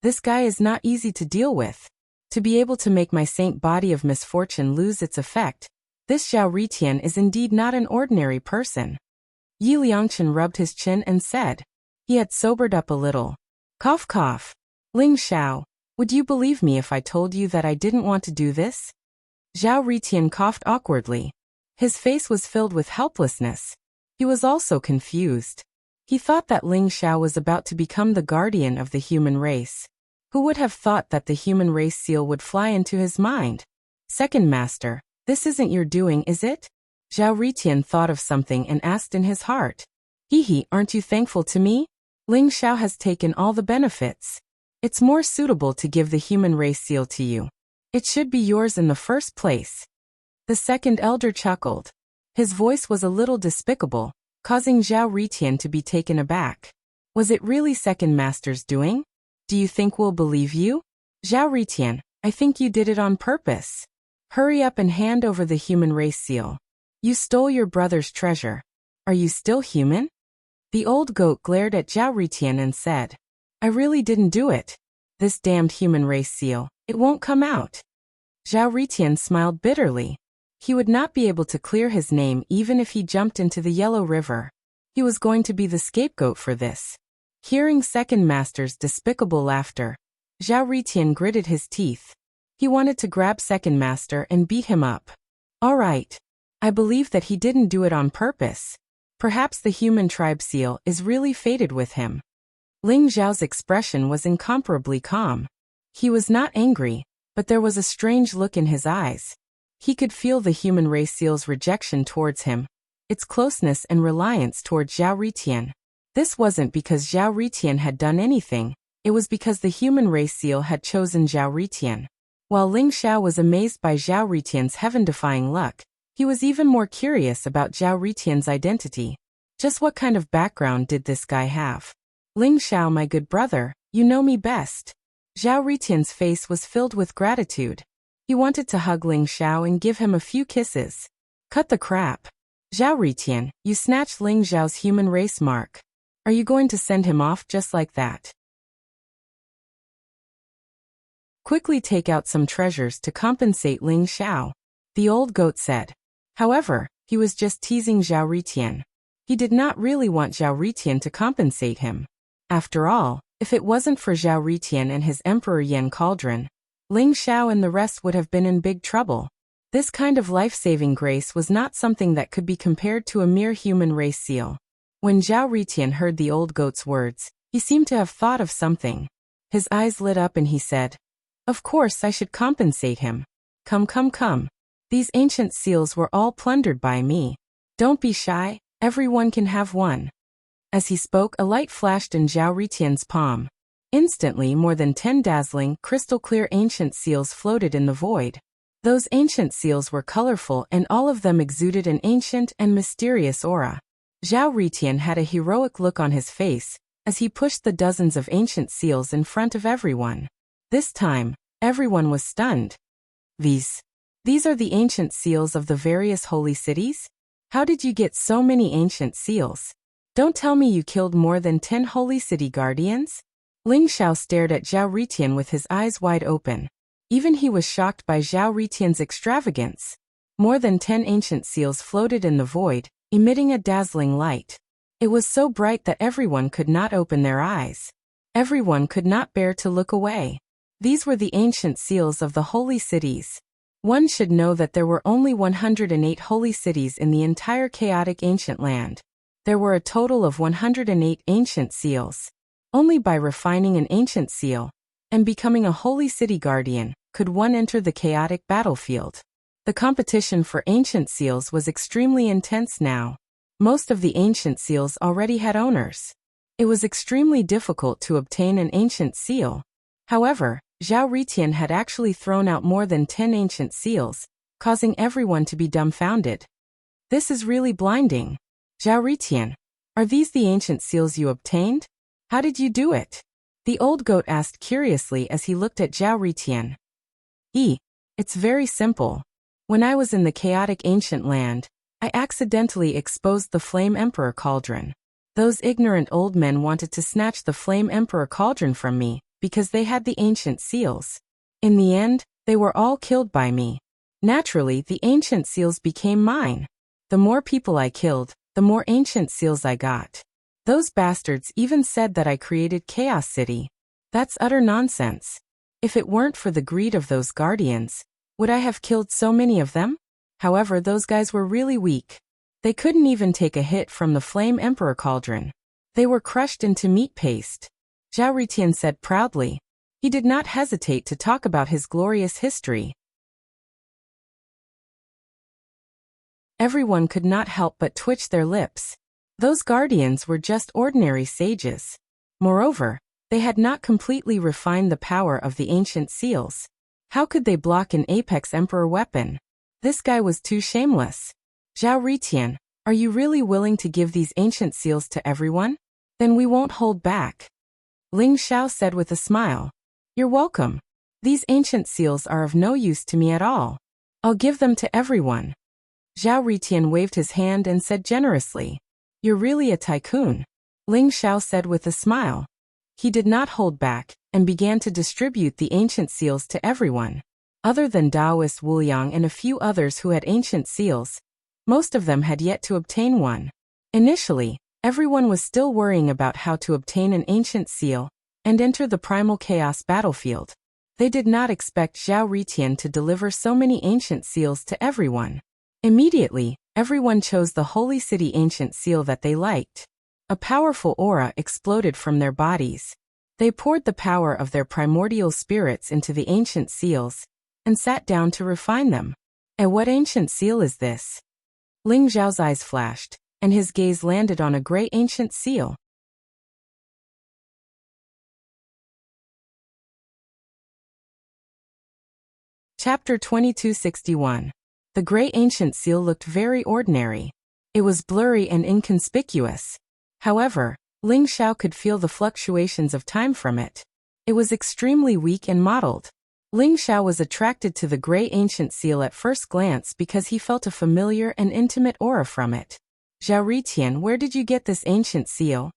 This guy is not easy to deal with. To be able to make my saint body of misfortune lose its effect, this Zhao Ritian is indeed not an ordinary person. Yi Liangchen rubbed his chin and said. He had sobered up a little. Cough cough. Ling Xiao, would you believe me if I told you that I didn't want to do this? Zhao Ritian coughed awkwardly. His face was filled with helplessness. He was also confused. He thought that Ling Xiao was about to become the guardian of the human race. Who would have thought that the human race seal would fly into his mind? Second Master, this isn't your doing, is it? Zhao Ritian thought of something and asked in his heart. Hee, aren't you thankful to me? Ling Xiao has taken all the benefits. It's more suitable to give the human race seal to you. It should be yours in the first place. The second elder chuckled. His voice was a little despicable, causing Zhao Ritian to be taken aback. Was it really Second Master's doing? Do you think we'll believe you? Zhao Ritian, I think you did it on purpose. Hurry up and hand over the human race seal. You stole your brother's treasure. Are you still human? The old goat glared at Zhao Ritian and said. I really didn't do it. This damned human race seal, it won't come out. Zhao Ritian smiled bitterly. He would not be able to clear his name even if he jumped into the Yellow River. He was going to be the scapegoat for this. Hearing Second Master's despicable laughter, Zhao Ritian gritted his teeth. He wanted to grab Second Master and beat him up. All right. I believe that he didn't do it on purpose. Perhaps the human tribe seal is really fated with him. Ling Xiao's expression was incomparably calm. He was not angry, but there was a strange look in his eyes. He could feel the human race seal's rejection towards him, its closeness and reliance toward Zhao Ritian. This wasn't because Zhao Ritian had done anything, it was because the human race seal had chosen Zhao Ritian. While Ling Xiao was amazed by Zhao Ritian's heaven-defying luck, he was even more curious about Zhao Ritian's identity. Just what kind of background did this guy have? Ling Xiao, my good brother, you know me best. Zhao Ritian's face was filled with gratitude. He wanted to hug Ling Xiao and give him a few kisses. Cut the crap. Zhao Ritian, you snatched Ling Xiao's human race mark. Are you going to send him off just like that? Quickly take out some treasures to compensate Ling Xiao, the old goat said. However, he was just teasing Zhao Ritian. He did not really want Zhao Ritian to compensate him. After all, if it wasn't for Zhao Ritian and his Emperor Yan Cauldron, Ling Xiao and the rest would have been in big trouble. This kind of life-saving grace was not something that could be compared to a mere human race seal. When Zhao Ritian heard the old goat's words, he seemed to have thought of something. His eyes lit up and he said, Of course I should compensate him. Come. These ancient seals were all plundered by me. Don't be shy, everyone can have one. As he spoke, a light flashed in Zhao Ritian's palm. Instantly, more than 10 dazzling, crystal-clear ancient seals floated in the void. Those ancient seals were colorful and all of them exuded an ancient and mysterious aura. Zhao Ritian had a heroic look on his face as he pushed the dozens of ancient seals in front of everyone. This time, everyone was stunned. These are the ancient seals of the various holy cities? How did you get so many ancient seals? Don't tell me you killed more than 10 holy city guardians? Ling Xiao stared at Zhao Ritian with his eyes wide open. Even he was shocked by Zhao Ritian's extravagance. More than 10 ancient seals floated in the void, emitting a dazzling light. It was so bright that everyone could not open their eyes. Everyone could not bear to look away. These were the ancient seals of the holy cities. One should know that there were only 108 holy cities in the entire chaotic ancient land. There were a total of 108 ancient seals. Only by refining an ancient seal and becoming a holy city guardian could one enter the chaotic battlefield. The competition for ancient seals was extremely intense now. Most of the ancient seals already had owners. It was extremely difficult to obtain an ancient seal. However, Zhao Ritian had actually thrown out more than 10 ancient seals, causing everyone to be dumbfounded. This is really blinding. Zhao Ritian, are these the ancient seals you obtained? How did you do it? The old goat asked curiously as he looked at Zhao Ritian. It's very simple. When I was in the chaotic ancient land, I accidentally exposed the Flame Emperor Cauldron. Those ignorant old men wanted to snatch the Flame Emperor Cauldron from me, because they had the ancient seals. In the end, they were all killed by me. Naturally, the ancient seals became mine. The more people I killed, the more ancient seals I got. Those bastards even said that I created Chaos City. That's utter nonsense. If it weren't for the greed of those guardians, would I have killed so many of them? However, those guys were really weak. They couldn't even take a hit from the Flame Emperor Cauldron. They were crushed into meat paste. Zhao Ritian said proudly. He did not hesitate to talk about his glorious history. Everyone could not help but twitch their lips. Those guardians were just ordinary sages. Moreover, they had not completely refined the power of the ancient seals. How could they block an Apex Emperor weapon? This guy was too shameless. Zhao Ritian, are you really willing to give these ancient seals to everyone? Then we won't hold back. Ling Xiao said with a smile. You're welcome. These ancient seals are of no use to me at all. I'll give them to everyone. Zhao Ritian waved his hand and said generously. You're really a tycoon. Ling Xiao said with a smile. He did not hold back, and began to distribute the ancient seals to everyone. Other than Daoist Wu Liang and a few others who had ancient seals, most of them had yet to obtain one. Initially, everyone was still worrying about how to obtain an ancient seal and enter the primal chaos battlefield. They did not expect Zhao Ritian to deliver so many ancient seals to everyone. Immediately, everyone chose the holy city ancient seal that they liked. A powerful aura exploded from their bodies. They poured the power of their primordial spirits into the ancient seals and sat down to refine them. And what ancient seal is this? Ling Zhao's eyes flashed, and his gaze landed on a gray ancient seal. Chapter 2261. The gray ancient seal looked very ordinary. It was blurry and inconspicuous. However, Ling Xiao could feel the fluctuations of time from it. It was extremely weak and mottled. Ling Xiao was attracted to the gray ancient seal at first glance because he felt a familiar and intimate aura from it. Zhao Ritian, where did you get this ancient seal?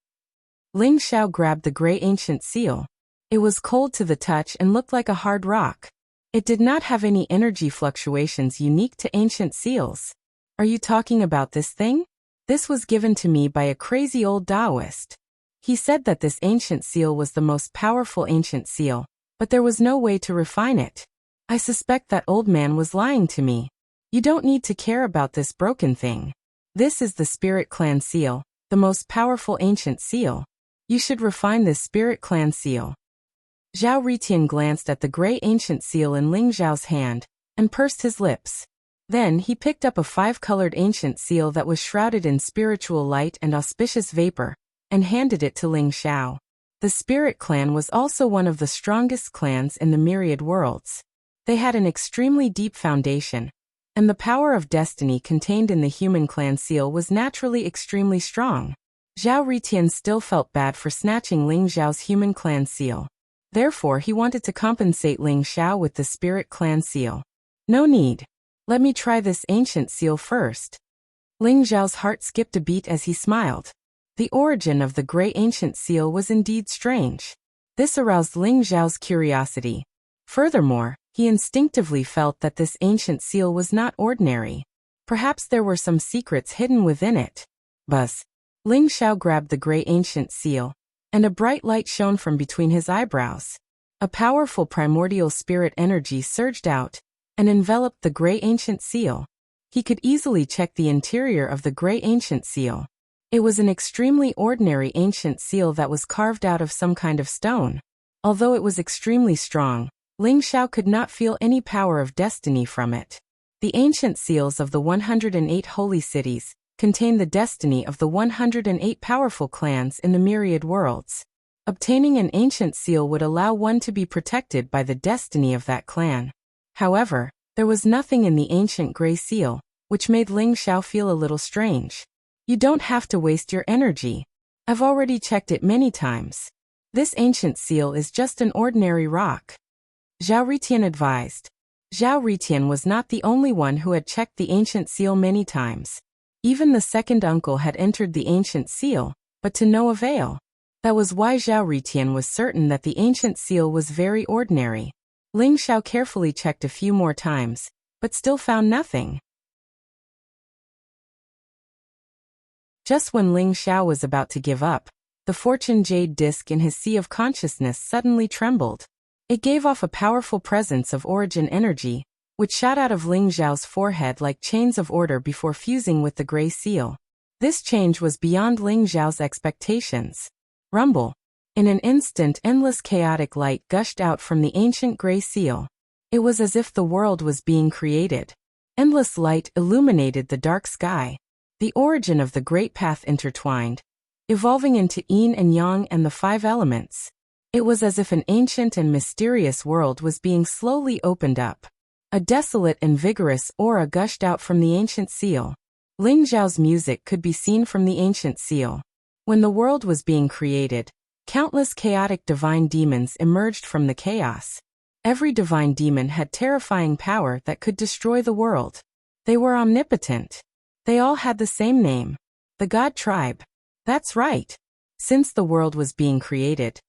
Ling Xiao grabbed the gray ancient seal. It was cold to the touch and looked like a hard rock. It did not have any energy fluctuations unique to ancient seals. Are you talking about this thing? This was given to me by a crazy old Taoist. He said that this ancient seal was the most powerful ancient seal, but there was no way to refine it. I suspect that old man was lying to me. You don't need to care about this broken thing. This is the Spirit Clan seal, the most powerful ancient seal. You should refine this Spirit Clan seal. Zhao Ritian glanced at the gray ancient seal in Ling Zhao's hand and pursed his lips. Then he picked up a 5-colored ancient seal that was shrouded in spiritual light and auspicious vapor, and handed it to Ling Xiao. The Spirit Clan was also one of the strongest clans in the myriad worlds. They had an extremely deep foundation, and the power of destiny contained in the human clan seal was naturally extremely strong. Zhao Ritian still felt bad for snatching Ling Zhao's human clan seal. Therefore, he wanted to compensate Ling Xiao with the Spirit Clan seal. No need. Let me try this ancient seal first. Ling Zhao's heart skipped a beat as he smiled. The origin of the gray ancient seal was indeed strange. This aroused Ling Zhao's curiosity. Furthermore, He instinctively felt that this ancient seal was not ordinary. Perhaps there were some secrets hidden within it. Buzz. Ling Xiao grabbed the gray ancient seal, and a bright light shone from between his eyebrows. A powerful primordial spirit energy surged out and enveloped the gray ancient seal. He could easily check the interior of the gray ancient seal. It was an extremely ordinary ancient seal that was carved out of some kind of stone. Although it was extremely strong, Ling Xiao could not feel any power of destiny from it. The ancient seals of the 108 holy cities contain the destiny of the 108 powerful clans in the myriad worlds. Obtaining an ancient seal would allow one to be protected by the destiny of that clan. However, there was nothing in the ancient gray seal, which made Ling Xiao feel a little strange. You don't have to waste your energy. I've already checked it many times. This ancient seal is just an ordinary rock. Zhao Ritian advised. Zhao Ritian was not the only one who had checked the ancient seal many times. Even the second uncle had entered the ancient seal, but to no avail. That was why Zhao Ritian was certain that the ancient seal was very ordinary. Ling Xiao carefully checked a few more times, but still found nothing. Just when Ling Xiao was about to give up, the fortune jade disc in his sea of consciousness suddenly trembled. It gave off a powerful presence of origin energy, which shot out of Ling Xiao's forehead like chains of order before fusing with the gray seal. This change was beyond Ling Xiao's expectations. Rumble. In an instant, endless chaotic light gushed out from the ancient gray seal. It was as if the world was being created. Endless light illuminated the dark sky. The origin of the great path intertwined, evolving into yin and yang and the 5 elements. It was as if an ancient and mysterious world was being slowly opened up. A desolate and vigorous aura gushed out from the ancient seal. Ling Xiao's music could be seen from the ancient seal. When the world was being created, countless chaotic divine demons emerged from the chaos. Every divine demon had terrifying power that could destroy the world. They were omnipotent. They all had the same name. The God Tribe. That's right. Since the world was being created,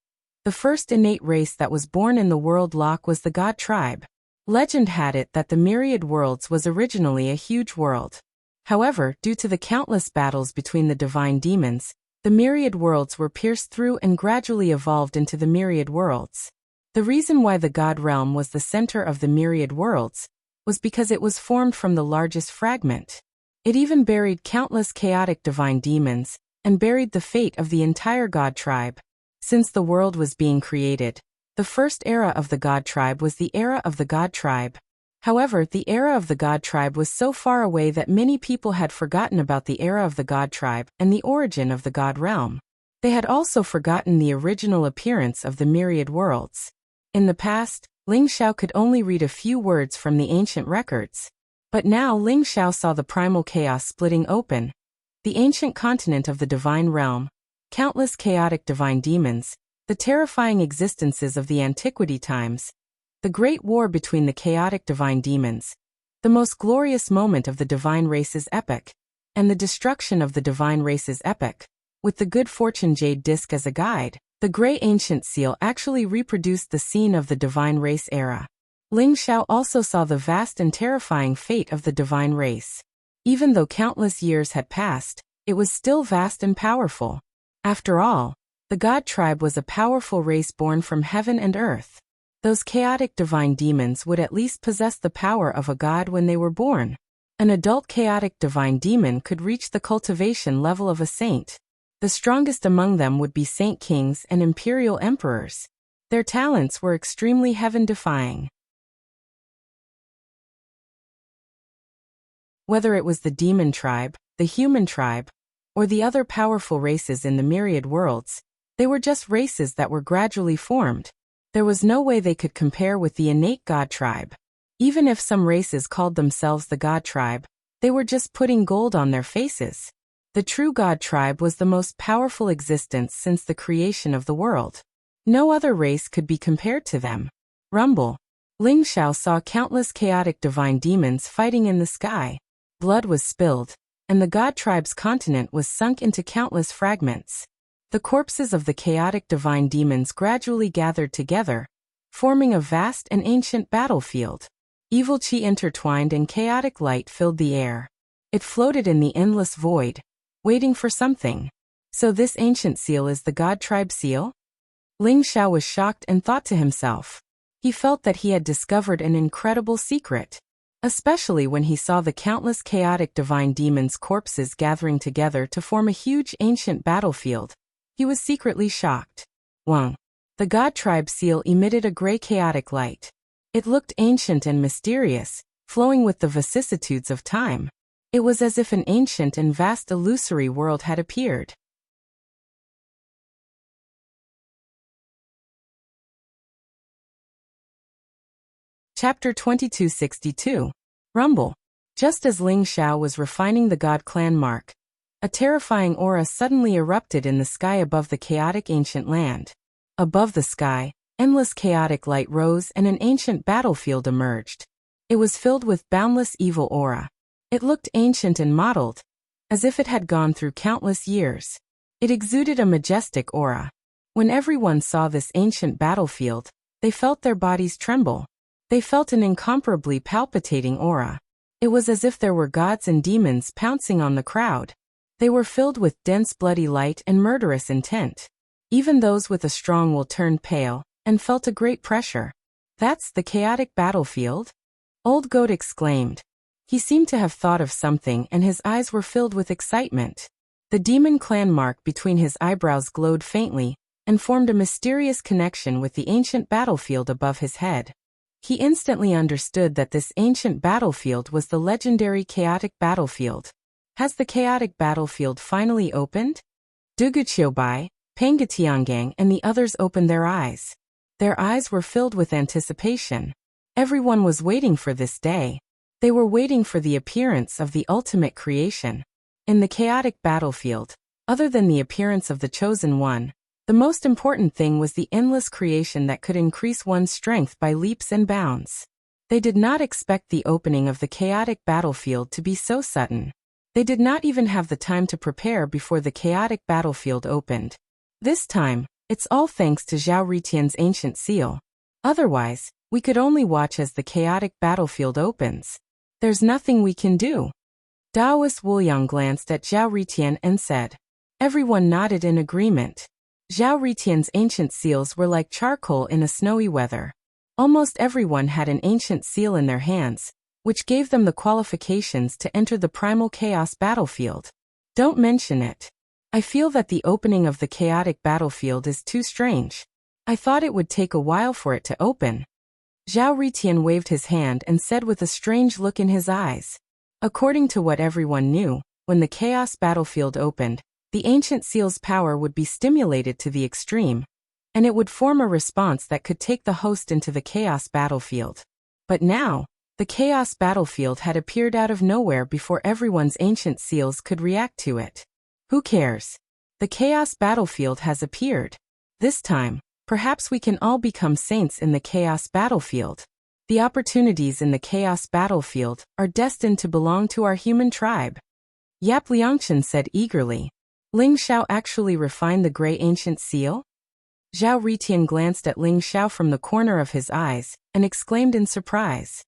the first innate race that was born in the world lock was the God Tribe. Legend had it that the myriad worlds was originally a huge world. However, due to the countless battles between the divine demons, the myriad worlds were pierced through and gradually evolved into the myriad worlds. The reason why the God Realm was the center of the myriad worlds was because it was formed from the largest fragment. It even buried countless chaotic divine demons and buried the fate of the entire God Tribe. Since the world was being created, the first era of the God Tribe was the era of the God Tribe. However, the era of the God Tribe was so far away that many people had forgotten about the era of the God Tribe and the origin of the God Realm. They had also forgotten the original appearance of the myriad worlds. In the past, Ling Xiao could only read a few words from the ancient records. But now Ling Xiao saw the primal chaos splitting open. The ancient continent of the divine realm, countless chaotic divine demons, the terrifying existences of the antiquity times, the great war between the chaotic divine demons, the most glorious moment of the divine race's epic, and the destruction of the divine race's epic. With the good fortune jade disc as a guide, the gray ancient seal actually reproduced the scene of the divine race era. Ling Xiao also saw the vast and terrifying fate of the divine race. Even though countless years had passed, it was still vast and powerful. After all, the God Tribe was a powerful race born from heaven and earth. Those chaotic divine demons would at least possess the power of a god when they were born. An adult chaotic divine demon could reach the cultivation level of a saint. The strongest among them would be saint kings and imperial emperors. Their talents were extremely heaven-defying. Whether it was the demon tribe, the human tribe, or the other powerful races in the myriad worlds, they were just races that were gradually formed. There was no way they could compare with the innate God Tribe. Even if some races called themselves the God Tribe, they were just putting gold on their faces. The true God Tribe was the most powerful existence since the creation of the world. No other race could be compared to them. Rumble. Ling Xiao saw countless chaotic divine demons fighting in the sky. Blood was spilled, and the God Tribe's continent was sunk into countless fragments. The corpses of the chaotic divine demons gradually gathered together, forming a vast and ancient battlefield. Evil chi intertwined and chaotic light filled the air. It floated in the endless void, waiting for something. So this ancient seal is the God Tribe seal? Ling Xiao was shocked and thought to himself. He felt that he had discovered an incredible secret. Especially when he saw the countless chaotic divine demons' corpses gathering together to form a huge ancient battlefield. He was secretly shocked. 1. The God Tribe seal emitted a gray chaotic light. It looked ancient and mysterious, flowing with the vicissitudes of time. It was as if an ancient and vast illusory world had appeared. Chapter 2262. Rumble. Just as Ling Xiao was refining the God Clan mark, a terrifying aura suddenly erupted in the sky above the chaotic ancient land. Above the sky, endless chaotic light rose and an ancient battlefield emerged. It was filled with boundless evil aura. It looked ancient and mottled, as if it had gone through countless years. It exuded a majestic aura. When everyone saw this ancient battlefield, they felt their bodies tremble. They felt an incomparably palpitating aura. It was as if there were gods and demons pouncing on the crowd. They were filled with dense bloody light and murderous intent. Even those with a strong will turned pale, and felt a great pressure. That's the chaotic battlefield? Old Goat exclaimed. He seemed to have thought of something and his eyes were filled with excitement. The demon clan mark between his eyebrows glowed faintly, and formed a mysterious connection with the ancient battlefield above his head. He instantly understood that this ancient battlefield was the legendary chaotic battlefield. Has the chaotic battlefield finally opened? Dugu Qiubai, Panga Tiangang and the others opened their eyes. Their eyes were filled with anticipation. Everyone was waiting for this day. They were waiting for the appearance of the ultimate creation. In the chaotic battlefield, other than the appearance of the Chosen One, the most important thing was the endless creation that could increase one's strength by leaps and bounds. They did not expect the opening of the chaotic battlefield to be so sudden. They did not even have the time to prepare before the chaotic battlefield opened. This time, it's all thanks to Zhao Ritian's ancient seal. Otherwise, we could only watch as the chaotic battlefield opens. There's nothing we can do. Daoist Wuliang glanced at Zhao Ritian and said. Everyone nodded in agreement. Zhao Ritian's ancient seals were like charcoal in a snowy weather. Almost everyone had an ancient seal in their hands, which gave them the qualifications to enter the primal chaos battlefield. Don't mention it. I feel that the opening of the chaotic battlefield is too strange. I thought it would take a while for it to open. Zhao Ritian waved his hand and said with a strange look in his eyes. According to what everyone knew, when the chaos battlefield opened, the ancient seal's power would be stimulated to the extreme, and it would form a response that could take the host into the chaos battlefield. But now, the chaos battlefield had appeared out of nowhere before everyone's ancient seals could react to it. Who cares? The chaos battlefield has appeared. This time, perhaps we can all become saints in the chaos battlefield. The opportunities in the chaos battlefield are destined to belong to our human tribe. Yap Liangchen said eagerly. Ling Xiao actually refined the gray ancient seal? Zhao Ritian glanced at Ling Xiao from the corner of his eyes, and exclaimed in surprise.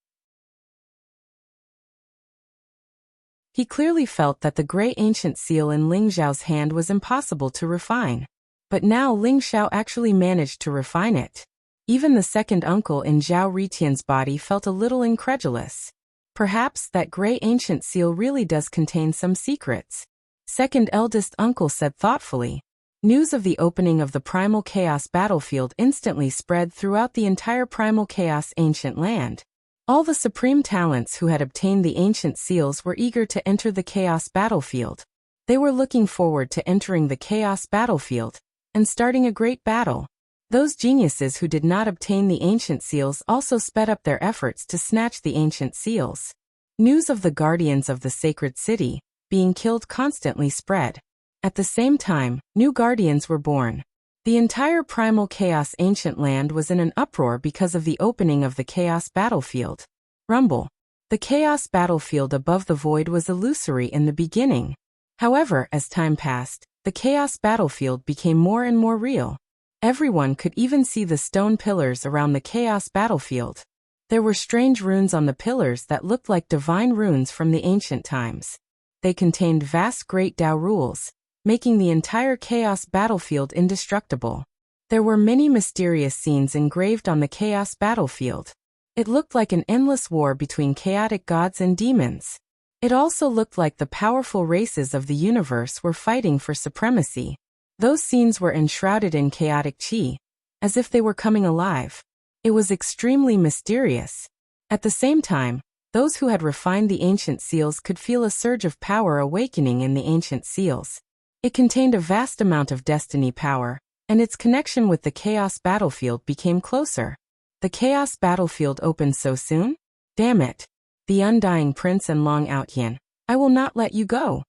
He clearly felt that the gray ancient seal in Ling Xiao's hand was impossible to refine. But now Ling Xiao actually managed to refine it. Even the second uncle in Zhao Ritian's body felt a little incredulous. Perhaps that gray ancient seal really does contain some secrets. Second eldest uncle said thoughtfully. News of the opening of the primal chaos battlefield instantly spread throughout the entire primal chaos ancient land. All the supreme talents who had obtained the ancient seals were eager to enter the chaos battlefield. They were looking forward to entering the chaos battlefield and starting a great battle. Those geniuses who did not obtain the ancient seals also sped up their efforts to snatch the ancient seals. News of the guardians of the sacred city being killed constantly spread. At the same time, new guardians were born. The entire primal chaos ancient land was in an uproar because of the opening of the chaos battlefield. Rumble. The chaos battlefield above the void was illusory in the beginning. However, as time passed, the chaos battlefield became more and more real. Everyone could even see the stone pillars around the chaos battlefield. There were strange runes on the pillars that looked like divine runes from the ancient times. They contained vast Great Tao rules, making the entire chaos battlefield indestructible. There were many mysterious scenes engraved on the chaos battlefield. It looked like an endless war between chaotic gods and demons. It also looked like the powerful races of the universe were fighting for supremacy. Those scenes were enshrouded in chaotic chi, as if they were coming alive. It was extremely mysterious. At the same time, those who had refined the ancient seals could feel a surge of power awakening in the ancient seals. It contained a vast amount of destiny power, and its connection with the chaos battlefield became closer. The chaos battlefield opened so soon? Damn it. The undying prince and Long Outyin, I will not let you go.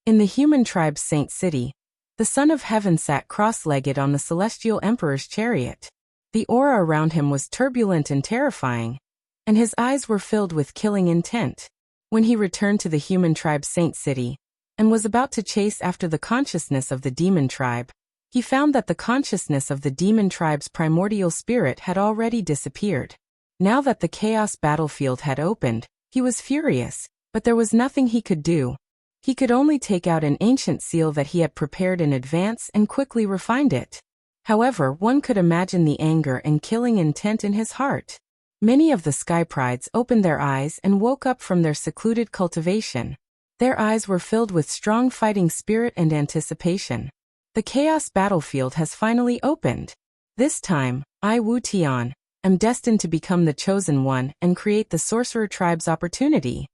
In the human tribe's Saint City, the Son of Heaven sat cross-legged on the celestial emperor's chariot. The aura around him was turbulent and terrifying, and his eyes were filled with killing intent. When he returned to the human tribe's Saint City, and was about to chase after the consciousness of the demon tribe, he found that the consciousness of the demon tribe's primordial spirit had already disappeared. Now that the chaos battlefield had opened, he was furious, but there was nothing he could do. He could only take out an ancient seal that he had prepared in advance and quickly refined it. However, one could imagine the anger and killing intent in his heart. Many of the sky prides opened their eyes and woke up from their secluded cultivation. Their eyes were filled with strong fighting spirit and anticipation. The chaos battlefield has finally opened. This time, I, Wu Tian, am destined to become the chosen one and create the sorcerer tribe's opportunity.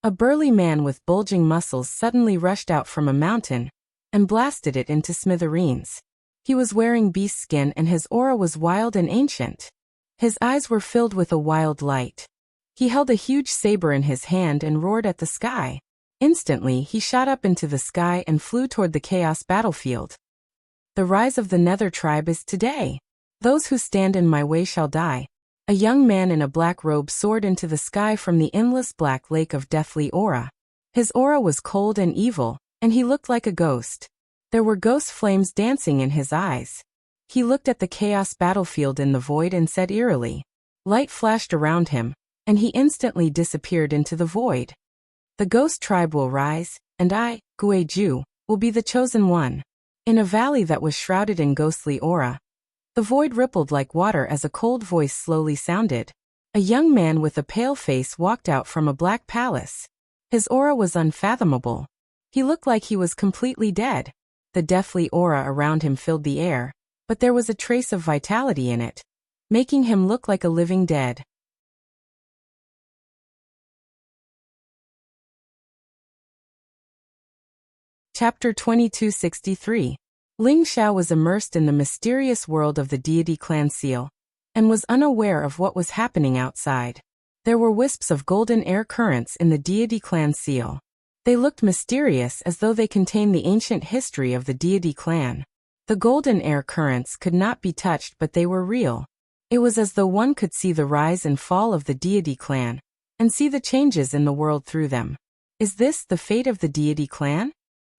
A burly man with bulging muscles suddenly rushed out from a mountain and blasted it into smithereens. He was wearing beast skin and his aura was wild and ancient. His eyes were filled with a wild light. He held a huge saber in his hand and roared at the sky. Instantly, he shot up into the sky and flew toward the chaos battlefield. The rise of the Nether tribe is today. Those who stand in my way shall die. A young man in a black robe soared into the sky from the endless black lake of deathly aura. His aura was cold and evil, and he looked like a ghost. There were ghost flames dancing in his eyes. He looked at the chaos battlefield in the void and said eerily. Light flashed around him, and he instantly disappeared into the void. The ghost tribe will rise, and I, Guiju, will be the chosen one. In a valley that was shrouded in ghostly aura, the void rippled like water as a cold voice slowly sounded. A young man with a pale face walked out from a black palace. His aura was unfathomable. He looked like he was completely dead. The deathly aura around him filled the air, but there was a trace of vitality in it, making him look like a living dead. Chapter 2263. Ling Xiao was immersed in the mysterious world of the deity clan seal, and was unaware of what was happening outside. There were wisps of golden air currents in the deity clan seal. They looked mysterious as though they contained the ancient history of the deity clan. The golden air currents could not be touched, but they were real. It was as though one could see the rise and fall of the deity clan, and see the changes in the world through them. Is this the fate of the deity clan?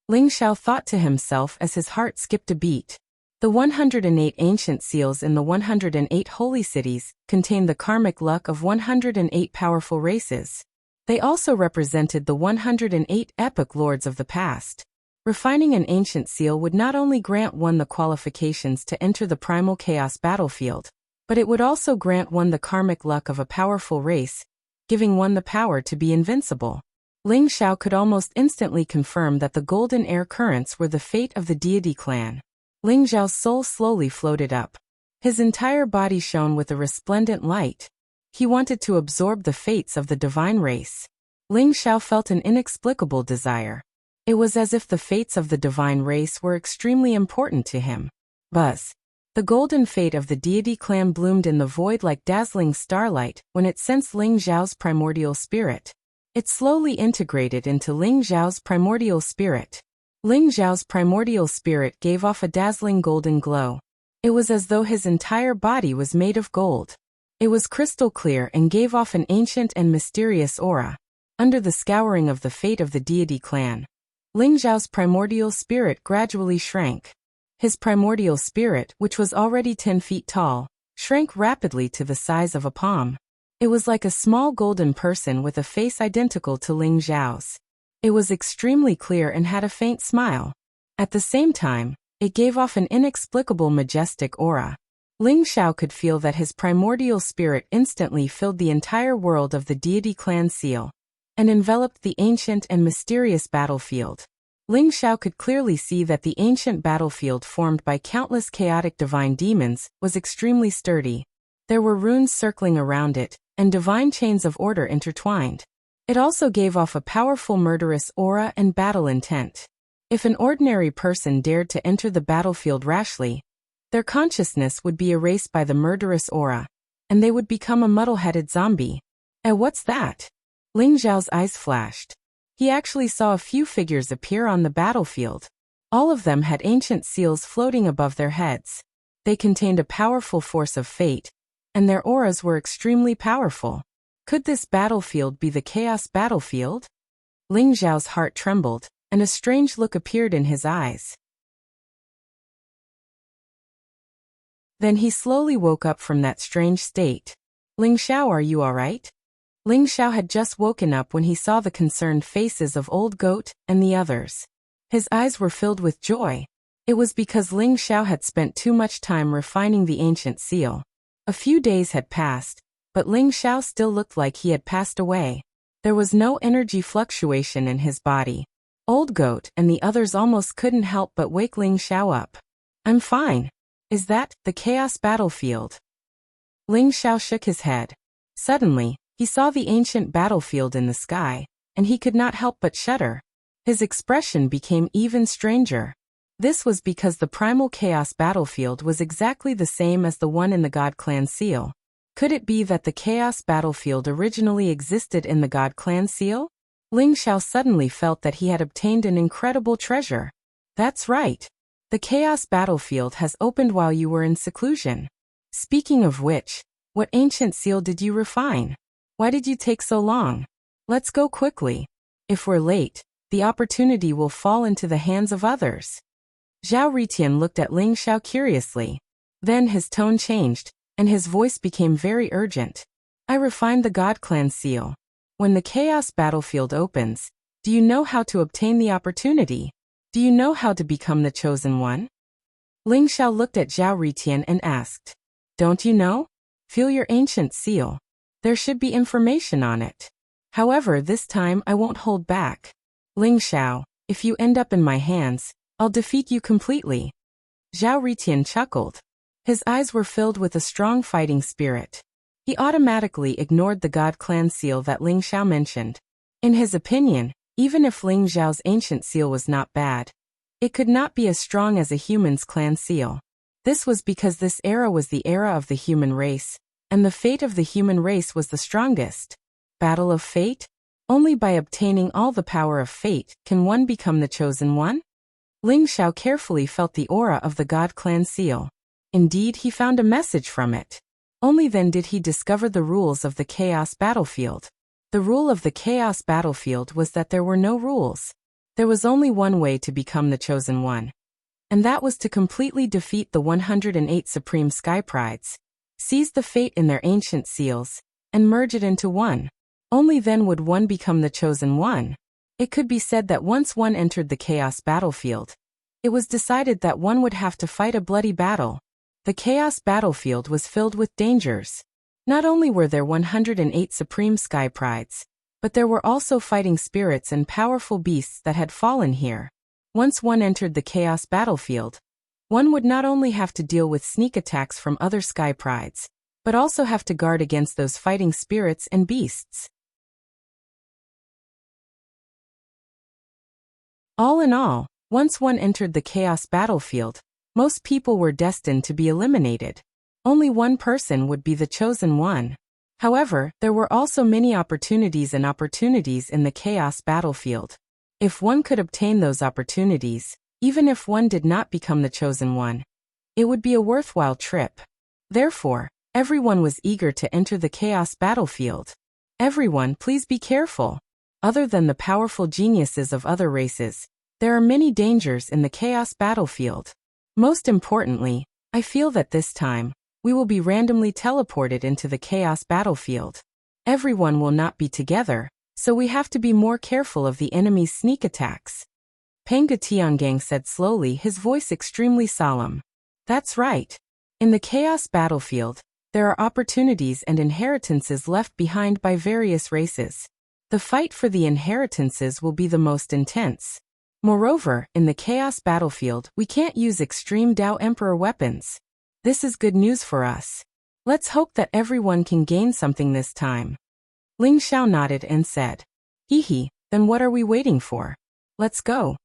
Ling Xiao thought to himself as his heart skipped a beat. The 108 ancient seals in the 108 holy cities contained the karmic luck of 108 powerful races. They also represented the 108 epic lords of the past. Refining an ancient seal would not only grant one the qualifications to enter the primal chaos battlefield, but it would also grant one the karmic luck of a powerful race, giving one the power to be invincible. Ling Xiao could almost instantly confirm that the golden air currents were the fate of the deity clan. Ling Xiao's soul slowly floated up. His entire body shone with a resplendent light. He wanted to absorb the fates of the divine race. Ling Xiao felt an inexplicable desire. It was as if the fates of the divine race were extremely important to him. Buzz. The golden fate of the deity clan bloomed in the void like dazzling starlight when it sensed Ling Xiao's primordial spirit. It slowly integrated into Ling Xiao's primordial spirit. Ling Xiao's primordial spirit gave off a dazzling golden glow. It was as though his entire body was made of gold. It was crystal clear and gave off an ancient and mysterious aura. Under the scouring of the fate of the deity clan, Ling Zhao's primordial spirit gradually shrank. His primordial spirit, which was already 10 feet tall, shrank rapidly to the size of a palm. It was like a small golden person with a face identical to Ling Zhao's. It was extremely clear and had a faint smile. At the same time, it gave off an inexplicable majestic aura. Ling Zhao could feel that his primordial spirit instantly filled the entire world of the deity clan seal and enveloped the ancient and mysterious battlefield. Ling Zhao could clearly see that the ancient battlefield formed by countless chaotic divine demons was extremely sturdy. There were runes circling around it, and divine chains of order intertwined. It also gave off a powerful murderous aura and battle intent. If an ordinary person dared to enter the battlefield rashly, their consciousness would be erased by the murderous aura, and they would become a muddle-headed zombie. What's that? Ling Zhao's eyes flashed. He actually saw a few figures appear on the battlefield. All of them had ancient seals floating above their heads. They contained a powerful force of fate, and their auras were extremely powerful. Could this battlefield be the Chaos Battlefield? Ling Zhao's heart trembled, and a strange look appeared in his eyes. Then he slowly woke up from that strange state. Ling Zhao, are you alright? Ling Zhao had just woken up when he saw the concerned faces of Old Goat and the others. His eyes were filled with joy. It was because Ling Zhao had spent too much time refining the ancient seal. A few days had passed, but Ling Zhao still looked like he had passed away. There was no energy fluctuation in his body. Old Goat and the others almost couldn't help but wake Ling Zhao up. I'm fine. Is that the Chaos Battlefield? Ling Zhao shook his head. Suddenly, he saw the ancient battlefield in the sky, and he could not help but shudder. His expression became even stranger. This was because the primal Chaos Battlefield was exactly the same as the one in the God Clan seal. Could it be that the Chaos Battlefield originally existed in the God Clan seal? Ling Zhao suddenly felt that he had obtained an incredible treasure. That's right. The Chaos Battlefield has opened while you were in seclusion. Speaking of which, what ancient seal did you refine? Why did you take so long? Let's go quickly. If we're late, the opportunity will fall into the hands of others. Zhao Ritian looked at Ling Zhao curiously. Then his tone changed, and his voice became very urgent. I refined the God Clan seal. When the Chaos Battlefield opens, do you know how to obtain the opportunity? Do you know how to become the chosen one? Ling Zhao looked at Zhao Ritian and asked. Don't you know? Feel your ancient seal. There should be information on it. However, this time I won't hold back. Ling Zhao, if you end up in my hands, I'll defeat you completely. Zhao Ritian chuckled. His eyes were filled with a strong fighting spirit. He automatically ignored the God Clan seal that Ling Zhao mentioned. In his opinion, even if Ling Zhao's ancient seal was not bad, it could not be as strong as a human's clan seal. This was because this era was the era of the human race, and the fate of the human race was the strongest. Battle of fate? Only by obtaining all the power of fate can one become the chosen one? Ling Zhao carefully felt the aura of the God Clan seal. Indeed, he found a message from it. Only then did he discover the rules of the Chaos Battlefield. The rule of the Chaos Battlefield was that there were no rules. There was only one way to become the chosen one. And that was to completely defeat the 108 Supreme Sky Prides, seize the fate in their ancient seals, and merge it into one. Only then would one become the chosen one. It could be said that once one entered the Chaos Battlefield, it was decided that one would have to fight a bloody battle. The Chaos Battlefield was filled with dangers. Not only were there 108 Supreme Sky Prides, but there were also fighting spirits and powerful beasts that had fallen here. Once one entered the Chaos Battlefield, one would not only have to deal with sneak attacks from other Sky Prides, but also have to guard against those fighting spirits and beasts. All in all, once one entered the Chaos Battlefield, most people were destined to be eliminated. Only one person would be the chosen one. However, there were also many opportunities in the Chaos Battlefield. If one could obtain those opportunities, even if one did not become the chosen one, it would be a worthwhile trip. Therefore, everyone was eager to enter the Chaos Battlefield. Everyone, please be careful. Other than the powerful geniuses of other races, There are many dangers in the chaos battlefield. Most importantly, I feel that this time, we will be randomly teleported into the chaos battlefield. Everyone will not be together, so we have to be more careful of the enemy's sneak attacks. Panga Tiangang said slowly, his voice extremely solemn. That's right. In the chaos battlefield, there are opportunities and inheritances left behind by various races. The fight for the inheritances will be the most intense. Moreover, in the chaos battlefield, we can't use extreme Dao Emperor weapons. This is good news for us. Let's hope that everyone can gain something this time. Ling Xiao nodded and said, Hee, then what are we waiting for? Let's go.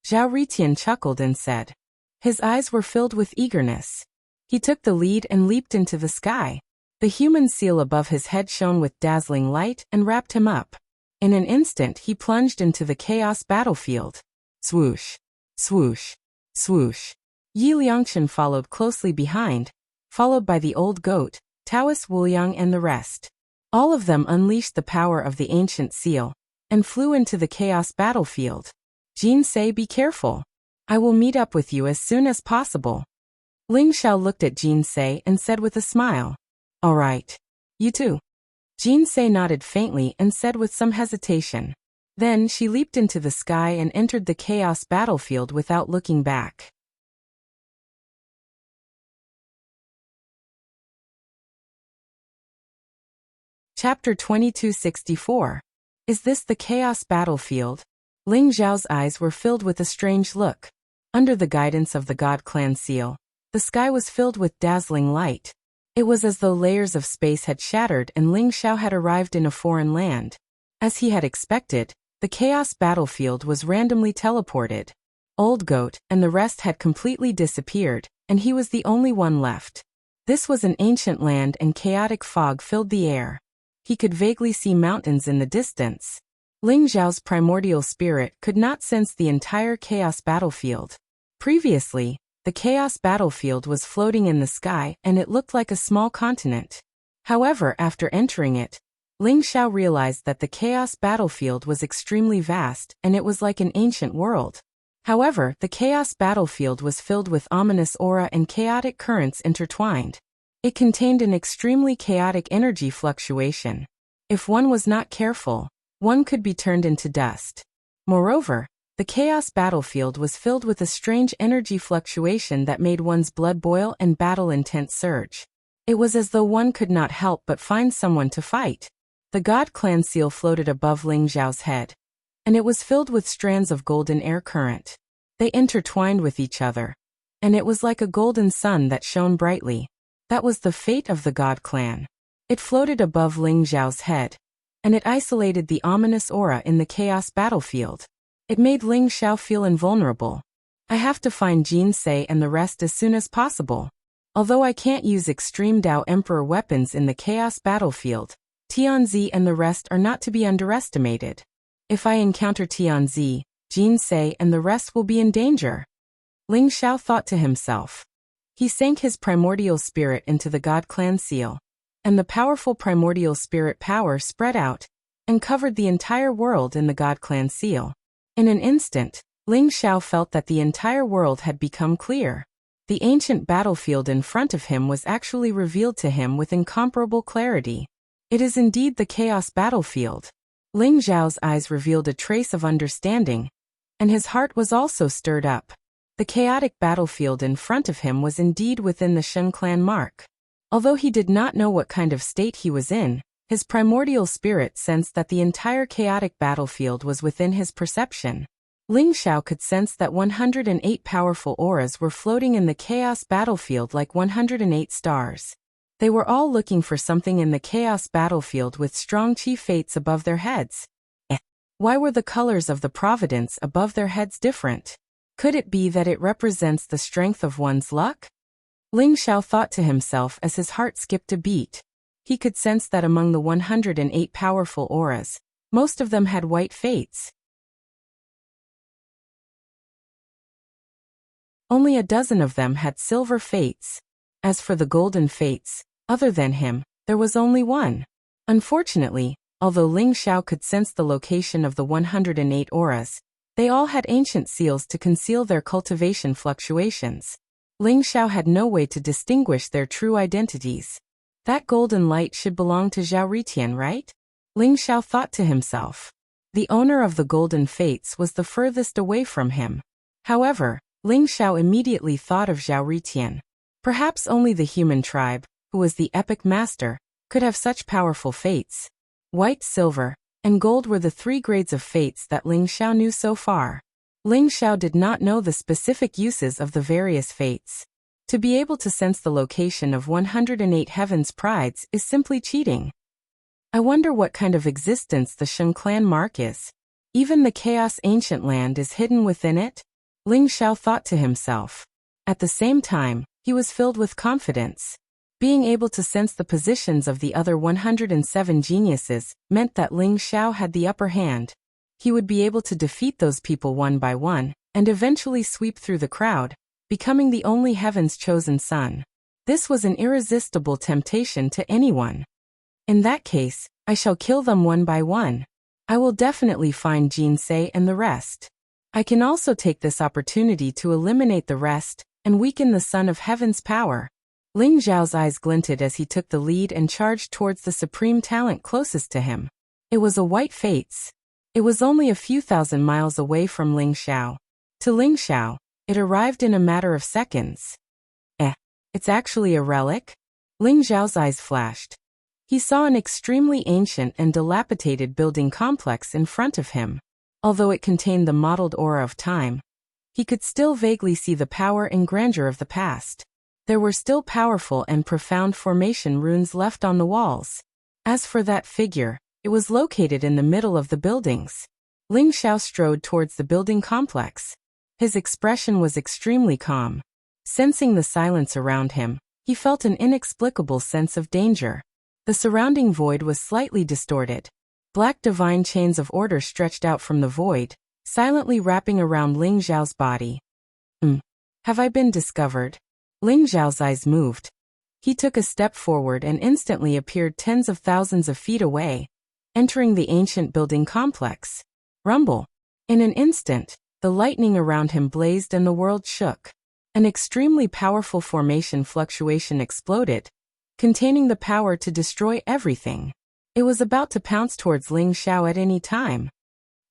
Zhao Ritian chuckled and said. His eyes were filled with eagerness. He took the lead and leaped into the sky. The human seal above his head shone with dazzling light and wrapped him up. In an instant he plunged into the chaos battlefield. Swoosh, swoosh, swoosh. Yi Liangchen followed closely behind, followed by the old goat, Taoist Wuliang and the rest. All of them unleashed the power of the ancient seal, and flew into the chaos battlefield. Jin Sei, be careful. I will meet up with you as soon as possible. Ling Xiao looked at Jin Sei and said with a smile. All right. You too. Jin Sei nodded faintly and said with some hesitation. Then she leaped into the sky and entered the chaos battlefield without looking back. Chapter 2264. Is this the chaos battlefield? Ling Zhao's eyes were filled with a strange look. Under the guidance of the God Clan seal, the sky was filled with dazzling light. It was as though layers of space had shattered and Ling Xiao had arrived in a foreign land. As he had expected, the chaos battlefield was randomly teleported. Old Goat and the rest had completely disappeared, and he was the only one left. This was an ancient land and chaotic fog filled the air. He could vaguely see mountains in the distance. Ling Zhao's primordial spirit could not sense the entire chaos battlefield. Previously, the chaos battlefield was floating in the sky and it looked like a small continent. However, after entering it, Ling Xiao realized that the chaos battlefield was extremely vast and it was like an ancient world. However, the chaos battlefield was filled with ominous aura and chaotic currents intertwined. It contained an extremely chaotic energy fluctuation. If one was not careful, one could be turned into dust. Moreover, the chaos battlefield was filled with a strange energy fluctuation that made one's blood boil and battle intent surge. It was as though one could not help but find someone to fight. The God Clan seal floated above Ling Zhao's head, and it was filled with strands of golden air current. They intertwined with each other, and it was like a golden sun that shone brightly. That was the fate of the God Clan. It floated above Ling Zhao's head, and it isolated the ominous aura in the chaos battlefield. It made Ling Xiao feel invulnerable. I have to find Jin Sei and the rest as soon as possible. Although I can't use extreme Dao Emperor weapons in the chaos battlefield, Tianzi and the rest are not to be underestimated. If I encounter Tianzi, Jin Sei and the rest will be in danger. Ling Xiao thought to himself. He sank his primordial spirit into the God Clan seal, and the powerful primordial spirit power spread out and covered the entire world in the God Clan seal. In an instant, Ling Xiao felt that the entire world had become clear. The ancient battlefield in front of him was actually revealed to him with incomparable clarity. It is indeed the chaos battlefield. Ling Zhao's eyes revealed a trace of understanding, and his heart was also stirred up. The chaotic battlefield in front of him was indeed within the Shen clan mark. Although he did not know what kind of state he was in, his primordial spirit sensed that the entire chaotic battlefield was within his perception. Ling Xiao could sense that 108 powerful auras were floating in the chaos battlefield like 108 stars. They were all looking for something in the chaos battlefield with strong chi fates above their heads. Why were the colors of the providence above their heads different? Could it be that it represents the strength of one's luck? Ling Xiao thought to himself as his heart skipped a beat. He could sense that among the 108 powerful auras, most of them had white fates. Only a dozen of them had silver fates. As for the golden fates, other than him, there was only one. Unfortunately, although Ling Xiao could sense the location of the 108 auras, They all had ancient seals to conceal their cultivation fluctuations. Ling Xiao had no way to distinguish their true identities. That golden light should belong to Zhao Ritian, right? Ling Xiao thought to himself. The owner of the golden fates was the furthest away from him. However, Ling Xiao immediately thought of Zhao Ritian. Perhaps only the human tribe, who was the epic master, could have such powerful fates. White, silver, and gold were the 3 grades of fates that Ling Xiao knew so far. Ling Xiao did not know the specific uses of the various fates. To be able to sense the location of 108 heaven's prides is simply cheating. I wonder what kind of existence the Sheng clan mark is. Even the chaos ancient land is hidden within it? Ling Xiao thought to himself. At the same time, he was filled with confidence. Being able to sense the positions of the other 107 geniuses meant that Ling Xiao had the upper hand. He would be able to defeat those people one by one, and eventually sweep through the crowd, becoming the only heaven's chosen son. This was an irresistible temptation to anyone. In that case, I shall kill them one by one. I will definitely find Jinsei and the rest. I can also take this opportunity to eliminate the rest and weaken the Son of Heaven's power. Ling Xiao's eyes glinted as he took the lead and charged towards the supreme talent closest to him. It was a white fates. It was only a few thousand miles away from Ling Xiao. To Ling Xiao, it arrived in a matter of seconds. It's actually a relic? Ling Xiao's eyes flashed. He saw an extremely ancient and dilapidated building complex in front of him. Although it contained the mottled aura of time, he could still vaguely see the power and grandeur of the past. There were still powerful and profound formation runes left on the walls. As for that figure, it was located in the middle of the buildings. Ling Xiao strode towards the building complex. His expression was extremely calm. Sensing the silence around him, he felt an inexplicable sense of danger. The surrounding void was slightly distorted. Black divine chains of order stretched out from the void, silently wrapping around Ling Xiao's body. Have I been discovered? Ling Xiao's eyes moved. He took a step forward and instantly appeared tens of thousands of feet away, entering the ancient building complex. Rumble. In an instant, the lightning around him blazed and the world shook. An extremely powerful formation fluctuation exploded, containing the power to destroy everything. It was about to pounce towards Ling Xiao at any time.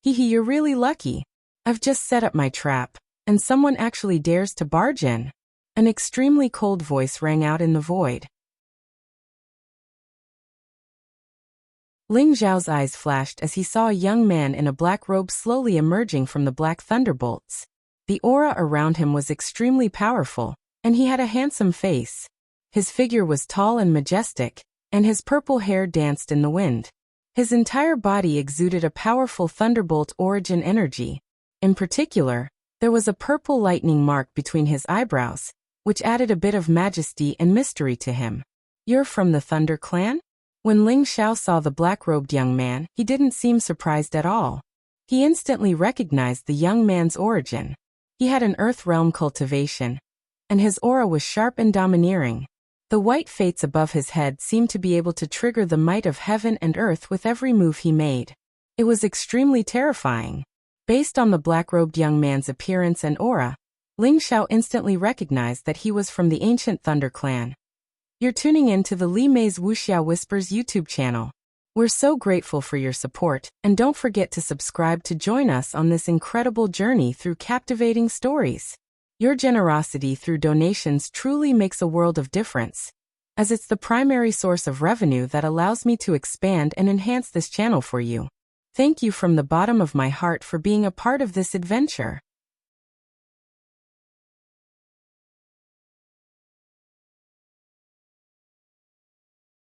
You're really lucky. I've just set up my trap, and someone actually dares to barge in. An extremely cold voice rang out in the void. Ling Xiao's eyes flashed as he saw a young man in a black robe slowly emerging from the black thunderbolts. The aura around him was extremely powerful, and he had a handsome face. His figure was tall and majestic, and his purple hair danced in the wind. His entire body exuded a powerful thunderbolt origin energy. In particular, there was a purple lightning mark between his eyebrows, which added a bit of majesty and mystery to him. You're from the Thunder Clan? When Ling Xiao saw the black-robed young man, he didn't seem surprised at all. He instantly recognized the young man's origin. He had an earth realm cultivation, and his aura was sharp and domineering. The white fates above his head seemed to be able to trigger the might of heaven and earth with every move he made. It was extremely terrifying. Based on the black-robed young man's appearance and aura, Ling Xiao instantly recognized that he was from the ancient Thunder Clan. You're tuning in to the Li Mei's Wuxia Whispers YouTube channel. We're so grateful for your support, and don't forget to subscribe to join us on this incredible journey through captivating stories. Your generosity through donations truly makes a world of difference, as it's the primary source of revenue that allows me to expand and enhance this channel for you. Thank you from the bottom of my heart for being a part of this adventure.